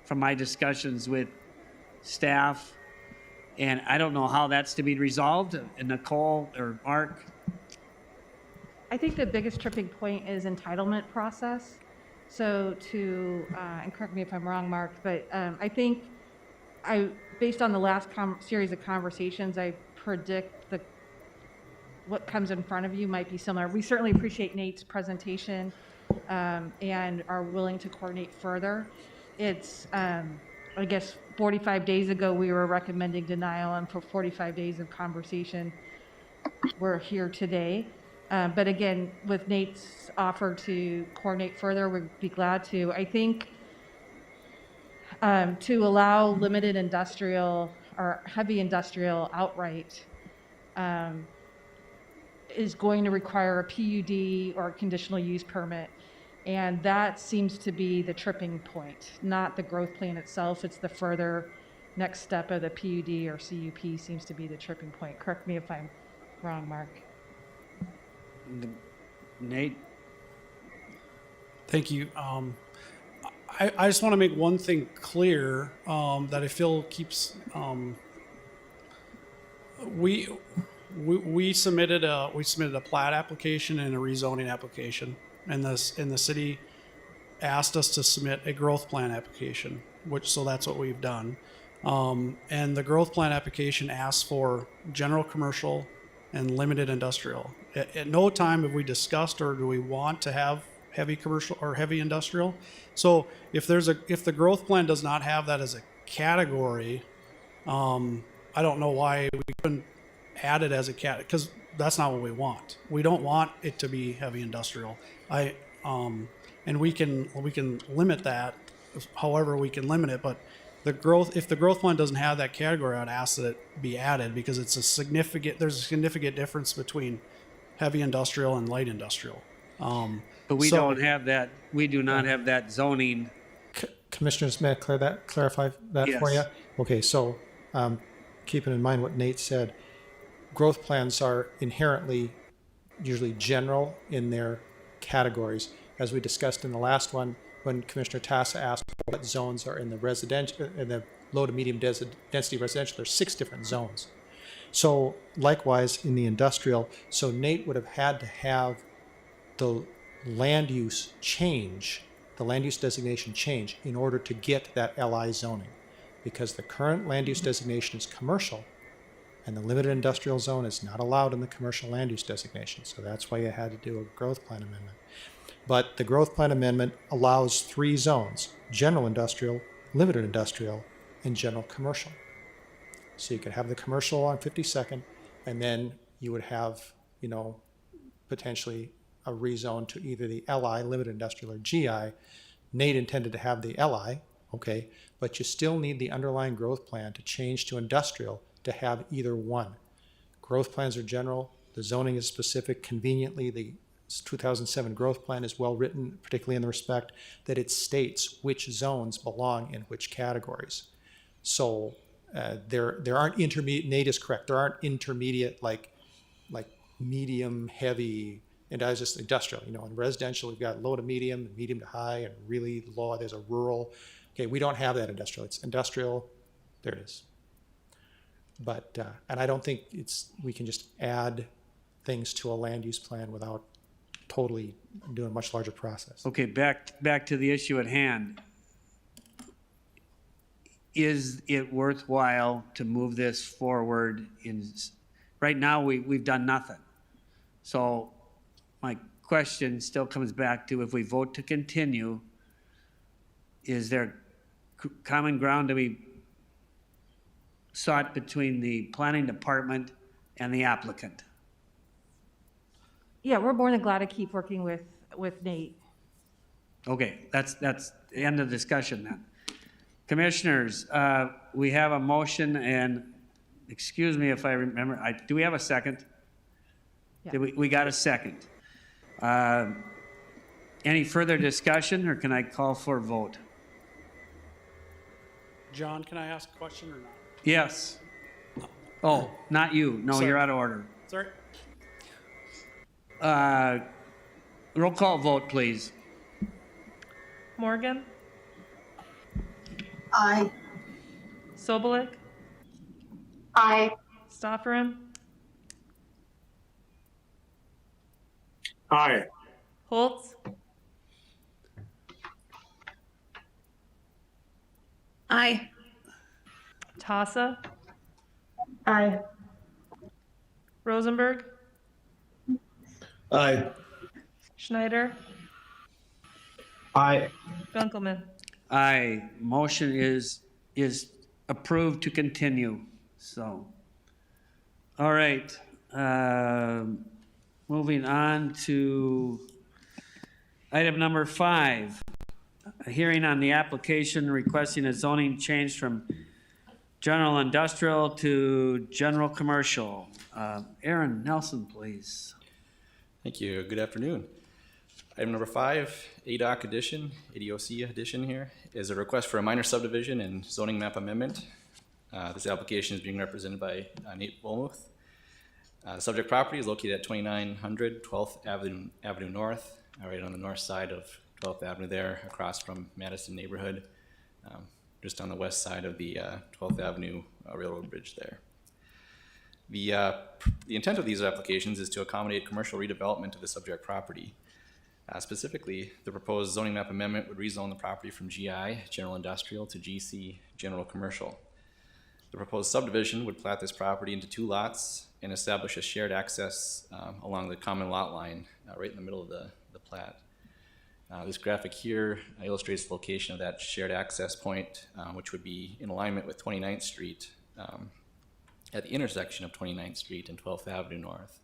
From my discussions with staff, and I don't know how that's to be resolved. Nicole or Mark? I think the biggest tripping point is entitlement process. So to, and correct me if I'm wrong, Mark, but I think based on the last series of conversations, I predict what comes in front of you might be similar. We certainly appreciate Nate's presentation and are willing to coordinate further. It's, I guess 45 days ago, we were recommending denial, and for 45 days of conversation, we're here today. But again, with Nate's offer to coordinate further, we'd be glad to. I think to allow limited industrial or heavy industrial outright is going to require a PUD or a conditional use permit. And that seems to be the tripping point, not the growth plan itself. It's the further next step of the PUD or CUP seems to be the tripping point. Correct me if I'm wrong, Mark. Nate? Thank you. I just want to make one thing clear that I feel keeps. We submitted a plat application and a rezoning application, and the city asked us to submit a growth plan application, so that's what we've done. And the growth plan application asks for general commercial and limited industrial. At no time have we discussed or do we want to have heavy commercial or heavy industrial. So if the growth plan does not have that as a category, I don't know why we couldn't add it as a category, because that's not what we want. We don't want it to be heavy industrial. And we can limit that however we can limit it, but if the growth plan doesn't have that category, I'd ask that it be added, because there's a significant difference between heavy industrial and light industrial. But we don't have that. We do not have that zoning. Commissioners, may I clarify that Yes. for you? Okay, so keeping in mind what Nate said, growth plans are inherently usually general in their categories. As we discussed in the last one, when Commissioner Tassa asked what zones are in the residential, in the low to medium density residential, there's 6 different zones. So likewise in the industrial, so Nate would have had to have the land use change, the land use designation change, in order to get that LI zoning, because the current land use designation is commercial, and the limited industrial zone is not allowed in the commercial land use designation. So that's why you had to do a growth plan amendment. But the growth plan amendment allows 3 zones: general industrial, limited industrial, and general commercial. So you could have the commercial on 52nd, and then you would have, potentially a rezone to either the LI, limited industrial, or GI. Nate intended to have the LI, okay, but you still need the underlying growth plan to change to industrial to have either one. Growth plans are general, the zoning is specific. Conveniently, the 2007 growth plan is well written, particularly in the respect that it states which zones belong in which categories. So there aren't intermediate. Nate is correct. There aren't intermediate like medium, heavy, and I was just industrial. You know, in residential we've got low to medium, medium to high, and really low. There's a rural. Okay, we don't have that industrial. It's industrial. There it is. But and I don't think we can just add things to a land use plan without totally doing a much larger process. Okay, back to the issue at hand. Is it worthwhile to move this forward? Right now, we've done nothing. So my question still comes back to, if we vote to continue, is there common ground to be sought between the planning department and the applicant? Yeah, we're more than glad to keep working with Nate. Okay, that's the end of the discussion then. Commissioners, we have a motion, and excuse me if I remember, do we have a second? Yeah. We got a second. Any further discussion, or can I call for a vote? John, can I ask a question or not? Yes. Oh, not you. No, Sorry. you're out of order. Sorry. Roll call vote, please. Morgan, Aye. Sobolik, Aye. Stofferin, Aye. Holtz, Aye. Tassa, Aye. Rosenberg, Aye. Schneider, Aye. Gunkelman. Aye. Motion is approved to continue. So, all right. Moving on to item number 5, a hearing on the application requesting a zoning change from general industrial to general commercial. Aaron Nelson, please. Thank you. Good afternoon. Item number 5, ADOC edition, ADOC edition here, is a request for a minor subdivision and zoning map amendment. This application is being represented by Nate Volmuth. The subject property is located at 2900 12th Avenue North, right on the north side of 12th Avenue there, across from Madison neighborhood, just on the west side of the 12th Avenue Railroad Bridge there. The intent of these applications is to accommodate commercial redevelopment of the subject property. Specifically, the proposed zoning map amendment would rezone the property from GI, General Industrial, to GC, General Commercial. The proposed subdivision would plat this property into 2 lots and establish a shared access along the common lot line right in the middle of the plat. This graphic here illustrates the location of that shared access point, which would be in alignment with 29th Street at the intersection of 29th Street and 12th Avenue North.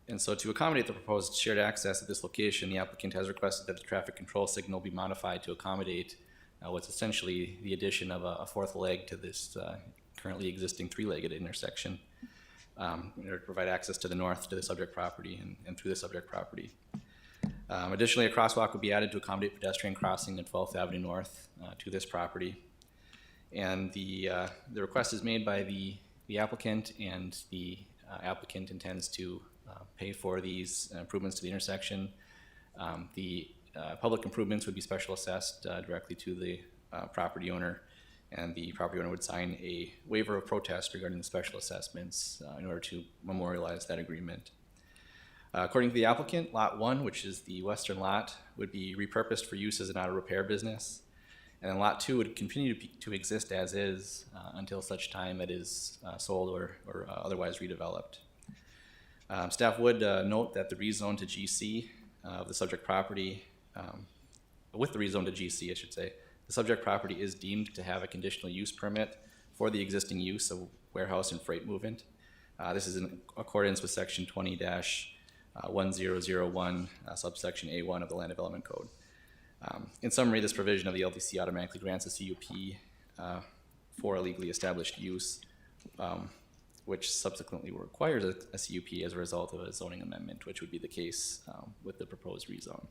And so to accommodate the proposed shared access at this location, the applicant has requested that the traffic control signal be modified to accommodate what's essentially the addition of a 4th leg to this currently existing 3-legged intersection in order to provide access to the north to the subject property and through the subject property. Additionally, a crosswalk would be added to accommodate pedestrian crossing at 12th Avenue North to this property. And the request is made by the applicant, and the applicant intends to pay for these improvements to the intersection. The public improvements would be special assessed directly to the property owner, and the property owner would sign a waiver of protest regarding the special assessments in order to memorialize that agreement. According to the applicant, Lot 1, which is the western lot, would be repurposed for use as an auto repair business, and then Lot 2 would continue to exist as is until such time it is sold or otherwise redeveloped. Staff would note that the rezone to GC of the subject property, with the rezone to GC, I should say, the subject property is deemed to have a conditional use permit for the existing use of warehouse and freight movement. This is in accordance with section 20-1001, subsection A1 of the Land Development Code. In summary, this provision of the LDC automatically grants a CUP for a legally established use which subsequently requires a CUP as a result of a zoning amendment, which would be the case with the proposed rezone.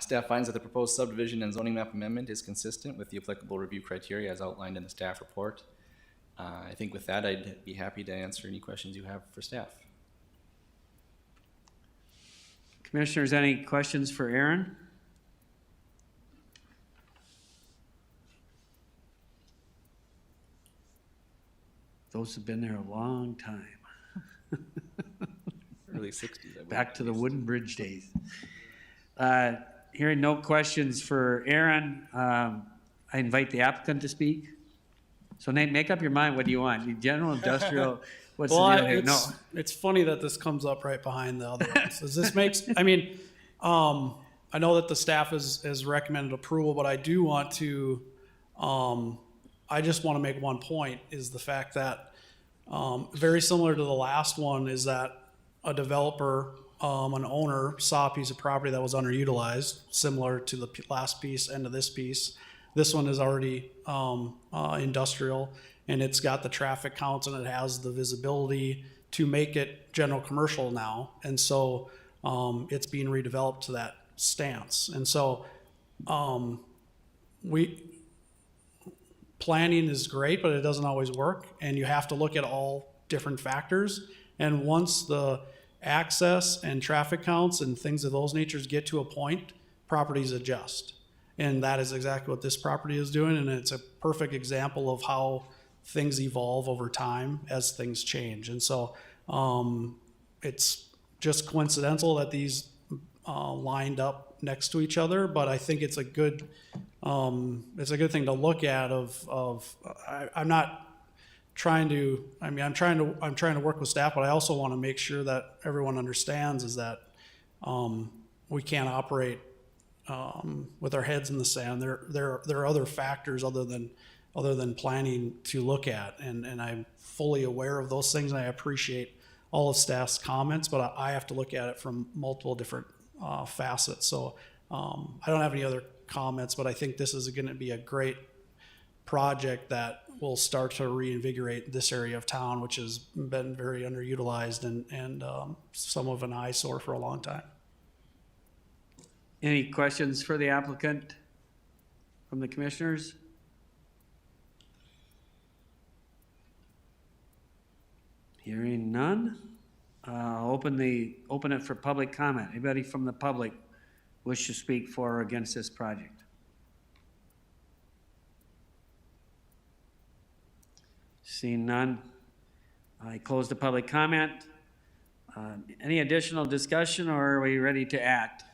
Staff finds that the proposed subdivision and zoning map amendment is consistent with the applicable review criteria as outlined in the staff report. I think with that, I'd be happy to answer any questions you have for staff. Commissioners, any questions for Aaron? Those have been there a long time. Early 60s. Back to the wooden bridge days. Hearing no questions for Aaron, I invite the applicant to speak. So Nate, make up your mind. What do you want? You general, industrial? What's Well, the deal here? No. it's funny that this comes up right behind the other ones. This makes, I mean, I know that the staff has recommended approval, but I do want to, I just want to make one point, is the fact that very similar to the last one is that a developer, an owner saw a piece of property that was underutilized, similar to the last piece and to this piece. This one is already industrial, and it's got the traffic counts and it has the visibility to make it general commercial now. And so it's being redeveloped to that stance. And so planning is great, but it doesn't always work. And you have to look at all different factors. And once the access and traffic counts and things of those natures get to a point, properties adjust. And that is exactly what this property is doing. And it's a perfect example of how things evolve over time as things change. And so it's just coincidental that these lined up next to each other, but I think it's a good thing to look at I'm not trying to, I mean, I'm trying to work with staff, but I also want to make sure that everyone understands is that we can't operate with our heads in the sand. There are other factors other than planning to look at, and I'm fully aware of those things, and I appreciate all of staff's comments, but I have to look at it from multiple different facets. So I don't have any other comments, but I think this is going to be a great project that will start to reinvigorate this area of town, which has been very underutilized and some of an eyesore for a long time. Any questions for the applicant from the commissioners? Hearing none, open it for public comment. Anybody from the public wish to speak for or against this project? Seeing none, I close the public comment. Any additional discussion, or are we ready to act?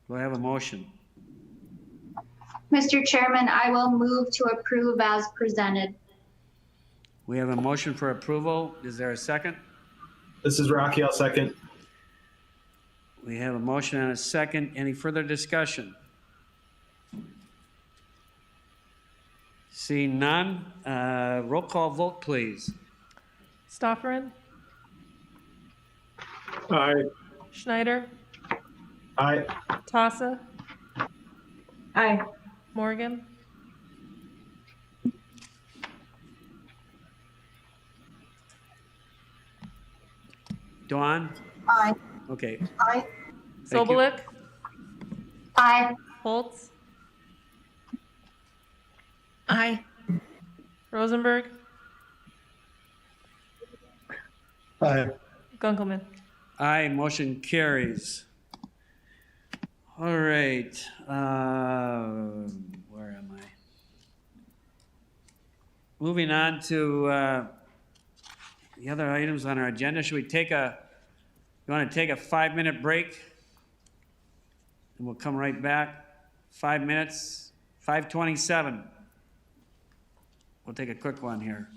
Do I have a motion? Mr. Chairman, I will move to approve as presented. We have a motion for approval. Is there a second? This is Rocky. I'll second. We have a motion and a second. Any further discussion? Seeing none, roll call vote, please. Stofferen, Aye. Schneider, Aye. Tassa, Aye. Morgan, Dawn? Aye. Okay. Aye. Thank you. Sobolik, Aye. Holtz, Aye. Rosenberg, Aye. Gunkelman. Aye, motion carries. All right, where am I? Moving on to the other items on our agenda. Should we you want to take a 5-minute break? And we'll come right back. 5 minutes, 5:27. We'll take a quick one here.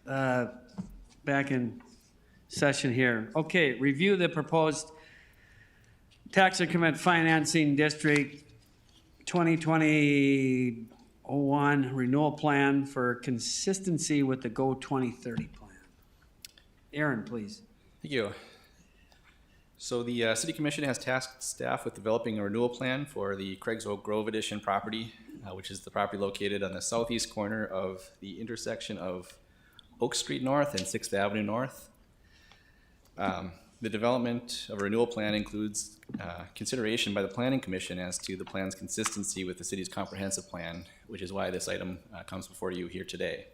back in session here. Okay, review the proposed tax increment financing district 2020-01 renewal plan for consistency with the Go 2030 plan. Aaron, please. Thank you. So the City Commission has tasked staff with developing a renewal plan for the Craig's Oak Grove Edition property, which is the property located on the southeast corner of the intersection of Oak Street North and 6th Avenue North. The development of a renewal plan includes consideration by the Planning Commission as to the plan's consistency with the city's comprehensive plan, which is why this item comes before you here today.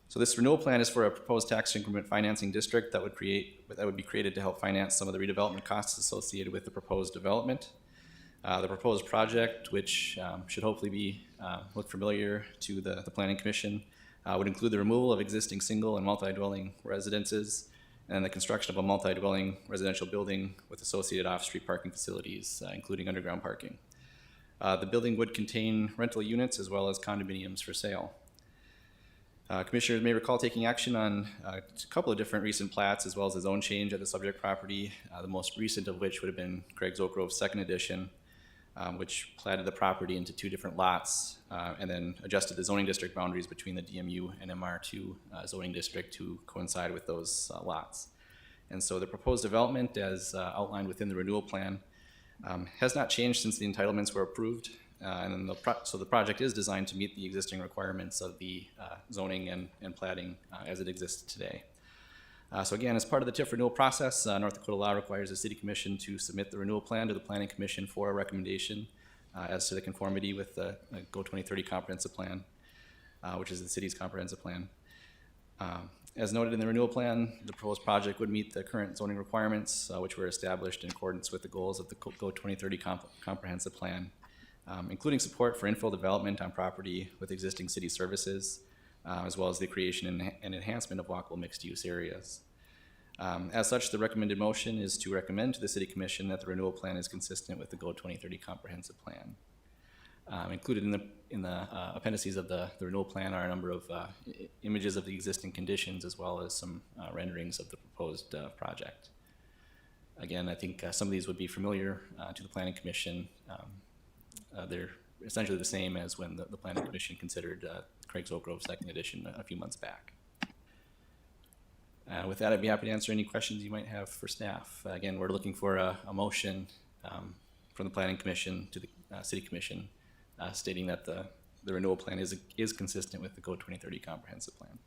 So this renewal plan is for a proposed tax increment financing district that would be created to help finance some of the redevelopment costs associated with the proposed development. The proposed project, which should hopefully look familiar to the Planning Commission, would include the removal of existing single and multi-dwelling residences and the construction of a multi-dwelling residential building with associated off-street parking facilities, including underground parking. The building would contain rental units as well as condominiums for sale. Commissioners may recall taking action on a couple of different recent plats as well as a zone change at the subject property, the most recent of which would have been Craig's Oak Grove 2nd Edition, which platted the property into 2 different lots and then adjusted the zoning district boundaries between the DMU and MR2 zoning district to coincide with those lots. And so the proposed development, as outlined within the renewal plan, has not changed since the entitlements were approved. And then so the project is designed to meet the existing requirements of the zoning and platting as it exists today. So again, as part of the TIF renewal process, North Dakota law requires the City Commission to submit the renewal plan to the Planning Commission for a recommendation as to the conformity with the Go 2030 Comprehensive Plan, which is the city's comprehensive plan. As noted in the renewal plan, the proposed project would meet the current zoning requirements, which were established in accordance with the goals of the Go 2030 Comprehensive Plan, including support for infill development on property with existing city services, as well as the creation and enhancement of walkable mixed-use areas. As such, the recommended motion is to recommend to the City Commission that the renewal plan is consistent with the Go 2030 Comprehensive Plan. Included in the appendices of the renewal plan are a number of images of the existing conditions as well as some renderings of the proposed project. Again, I think some of these would be familiar to the Planning Commission. They're essentially the same as when the Planning Commission considered Craig's Oak Grove 2nd Edition a few months back. With that, I'd be happy to answer any questions you might have for staff. Again, we're looking for a motion from the Planning Commission to the City Commission stating that the renewal plan is consistent with the Go 2030 Comprehensive Plan.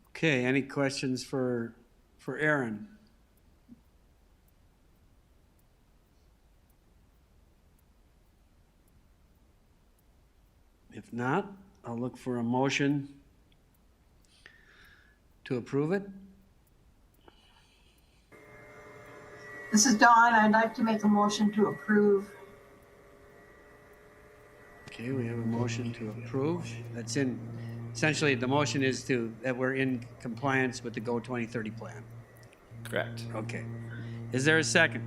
Okay, any questions for Aaron? If not, I'll look for a motion to approve it. This is Dawn. I'd like to make a motion to approve. Okay, we have a motion to approve. That's in, essentially the motion is that we're in compliance with the Go 2030 plan. Correct. Okay. Is there a second?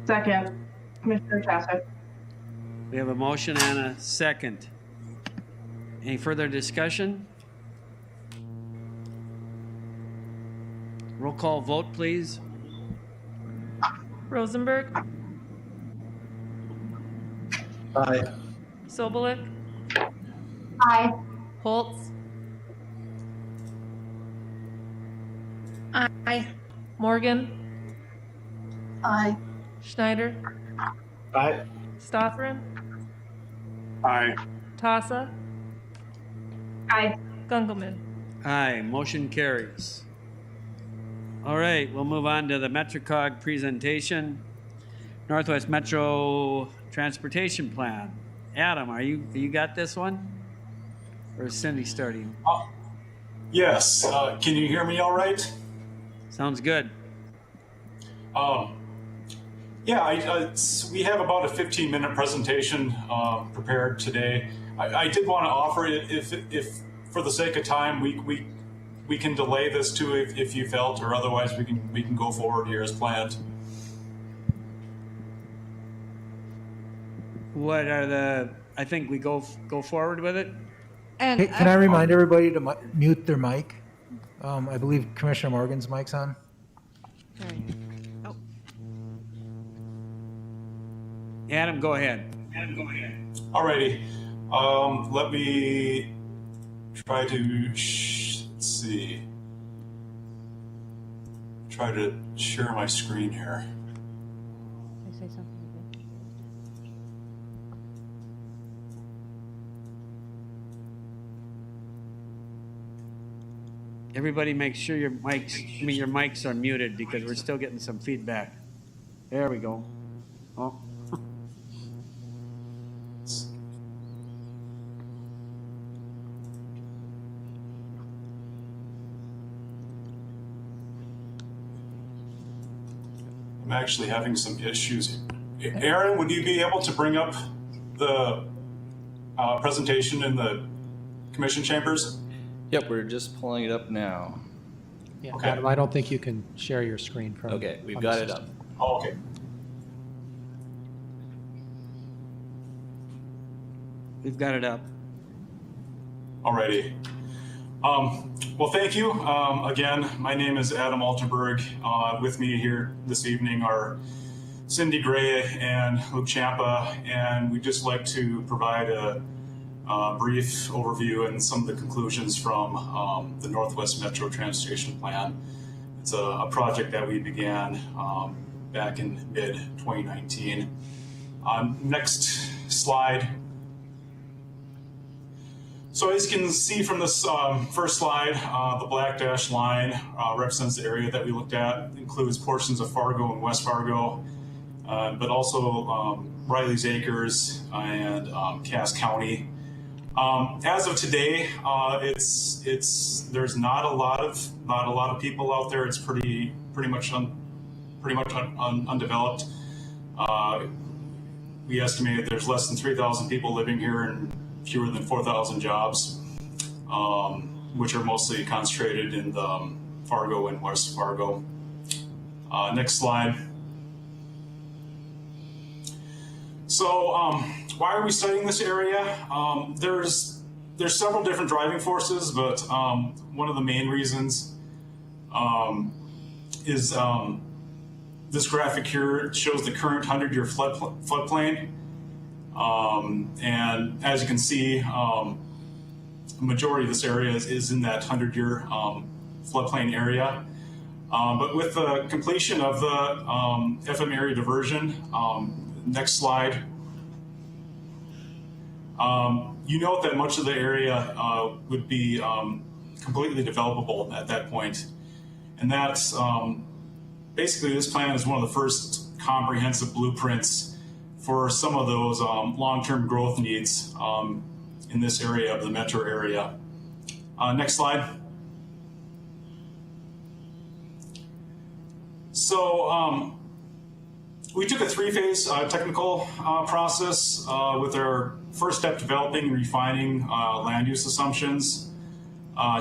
Second, Commissioner Tassa. We have a motion and a second. Any further discussion? Roll call vote, please. Rosenberg, Aye. Sobolik, Aye. Holtz, Aye. Morgan, Aye. Schneider, Aye. Stothran, Aye. Tassa, Aye. Gunkelman. Aye, motion carries. All right, we'll move on to the MetroCog presentation. Northwest Metro Transportation Plan. Adam, you got this one? Or is Cindy starting? Yes. Can you hear me all right? Sounds good. Yeah, we have about a 15-minute presentation prepared today. I did want to offer it if for the sake of time we can delay this too if you felt, or otherwise we can go forward here as planned. What are the I think we go forward with it. And Hey, can I remind everybody to mute their mic? I believe Commissioner Morgan's mic's on. Adam, go ahead. Alrighty. Let me try to, let's see. Try to share my screen here. Everybody make sure your mics are muted because we're still getting some feedback. There we go. Oh. I'm actually having some issues. Aaron, would you be able to bring up the presentation in the commission chambers? Yep, we're just pulling it up now. Yeah, Okay. Adam, I don't think you can share your screen from. Okay, we've from got the it up. system. Oh, okay. We've got it up. Alrighty. Well, thank you. Again, my name is Adam Altenberg. With me here this evening are Cindy Gray and Luke Champa, and we'd just like to provide a brief overview and some of the conclusions from the Northwest Metro Transportation Plan. It's a project that we began back in mid-2019. Next slide. So as you can see from this first slide, the black dashed line represents the area that we looked at. It includes portions of Fargo and West Fargo, but also Riley's Acres and Cass County. As of today, there's not a lot of people out there. It's pretty much undeveloped. We estimate there's less than 3,000 people living here and fewer than 4,000 jobs, which are mostly concentrated in the Fargo and West Fargo. Next slide. So why are we studying this area? There's several different driving forces, but one of the main reasons is this graphic here shows the current 100-year floodplain. And as you can see, the majority of this area is in that 100-year floodplain area. But with the completion of the FM area diversion, next slide, you note that much of the area would be completely developable at that point. And that's basically, this plan is one of the first comprehensive blueprints for some of those long-term growth needs in this area of the metro area. Next slide. So we took a three-phase technical process with our first step developing and refining land use assumptions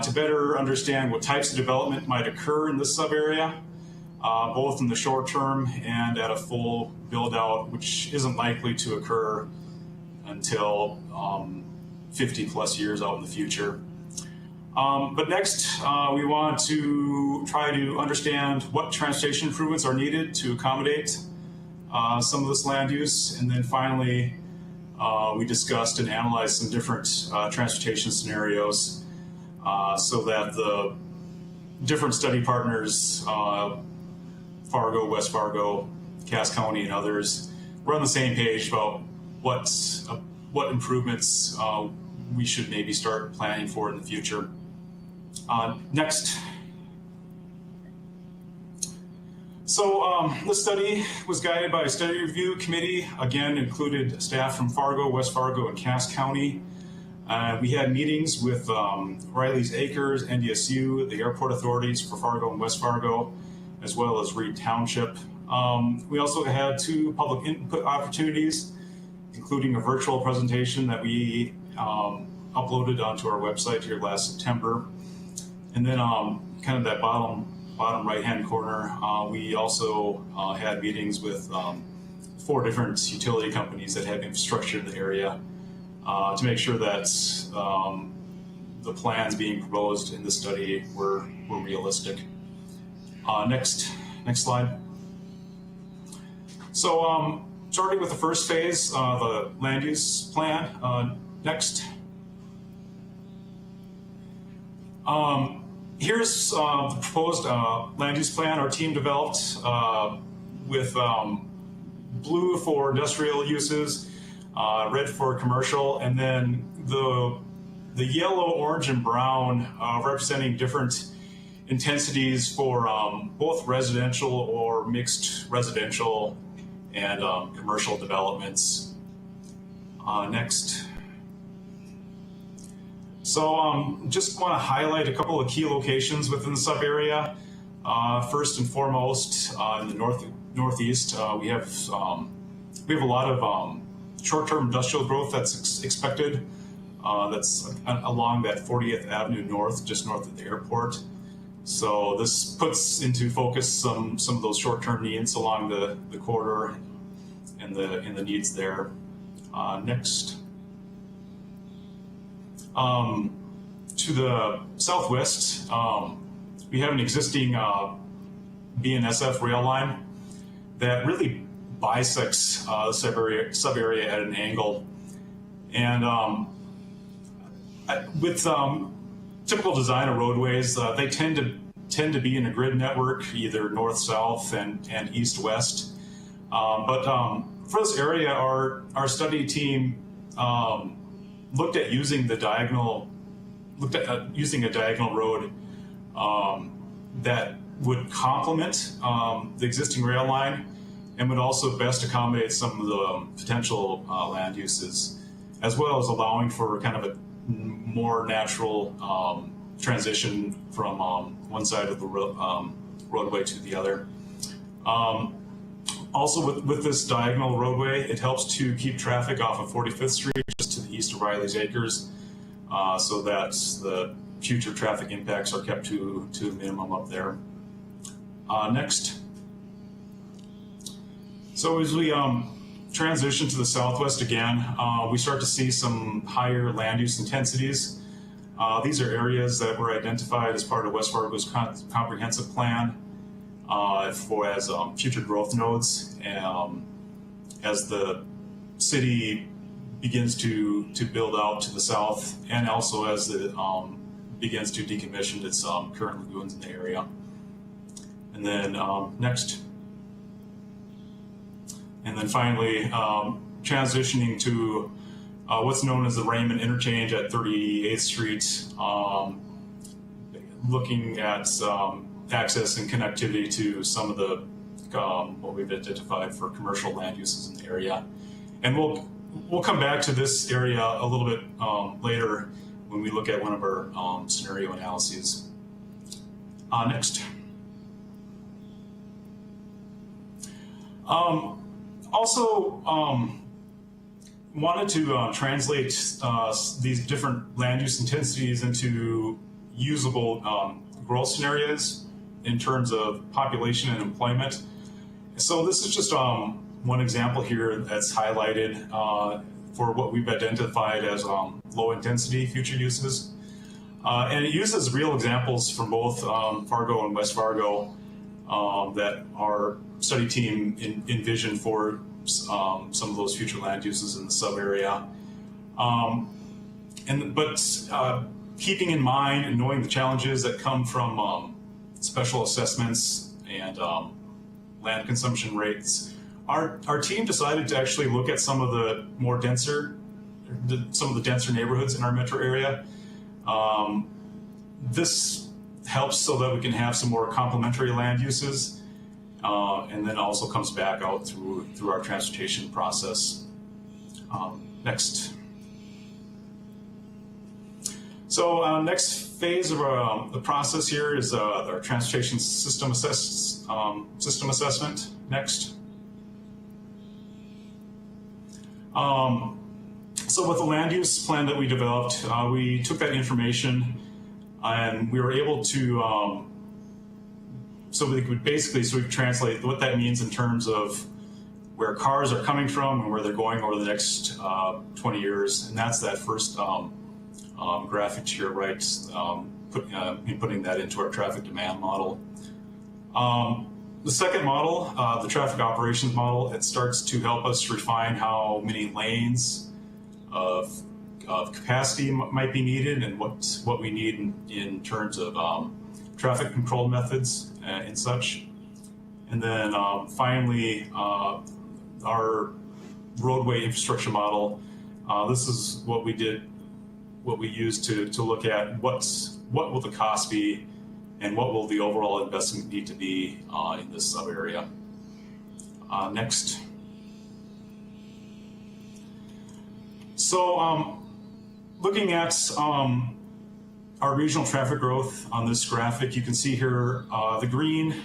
to better understand what types of development might occur in this sub-area, both in the short term and at a full build-out, which isn't likely to occur until 50 plus years out in the future. But next, we want to try to understand what transportation improvements are needed to accommodate some of this land use. And then finally, we discussed and analyzed some different transportation scenarios so that the different study partners, Fargo, West Fargo, Cass County, and others, we're on the same page about what improvements we should maybe start planning for in the future. Next. So this study was guided by a study review committee, again included staff from Fargo, West Fargo, and Cass County. We had meetings with Riley's Acres, NDSU, the airport authorities for Fargo and West Fargo, as well as Reed Township. We also had 2 public input opportunities, including a virtual presentation that we uploaded onto our website here last September. And then kind of that bottom right-hand corner, we also had meetings with 4 different utility companies that have infrastructure in the area to make sure that the plans being proposed in the study were realistic. Next slide. So starting with the first phase, the land use plan. Next. Here's the proposed land use plan our team developed with blue for industrial uses, red for commercial, and then the yellow, orange, and brown representing different intensities for both residential or mixed residential and commercial developments. Next. So just want to highlight a couple of key locations within the sub-area. First and foremost, in the northeast, we have a lot of short-term industrial growth that's expected. That's along that 40th Avenue North, just north of the airport. So this puts into focus some of those short-term needs along the corridor and the needs there. Next. To the southwest, we have an existing BNSF rail line that really bisects the sub-area at an angle. And with typical design of roadways, they tend to be in a grid network, either north-south and east-west. But for this area, our study team looked at using a diagonal road that would complement the existing rail line and would also best accommodate some of the potential land uses, as well as allowing for kind of a more natural transition from one side of the roadway to the other. Also, with this diagonal roadway, it helps to keep traffic off of 45th Street just to the east of Riley's Acres, so that the future traffic impacts are kept to a minimum up there. Next. So as we transition to the southwest again, we start to see some higher land use intensities. These are areas that were identified as part of West Fargo's comprehensive plan as future growth nodes, as the city begins to build out to the south, and also as it begins to decommission its current lagoons in the area. And then next. And then finally, transitioning to what's known as the Raymond Interchange at 38th Street, looking at access and connectivity to some of the what we've identified for commercial land uses in the area. And we'll come back to this area a little bit later when we look at one of our scenario analyses. Next. Also, wanted to translate these different land use intensities into usable growth scenarios in terms of population and employment. So this is just one example here that's highlighted for what we've identified as low intensity future uses. And it uses real examples from both Fargo and West Fargo that our study team envisioned for some of those future land uses in the sub area. But keeping in mind and knowing the challenges that come from special assessments and land consumption rates, our team decided to actually look at some of the denser neighborhoods in our metro area. This helps so that we can have some more complementary land uses, and then also comes back out through our transportation process. Next. So next phase of the process here is our transportation system assessment. Next. So with the land use plan that we developed, we took that information and we were able to, so we could translate what that means in terms of where cars are coming from and where they're going over the next 20 years. And that's that first graphic to your right, putting that into our traffic demand model. The second model, the traffic operations model, it starts to help us refine how many lanes of capacity might be needed and what we need in terms of traffic control methods and such. And then finally, our roadway infrastructure model. This is what we used to look at what will the cost be and what will the overall investment need to be in this sub area. Next. So looking at our regional traffic growth on this graphic, you can see here the green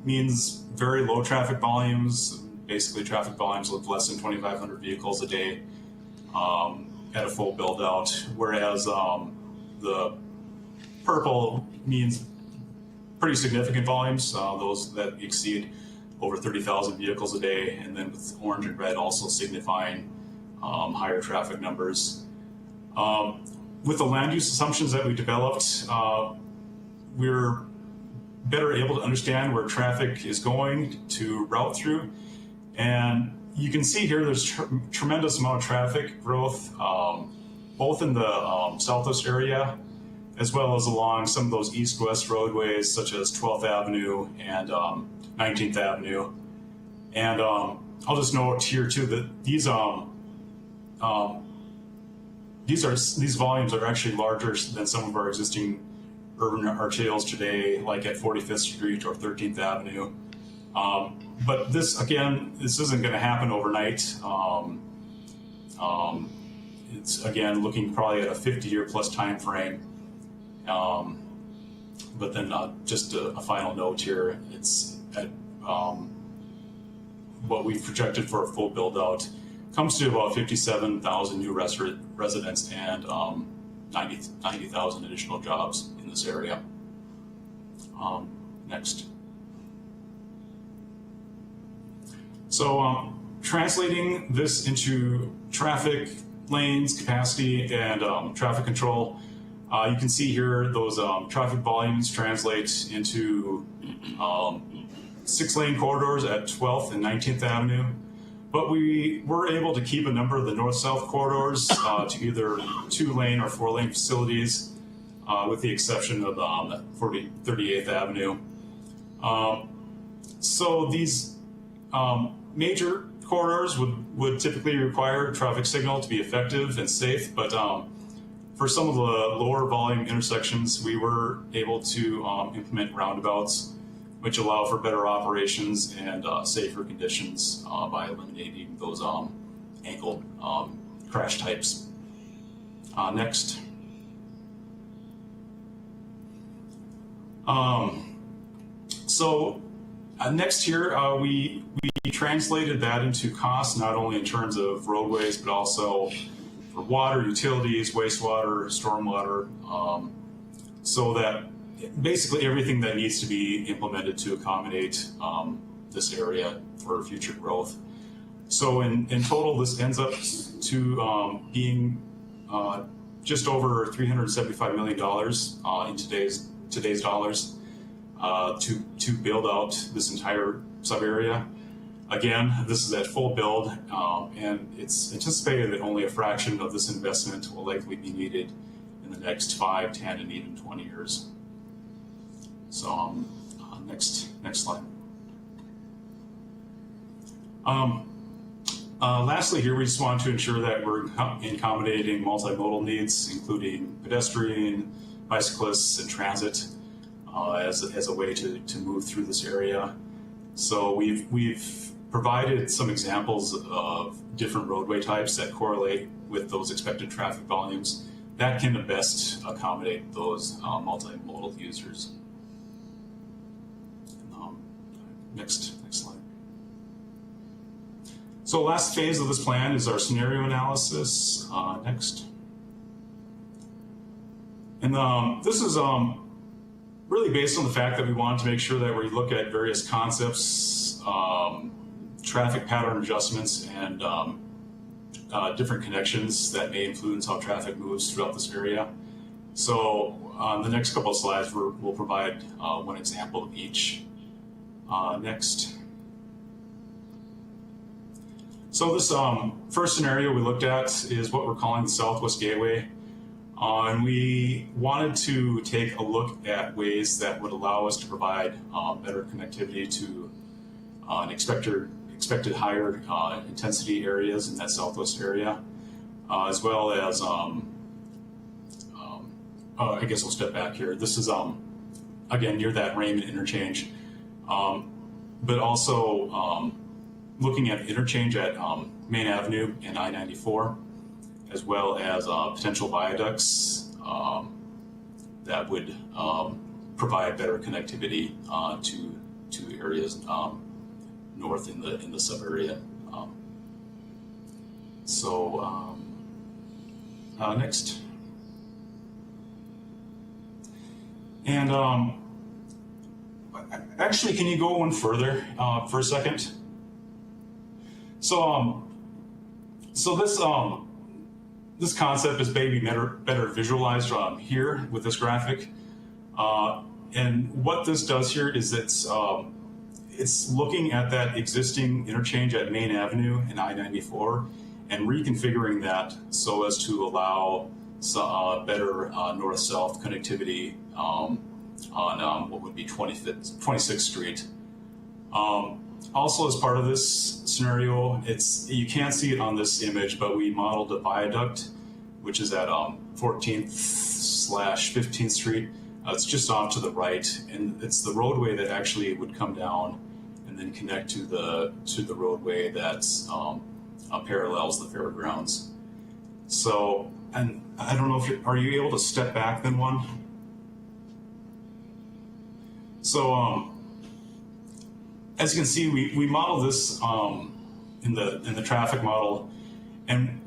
means very low traffic volumes, basically traffic volumes with less than 2,500 vehicles a day at a full build out, whereas the purple means pretty significant volumes, those that exceed over 30,000 vehicles a day, and then with orange and red also signifying higher traffic numbers. With the land use assumptions that we developed, we're better able to understand where traffic is going to route through. And you can see here there's tremendous amount of traffic growth, both in the southwest area, as well as along some of those east-west roadways, such as 12th Avenue and 19th Avenue. And I'll just note here too that these volumes are actually larger than some of our existing urban arterials today, like at 45th Street or 13th Avenue. But this isn't going to happen overnight. It's again looking probably at a 50-year plus time frame. But then just a final note here, it's at what we've projected for a full build out comes to about 57,000 new residents and 90,000 additional jobs in this area. Next. So translating this into traffic lanes, capacity, and traffic control, you can see here those traffic volumes translate into 6-lane corridors at 12th and 19th Avenue. But we were able to keep a number of the north-south corridors to either 2-lane or 4-lane facilities, with the exception of 38th Avenue. So these major corridors would typically require a traffic signal to be effective and safe, but for some of the lower volume intersections, we were able to implement roundabouts, which allow for better operations and safer conditions by eliminating those ankle crash types. Next. Next here, we translated that into costs, not only in terms of roadways, but also for water, utilities, wastewater, stormwater, so that basically everything that needs to be implemented to accommodate this area for future growth. So in total, this ends up to being just over $375 million in today's dollars to build out this entire sub area. Again, this is at full build, and it's anticipated that only a fraction of this investment will likely be needed in the next 5, 10, and even 20 years. So next slide. Lastly here, we just want to ensure that we're accommodating multimodal needs, including pedestrian, bicyclists, and transit as a way to move through this area. So we've provided some examples of different roadway types that correlate with those expected traffic volumes that can best accommodate those multimodal users. Next slide. So last phase of this plan is our scenario analysis. Next. And this is really based on the fact that we wanted to make sure that we look at various concepts traffic pattern adjustments and different connections that may influence how traffic moves throughout this area. So on the next couple of slides, we'll provide one example of each. Next. So this first scenario we looked at is what we're calling the Southwest Gateway. And we wanted to take a look at ways that would allow us to provide better connectivity to an expected higher intensity areas in that Southwest area, as well as, I guess I'll step back here. This is, again, near that Raymond interchange, but also looking at interchange at Main Avenue and I-94, as well as potential viaducts that would provide better connectivity to areas north in the sub area. Next. And actually, can you go one further for a second? So this concept is maybe better visualized here with this graphic. And what this does here is it's looking at that existing interchange at Main Avenue and I-94 and reconfiguring that so as to allow better north-south connectivity on what would be 26th Street. Also, as part of this scenario, you can't see it on this image, but we modeled a viaduct, which is at 14th/15th Street. It's just off to the right, and it's the roadway that actually would come down and then connect to the roadway that parallels the fairgrounds. So, and I don't know if are you able to step back then one? So, as you can see, we model this in the traffic model, and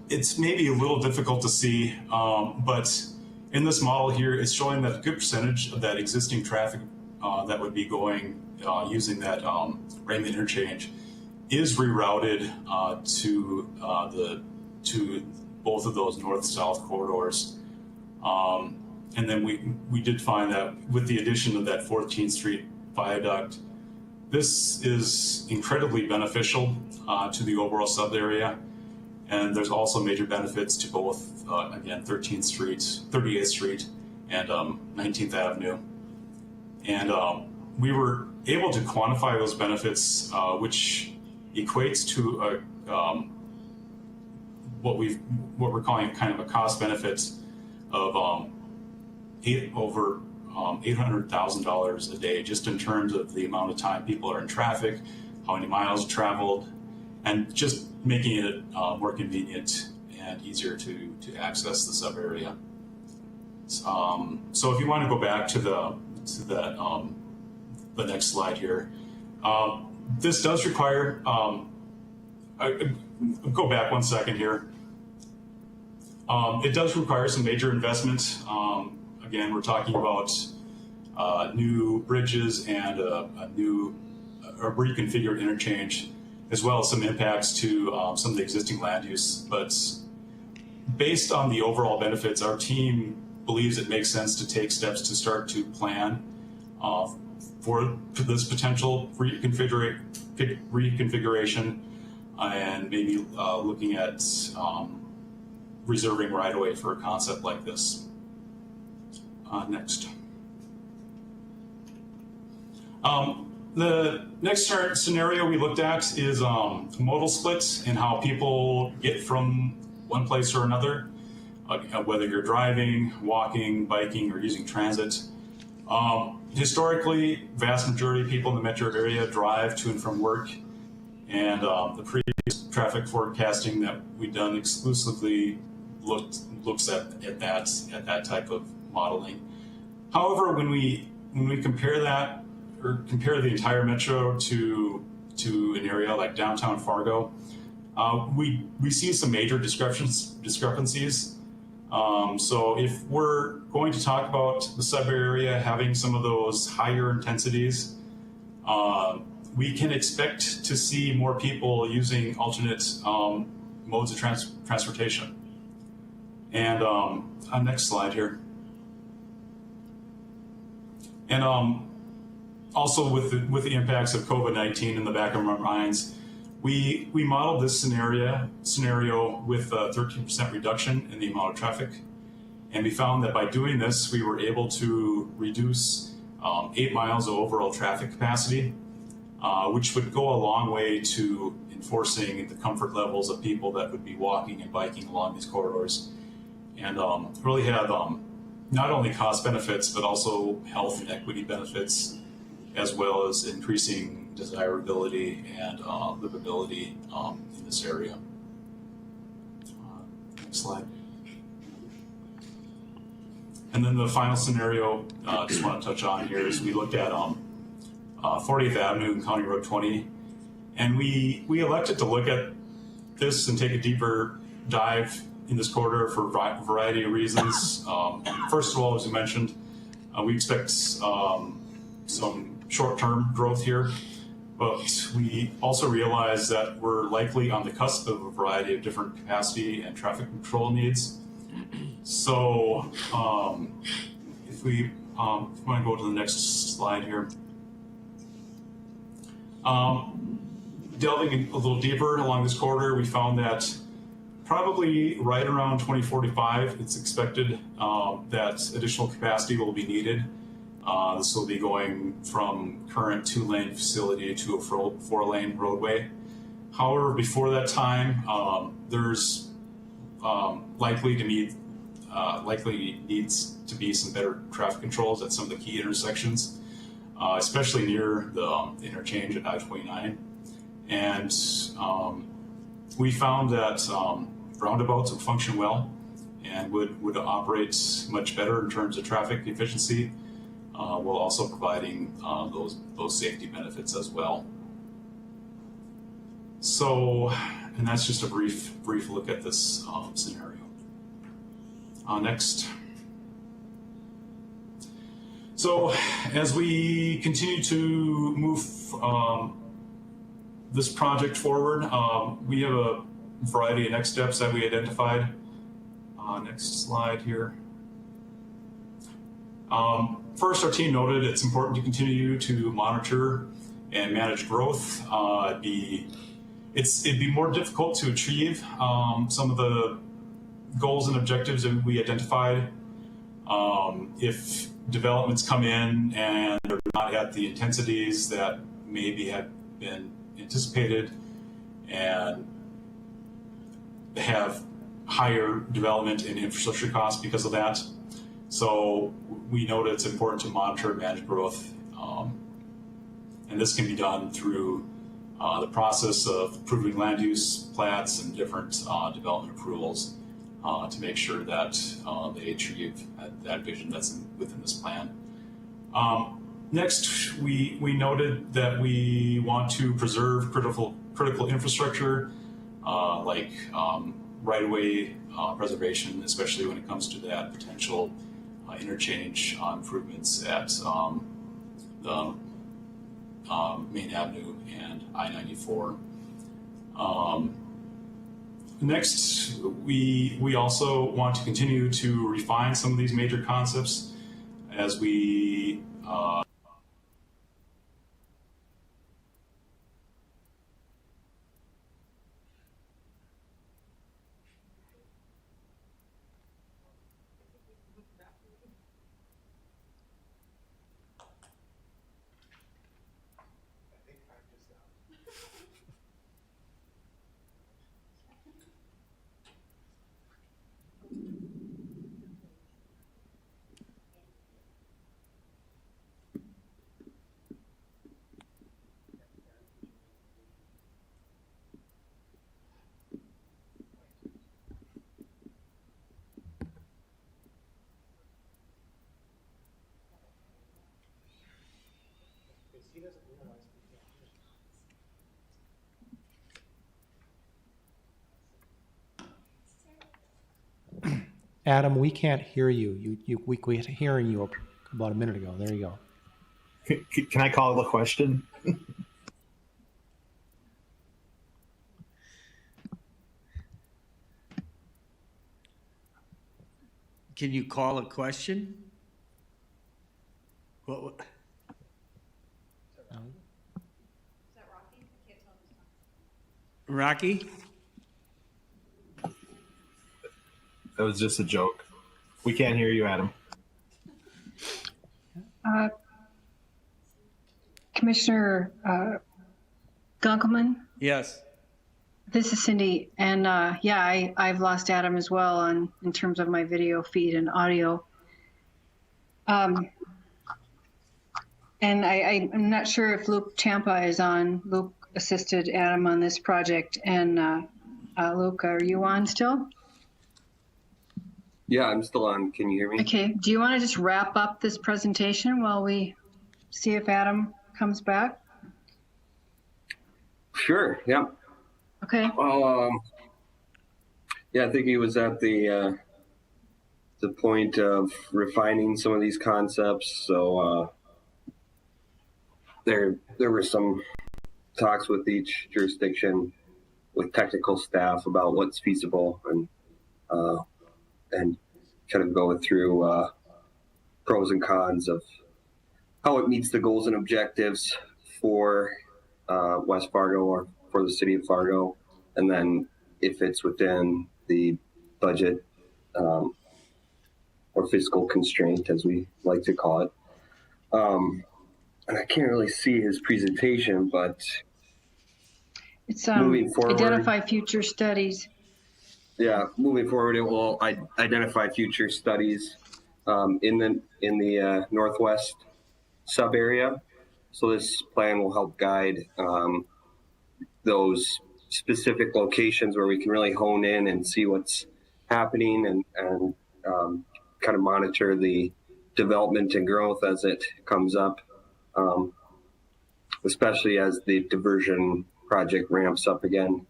it's maybe a little difficult to see, but in this model here, it's showing that a good percentage of that existing traffic that would be going using that Raymond interchange is rerouted to both of those north-south corridors. And then we did find that with the addition of that 14th Street viaduct, this is incredibly beneficial to the overall sub area. And there's also major benefits to both, again, 13th Street, 38th Street, and 19th Avenue. And we were able to quantify those benefits, which equates to what we're calling kind of a cost benefit of over $800,000 a day, just in terms of the amount of time people are in traffic, how many miles traveled, and just making it more convenient and easier to access the sub area. So if you want to go back to the next slide here, this does require. Go back one second here. It does require some major investment. Again, we're talking about new bridges and a reconfigured interchange, as well as some impacts to some of the existing land use. But based on the overall benefits, our team believes it makes sense to take steps to start to plan for this potential reconfiguration, and maybe looking at reserving right-of-way for a concept like this. Next. The next scenario we looked at is modal splits and how people get from one place or another, whether you're driving, walking, biking, or using transit. Historically, vast majority of people in the metro area drive to and from work, and the previous traffic forecasting that we've done exclusively looks at that type of modeling. However, when we compare that, or compare the entire metro to an area like downtown Fargo, we see some major discrepancies. So if we're going to talk about the sub area having some of those higher intensities, we can expect to see more people using alternate modes of transportation. And on next slide here. And also with the impacts of COVID-19 in the back of our minds, we modeled this scenario with a 13% reduction in the amount of traffic. And we found that by doing this, we were able to reduce 8 miles of overall traffic capacity, which would go a long way to enforcing the comfort levels of people that would be walking and biking along these corridors. And really have not only cost benefits, but also health and equity benefits, as well as increasing desirability and livability in this area. Next slide. And then the final scenario I just want to touch on here is we looked at 40th Avenue and County Road 20, and we elected to look at this and take a deeper dive in this corridor for a variety of reasons. First of all, as you mentioned, we expect some short-term growth here, but we also realize that we're likely on the cusp of a variety of different capacity and traffic control needs. So if we want to go to the next slide here. Delving a little deeper along this corridor, we found that probably right around 2045, it's expected that additional capacity will be needed. This will be going from current 2-lane facility to a 4-lane roadway. However, before that time, there's likely needs to be some better traffic controls at some of the key intersections, especially near the interchange at I-29. And we found that roundabouts would function well and would operate much better in terms of traffic efficiency, while also providing those safety benefits as well. So, and that's just a brief look at this scenario. Next. So, as we continue to move this project forward, we have a variety of next steps that we identified. Next slide here. First, our team noted it's important to continue to monitor and manage growth. It'd be more difficult to achieve some of the goals and objectives that we identified if developments come in and they're not at the intensities that maybe had been anticipated and have higher development and infrastructure costs because of that. So we know that it's important to monitor and manage growth. And this can be done through the process of approving land use plats and different development approvals to make sure that they achieve that vision that's within this plan. Next, we noted that we want to preserve critical infrastructure like right-of-way preservation, especially when it comes to that potential interchange improvements at the Main Avenue and I-94. Next, we also want to continue to refine some of these major concepts as we Adam, we can't hear you. We quit hearing you about a minute ago. There you go. Can I call the question? Can you call a question? What? Rocky? That was just a joke. We can't hear you, Adam. Commissioner Gunkelman, Yes. this is Cindy, and yeah, I've lost Adam as well in terms of my video feed and audio. And I'm not sure if Luke Champa is on. Luke assisted Adam on this project, and Luke, are you on still? Yeah, I'm still on. Can you hear me? Okay. Do you want to just wrap up this presentation while we see if Adam comes back? Sure. Yeah. Okay. Well, yeah, I think he was at the point of refining some of these concepts. So there were some talks with each jurisdiction with technical staff about what's feasible and kind of go through pros and cons of how it meets the goals and objectives for West Fargo or for the city of Fargo, and then if it's within the budget or fiscal constraint, as we like to call it. And I can't really see his presentation, but It's moving forward, identify future studies. yeah, moving forward, it will identify future studies in the northwest sub area. So this plan will help guide those specific locations where we can really hone in and see what's happening and kind of monitor the development and growth as it comes up, especially as the diversion project ramps up again.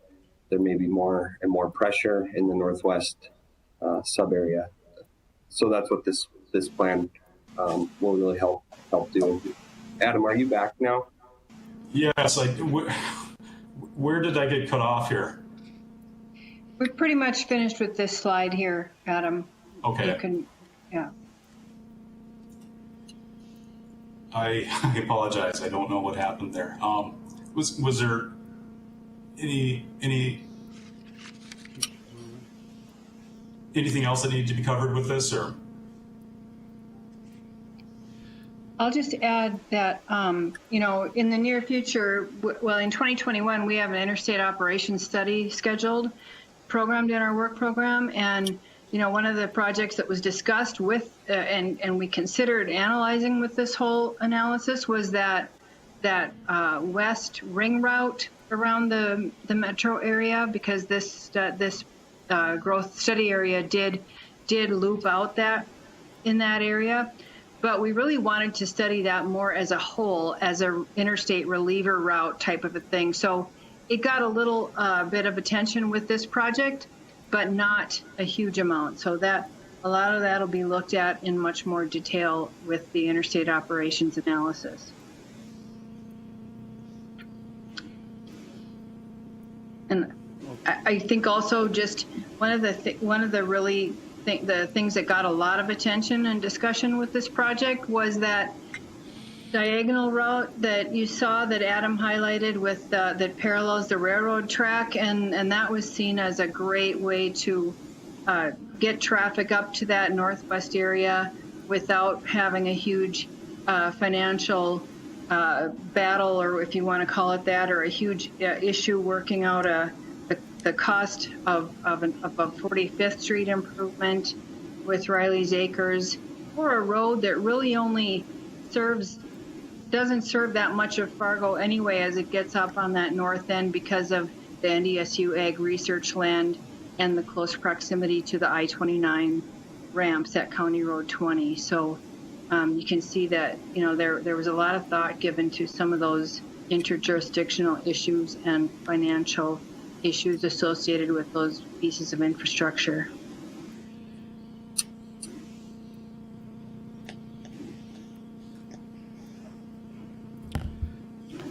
There may be more and more pressure in the northwest sub area. So that's what this plan will really help do. Adam, are you back now? Yes. Where did I get cut off here? We're pretty much finished with this slide here, Adam. Okay. You can, yeah. I apologize. I don't know what happened there. Was there anything else that needed to be covered with this, or? I'll just add that, you know, in the near future, well, in 2021, we have an interstate operations study scheduled, programmed in our work program. And, you know, one of the projects that was discussed with, and we considered analyzing with this whole analysis was that west ring route around the metro area, because this growth study area did loop out that in that area. But we really wanted to study that more as a whole, as a interstate reliever route type of a thing. So it got a little bit of attention with this project, but not a huge amount. So that a lot of that will be looked at in much more detail with the interstate operations analysis. And I think also just one of the really the things that got a lot of attention and discussion with this project was that diagonal route that you saw that Adam highlighted with that parallels the railroad track, and that was seen as a great way to get traffic up to that northwest area without having a huge financial battle, or if you want to call it that, or a huge issue working out the cost of a 45th Street improvement with Riley's Acres, or a road that really only doesn't serve that much of Fargo anyway as it gets up on that north end because of the NDSU Ag Research land and the close proximity to the I-29 ramps at County Road 20. So you can see that, you know, there was a lot of thought given to some of those interjurisdictional issues and financial issues associated with those pieces of infrastructure.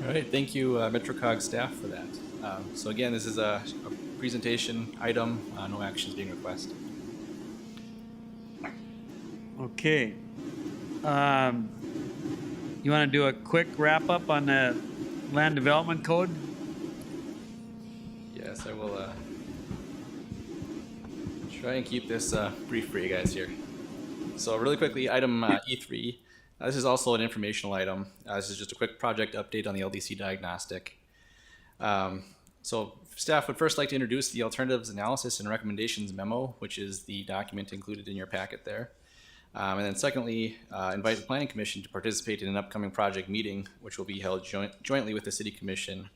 All right, thank you, MetroCog staff, for that. So again, this is a presentation item, no action is being requested. Okay. You want to do a quick wrap up on the land development code? Yes, I will try and keep this brief for you guys here. So really quickly, item E3. This is also an informational item. This is just a quick project update on the LDC diagnostic. So staff would first like to introduce the alternatives analysis and recommendations memo, which is the document included in your packet there. And then secondly, invite the Planning Commission to participate in an upcoming project meeting, which will be held jointly with the City Commission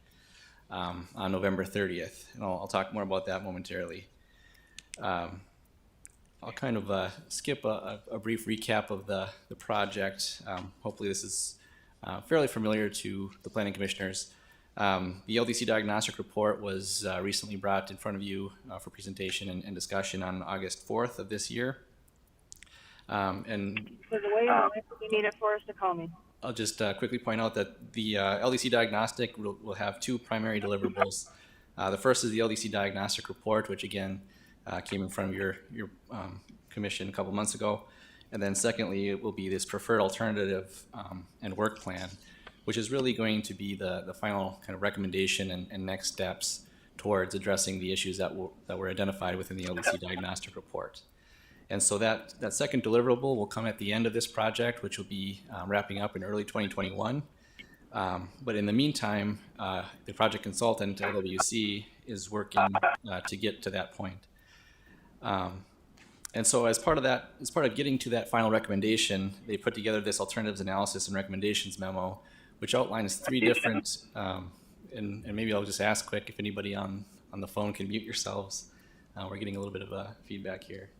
on November 30th. And I'll talk more about that momentarily. I'll kind of skip a brief recap of the project. Hopefully this is fairly familiar to the Planning Commissioners. The LDC diagnostic report was recently brought in front of you for presentation and discussion on August 4th of this year. And There's a way if you need it for us to call me. I'll just quickly point out that the LDC diagnostic will have two primary deliverables. The first is the LDC diagnostic report, which again came in front of your commission a couple months ago. And then secondly, it will be this preferred alternative and work plan, which is really going to be the final kind of recommendation and next steps towards addressing the issues that were identified within the LDC diagnostic report. And so that second deliverable will come at the end of this project, which will be wrapping up in early 2021. But in the meantime, the project consultant, LWC, is working to get to that point. And so as part of getting to that final recommendation, they put together this alternatives analysis and recommendations memo, which outlines three different, and maybe I'll just ask quick if anybody on the phone can mute yourselves. We're getting a little bit of feedback here.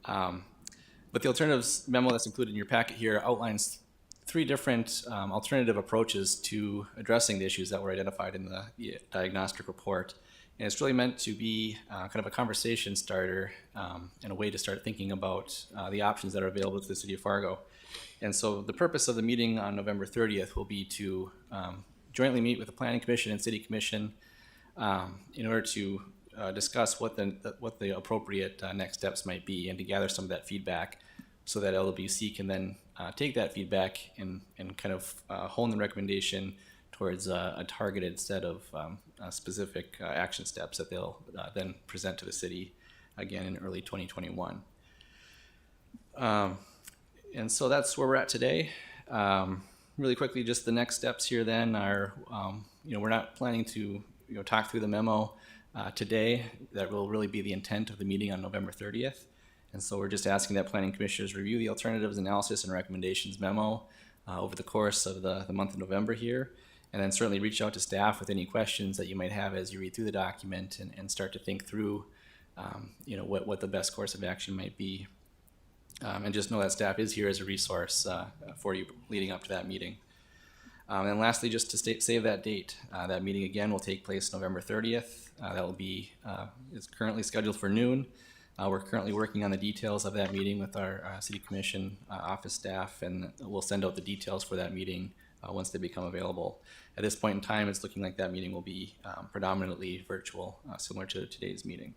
But the alternatives memo that's included in your packet here outlines three different alternative approaches to addressing the issues that were identified in the diagnostic report. And it's really meant to be kind of a conversation starter and a way to start thinking about the options that are available to the City of Fargo. And so the purpose of the meeting on November 30th will be to jointly meet with the Planning Commission and City Commission in order to discuss what the appropriate next steps might be and to gather some of that feedback so that LWC can then take that feedback and kind of hone the recommendation towards a targeted set of specific action steps that they'll then present to the city again in early 2021. And so that's where we're at today. Really quickly, just the next steps here then are, we're not planning to talk through the memo today. That will really be the intent of the meeting on November 30th. And so we're just asking that planning commissioners review the alternatives analysis and recommendations memo over the course of the month of November here, and then certainly reach out to staff with any questions that you might have as you read through the document and start to think through what the best course of action might be. And just know that staff is here as a resource for you leading up to that meeting. And lastly, just to save that date, that meeting again will take place November 30th. That will be, it's currently scheduled for noon. We're currently working on the details of that meeting with our City Commission office staff, and we'll send out the details for that meeting once they become available. At this point in time, it's looking like that meeting will be predominantly virtual, similar to today's meeting.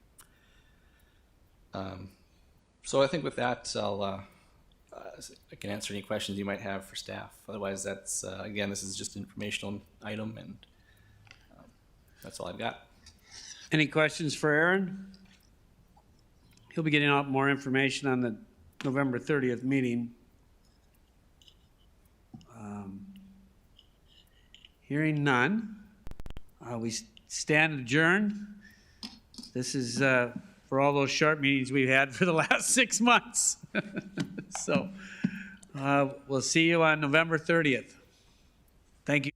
So I think with that, I can answer any questions you might have for staff. Otherwise, that's, again, this is just an informational item, and that's all I've got. Any questions for Aaron? He'll be getting out more information on the November 30th meeting. Hearing none, we stand adjourned. This is for all those short meetings we've had for the last 6 months. So we'll see you on November 30th. Thank you.